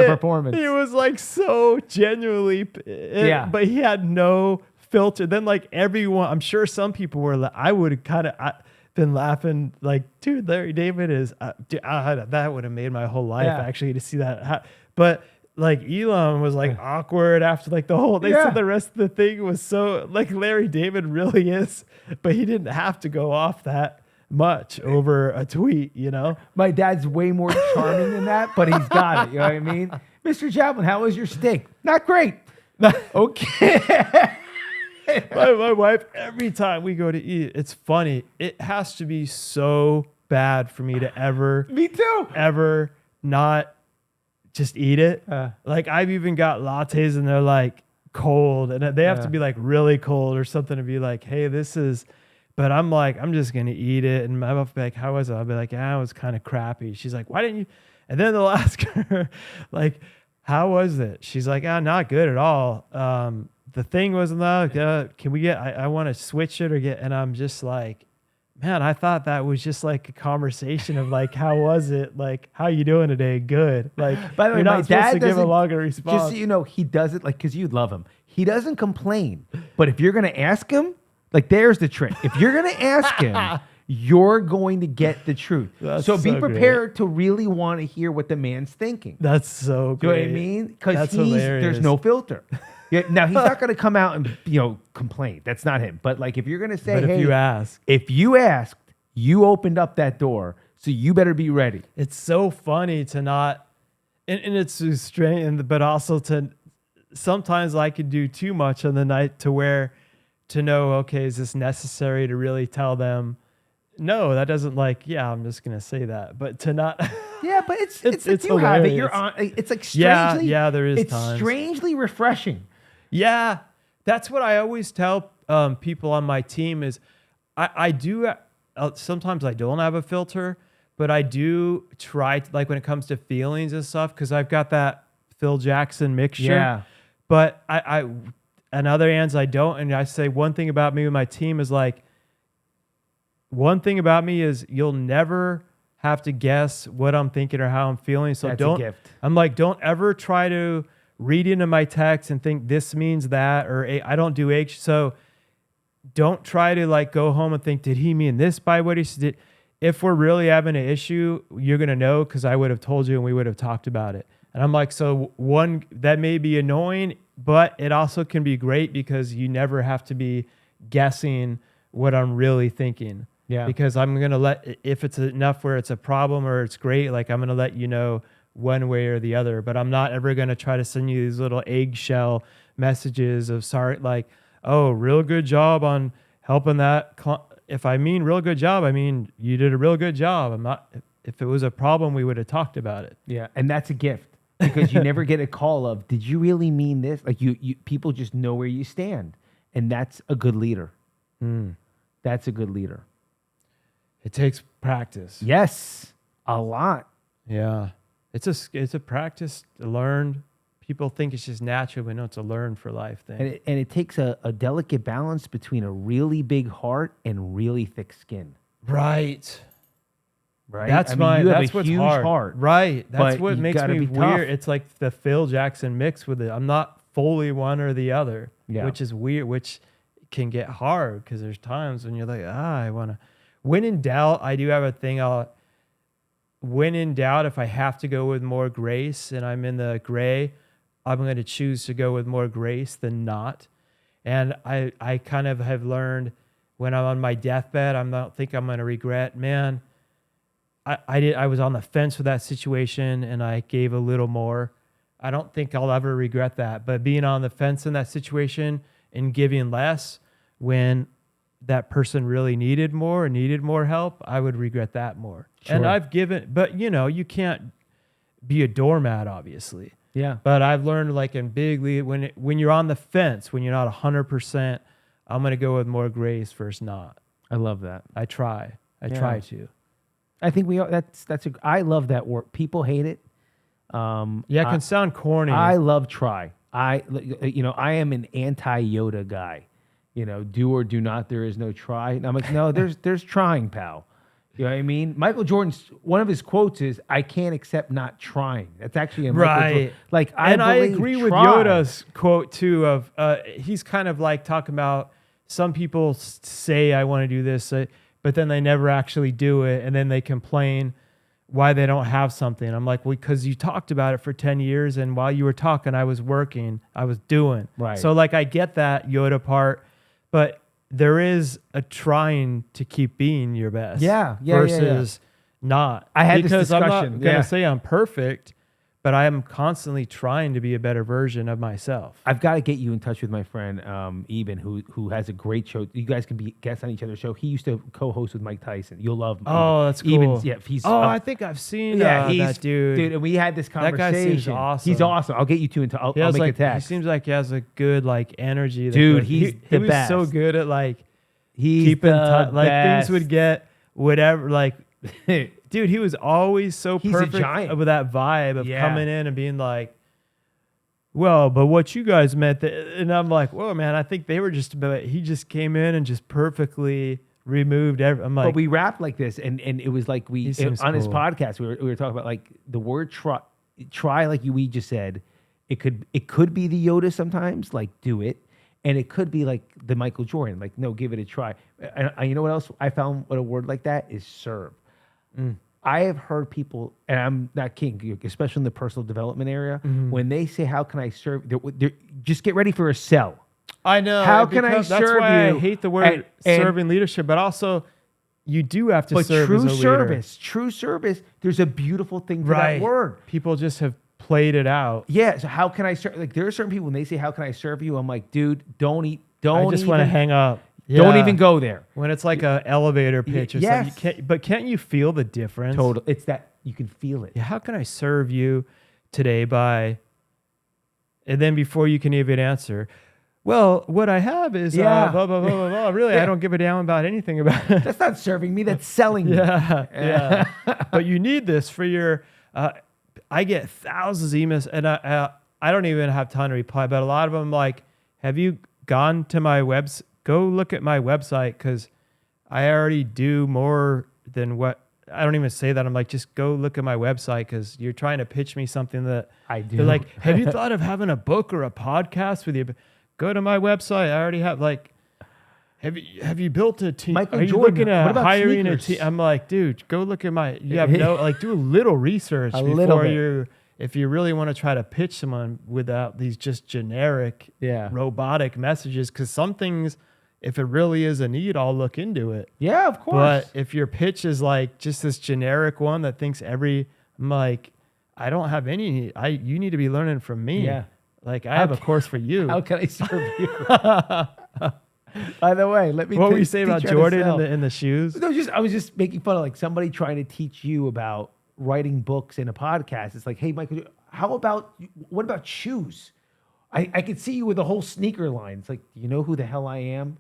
performance. He was like so genuinely, but he had no filter. Then like everyone, I'm sure some people were. I would have kind of been laughing like, dude, Larry David is. That would have made my whole life actually to see that. But like Elon was like awkward after like the whole. They said the rest of the thing was so like Larry David really is, but he didn't have to go off that much over a tweet. You know, my dad's way more charming than that, but he's got it. You know what I mean, Mr. Jablin, how was your steak? Not great. Okay. my wife, every time we go to eat, it's funny. It has to be so bad for me to ever, me too, ever not just eat it. Like I've even got lattes and they're like cold and they have to be like really cold or something to be like, hey, this is, but I'm like, I'm just going to eat it. And my wife will be like, how was it? I'll be like, yeah, it was kind of crappy. She's like, why didn't you? And then they'll ask her like, how was it? She's like, not good at all. The thing was, can we get, I want to switch it or get, and I'm just like, man, I thought that was just like a conversation of like, how was it? Like, how you doing today? Good. Like, By the way, you're my not supposed dad to give a doesn't. longer Just response. so you know, he does it like because you love him. He doesn't complain, but if you're gonna ask him, like there's the trick. If you're gonna ask him, you're going to get the truth. That's So be so great. prepared to really want to hear what the man's thinking. That's so Do you know what I great. mean? Because That's there's hilarious. no filter. Yeah, now he's not going to come out and complain. That's not him. But like if you're going to say, But if hey, you ask, if you asked, you opened up that door, so you better be ready. it's so funny to not, and it's so strange, but also to sometimes I could do too much on the night to where to know, okay, is this necessary to really tell them? No, that doesn't yeah, I'm just going to say that. But to not, Yeah, but it's like It's you have it. hilarious. You're on. It's like Yeah, strangely. yeah, there is It's times. strangely refreshing. yeah, that's what I always tell people on my team is I do, sometimes I don't have a filter, but I do try to, like when it comes to feelings and stuff, because I've got that Phil Jackson mixture. Yeah. But I on other hands, I don't. And I say one thing about me with my team is like, one thing about me is you'll never have to guess what I'm thinking or how I'm feeling. So That's a don't, gift. I'm like, don't ever try to read into my text and think this means that, or I don't do H. So don't try to like go home and think, did he mean this by what he said? If we're really having an issue, you're going to know because I would have told you and we would have talked about it. And I'm like, so one, that may be annoying, but it also can be great because you never have to be guessing what I'm really thinking. Yeah. Because I'm going to if it's enough where it's a problem or it's great, like I'm going to let you know one way or the other, but I'm not ever going to try to send you these little eggshell messages of sorry, like, oh, real good job on helping that. If I mean real good job, I mean, you did a real good job. I'm not, if it was a problem, we would have talked about it. Yeah, and that's a gift because you never get a call of, did you really mean this? Like you people just know where you stand, and that's a good leader. That's a good leader. It takes practice. Yes, a lot. Yeah. It's a practice to learn. People think it's just natural, but no, it's a learn for life thing. And it takes a delicate balance between a really big heart and really thick skin. Right. Right. That's you have that's a what's huge hard. heart. Right. That's but what you makes gotta me be tough. weird. It's like the Phil Jackson mix with it. I'm not fully one or the other, which is weird, which can get hard because there's times when you're like, I want to. When in doubt, I do have a thing. When in doubt, if I have to go with more grace and I'm in the gray, I'm going to choose to go with more grace than not. And I kind of have learned when I'm on my deathbed, I don't think I'm going to regret, man, I was on the fence with that situation and I gave a little more. I don't think I'll ever regret that. But being on the fence in that situation and giving less when that person really needed more help, I would regret that more. Sure. And I've given, but you can't be a doormat, obviously. Yeah. But I've learned like in big league, when you're on the fence, when you're not 100%, I'm going to go with more grace versus not. I love that. I try to. I think I love that word. People hate it. It can sound corny. I love try. I am an anti-Yoda guy. Do or do not, there is no try. And I'm like, no, there's trying, pal. You know what I mean? Michael Jordan's, one of his quotes is, I can't accept not trying. That's actually a Michael Jordan. Like, I agree with try. Yoda's quote too of, he's kind of like talking about some people say, I want to do this, but then they never actually do it. And then they complain why they don't have something. I'm like, well, because you talked about it for 10 years. And while you were talking, I was working, I was doing. Right. So like, I get that Yoda part, but there is a trying to keep being your best. Versus not. I had because this I'm discussion. not going to say I'm perfect, but I am constantly trying to be a better version of myself. I've got to get you in touch with my friend Eben, who has a great show. You guys can be guests on each other's show. He used to co-host with Mike Tyson. You'll love him. Oh, that's cool. He's I think I've seen he's that dude. And we had this conversation. That guy seems awesome. He's awesome. I'll get you two into. I'll make a text. He seems like he has a good energy. Dude, he's he the was best. so good at he's keeping the things would best. get whatever dude, he was always so He's a perfect giant. with that vibe of coming in and being like, well, but what you guys meant, and I'm like, whoa, man, I think they were just about, he just came in and just perfectly removed. I'm like, but we rapped like this, and it was like He seems on his cool. podcast we were talking about like the word try like we just said. It could be the Yoda sometimes, like do it, and it could be like the Michael Jordan, like no, give it a try. And you know what else I found? What a word like that is serve. I have heard people, and I'm not king, especially in the personal development area, when they say, "How can I serve?" They're just get ready for a sell. I know. How can I That's serve why you? I hate the word And- serving leadership, but also you do have to But serve as a leader. true service, there's a beautiful thing to Right. that word. People just have played it out. Yeah. So how can I serve? Like there are certain people when they say, "How can I serve you?" I'm like, dude, don't I just want to even hang up. Don't Yeah. even go there. When it's like a elevator pitch or yes. something. But can't you feel the difference? Total. It's that you can feel it. Yeah, how can I serve you today by, and then before you can even answer, well, what I have is Yeah. blah, blah, blah, blah, blah. Really, Yeah. I don't give a damn about anything about it. That's not serving me. That's selling me. Yeah, yeah. But you need this for your, I get thousands of emails, and I don't even have time to reply, but a lot of them like, have you gone to my website? Go look at my website, because I already do more than what, I don't even say that. I'm like, just go look at my website, because you're trying to pitch me something that I do. They're like, have you thought of having a book or a podcast with you? Go to my website. I already have like, have you built a team? Michael Are you Jordan, looking what at about hiring sneakers? a team? I'm like, dude, go look at my, you have no, like do a little research A before little bit. you, if you really want to try to pitch someone without these just generic Yeah. robotic messages. Cause some things, if it really is a need, I'll look into it. Yeah, of course. But if your pitch is like just this generic one that thinks I'm like, I don't have any, you need to be learning from me. Yeah. Like I have a course for you. How can I serve you? By the way, let me. What were you saying about teach you how to Jordan sell. in the shoes? No, I was just making fun of like somebody trying to teach you about writing books in a podcast. It's like, hey, Michael, what about shoes? I could see you with a whole sneaker line. It's like, do you know who the hell I am?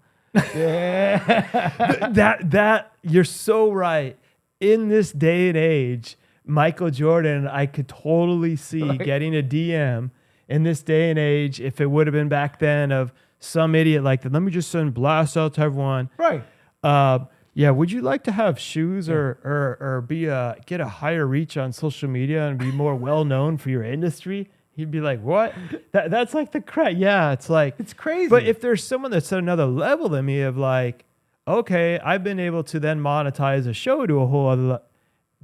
that you're so right. In this day and age, Michael Jordan, I could totally see Right. getting a DM in this day and age. If it would have been back then, of some idiot like that, let me just send blast out to everyone. Right. Yeah, would you like to have shoes or get a higher reach on social media and be more well known for your industry? He'd be like, what? That's like the crap. Yeah, it's like, It's crazy. but if there's someone that's at another level than me of like, okay, I've been able to then monetize a show to a whole other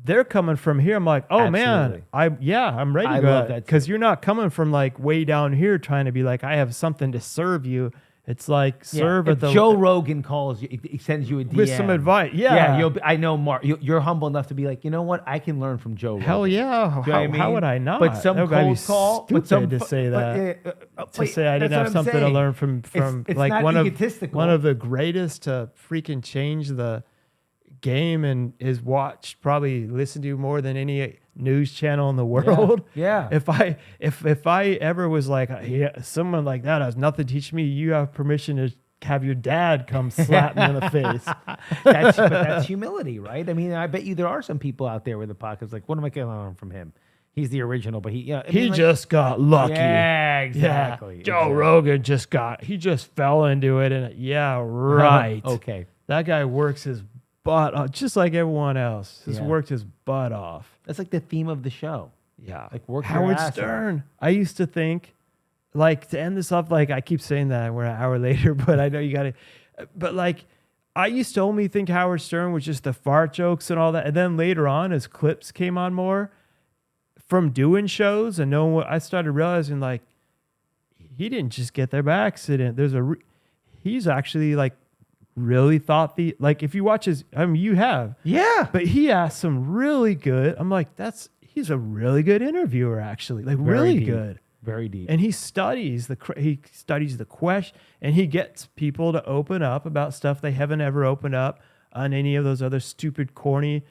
they're coming from here. I'm like, oh man, Absolutely. I'm ready I to go. love that Because you're not coming from like way down here trying to be like, I have something to serve you. It's like serve if at the Joe Rogan calls you, he sends you a DM with some advice. Yeah. I know Mark. You're humble enough to be like, you know what? I can learn from Joe Rogan. Hell yeah. Do you know what I mean? How would I not? But some That would be cold call, stupid but some to say that. To wait, say I didn't that's have what I'm something to saying. learn from It's like not one egotistical. of the greatest to freaking change the game and is watched, probably listened to more than any news channel in the world. Yeah. If I ever was like, yeah, someone like that has nothing to teach me, you have permission to have your dad come slap me in the face. But that's humility, right? I mean, I bet you there are some people out there with the podcast like, what am I going to learn from him? He's the original, but he just got lucky. Yeah, exactly. Yeah. Joe Rogan he just fell into it, and right. Okay. That guy works his butt off, just like everyone else. Just Yeah. worked his butt off. That's like the theme of the show. Yeah. Like work your Howard ass off. Stern. I used to think, like, to end this off, like, I keep saying that we're an hour later, but I know you got to, but like, I used to only think Howard Stern was just the fart jokes and all that. And then later on, as clips came on more from doing shows and knowing what I started realizing, like, he didn't just get there by accident. He's actually like really thought like if you watch you have. Yeah. But he asked some really good, I'm like, he's a really good interviewer actually. Like really deep. good. Very deep. And he studies the question, and he gets people to open up about stuff they haven't ever opened up on any of those other stupid, corny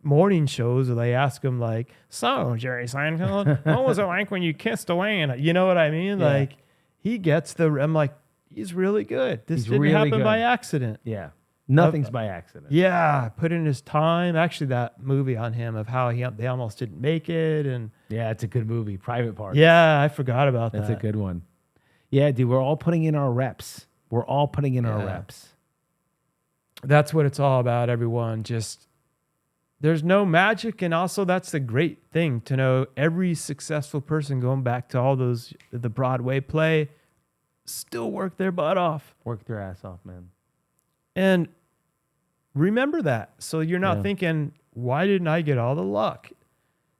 morning shows where they ask him like, so Jerry Seinfeld, what was it like when you kissed away? And you know what I mean? Yeah. Like he gets I'm like, he's really good. This He's didn't really happen good. by accident. Yeah. Nothing's by accident. Yeah, put in his time. Actually, that movie on him of how they almost didn't make it, and Yeah, it's a good movie. Private Parts. yeah, I forgot about That's that. a good one. Yeah, dude, we're all putting in our reps. We're all putting in our Yeah. reps. that's what it's all about, everyone. Just there's no magic. And also that's the great thing to know. Every successful person, going back to all those, the Broadway play, still work their butt off. Work their ass off, man. And remember that. So you're not thinking, why didn't I get all the luck?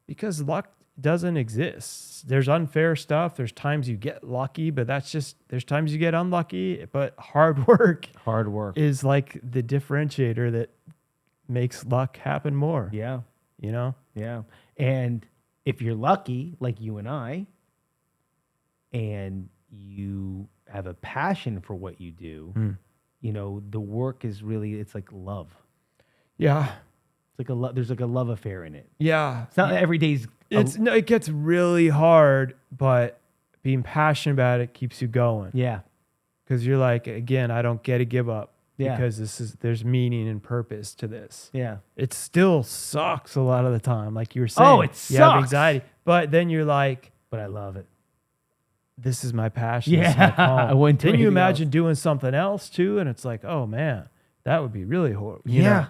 Because luck doesn't exist. There's unfair stuff. There's times you get lucky, but there's times you get unlucky. But hard work is like the differentiator that makes luck happen more. Yeah. You know? Yeah. And if you're lucky, like you and I, and you have a passion for what you do, you know, the work is really, it's like love. Yeah. It's like there's like a love affair in it. Yeah. It's not every day's. It gets really hard, but being passionate about it keeps you going. Yeah. Because you're like, again, I don't get to give up. Yeah. Because there's meaning and purpose to this. Yeah. It still sucks a lot of the time. Like you were saying. Oh, it sucks. You have anxiety. But then you're like, but I love it. This is my passion. Yeah. This is my calm. I wouldn't do Then you anything imagine else. doing something else too. And it's like, oh man, that would be really horrible. You Yeah. know?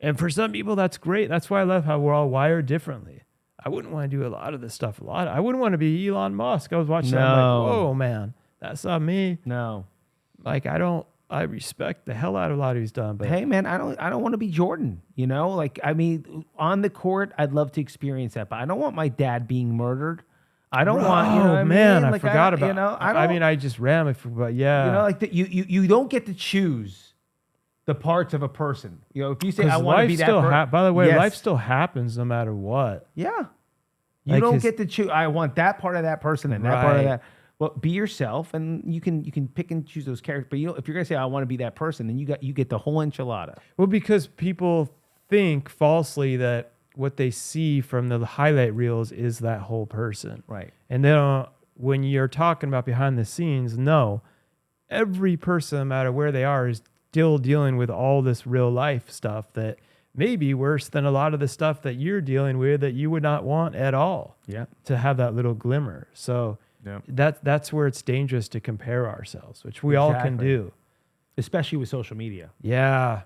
And for some people, that's great. That's why I love how we're all wired differently. I wouldn't want to do a lot of this stuff. I wouldn't want to be Elon Musk. I was watching that. I'm like, whoa, man, that's not me. No. Like, I respect the hell out of a lot of he's done. But Hey man, I don't want to be Jordan, you know? Like, I mean, on the court, I'd love to experience that, but I don't want my dad being murdered. I don't want, you know what I man, mean? I Like, forgot about, you know, I mean, I just ran it, but yeah. You know, like you don't get to choose the parts of a person. You know, if you say I want to be that person. By the way, life still happens no matter what. Yeah. You Like don't get to choose. I want that part of that person and that part of that. Well, be yourself, and you can pick and choose those characters. But you know, if you're gonna say I want to be that person, then you get the whole enchilada. Well, because people think falsely that what they see from the highlight reels is that whole person, Right. and then when you're talking about behind the scenes, no, every person, no matter where they are, is still dealing with all this real life stuff that may be worse than a lot of the stuff that you're dealing with that you would not want at all. Yeah. To have that little glimmer. So that's where it's dangerous to compare ourselves, which we all can do. Especially with social media. Yeah.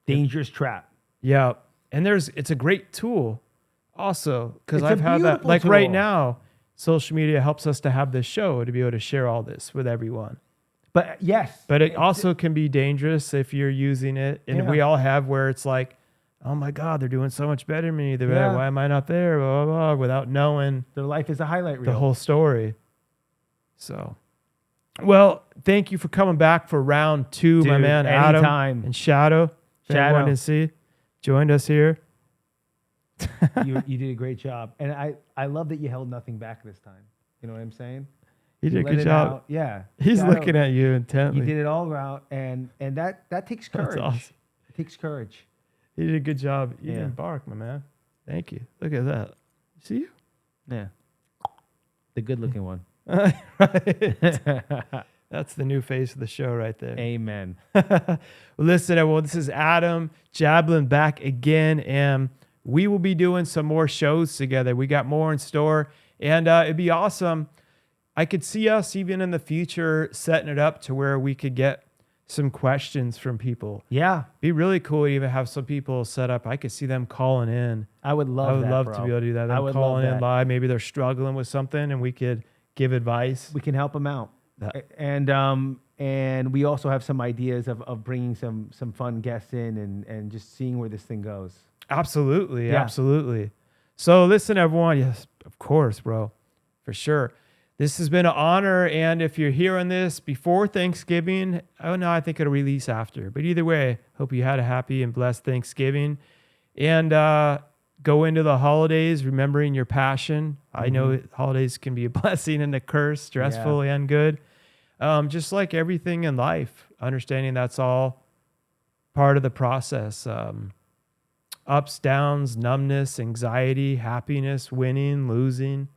Dangerous trap. Yeah. And it's a great tool also, because It's a I've had that. beautiful Like right tool. now, social media helps us to have this show to be able to share all this with everyone. But yes. But it also can be dangerous if you're using it. And we all have where it's like, oh my God, they're doing so much better than me. Why am I not there? Blah, blah, blah, without knowing their life is a highlight reel. the whole story. So, well, thank you for coming back for round 2, my Dude, man, anytime. Adam and Shadow. Everyone to see, joined us here. you did a great job. And I love that you held nothing back this time. You know what I'm saying? You did a let good it job. out. Yeah. He's Shadow, looking at you intently. You did it all out, and that takes courage. That's awesome. It takes courage. You did a good job. You Yeah. didn't bark, my man. Thank you. Look at that. See you? Yeah. The good-looking one. Right. That's the new face of the show right there. Amen. Listen, everyone, this is Adam Jablin back again, and we will be doing some more shows together. We got more in store, and it'd be awesome. I could see us even in the future setting it up to where we could get some questions from people. Yeah. Be really cool to even have some people set up. I could see them calling in. I would love that, I would love bro. to be able to do that. I Them would calling love in that. live. Maybe they're struggling with something, and we could give advice. We can help them out. And we also have some ideas of bringing some fun guests in and just seeing where this thing goes. Absolutely, Yeah. absolutely. So listen, everyone. Yes, of course, bro, for sure. This has been an honor, and if you're hearing this before Thanksgiving, oh no, I think it'll release after. But either way, hope you had a happy and blessed Thanksgiving, and go into the holidays remembering your passion. I know holidays can be a blessing and a curse, stressful and good. Just like everything in life, understanding that's all part of the process. Ups, downs, numbness, anxiety, happiness, winning, losing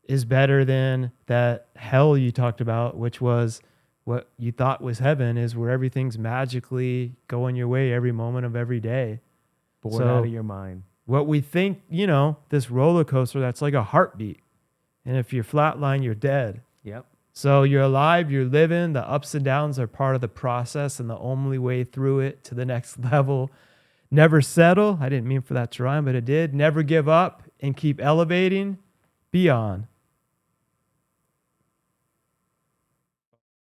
is better than that hell you talked about, which was what you thought was heaven, is where everything's magically going your way every moment of every day. Bored out of your mind. What we think, this roller coaster, that's like a heartbeat. And if you're flatline, you're dead. Yep. So you're alive, you're living. The ups and downs are part of the process and the only way through it to the next level. Never settle. I didn't mean for that to rhyme, but it did. Never give up and keep elevating beyond.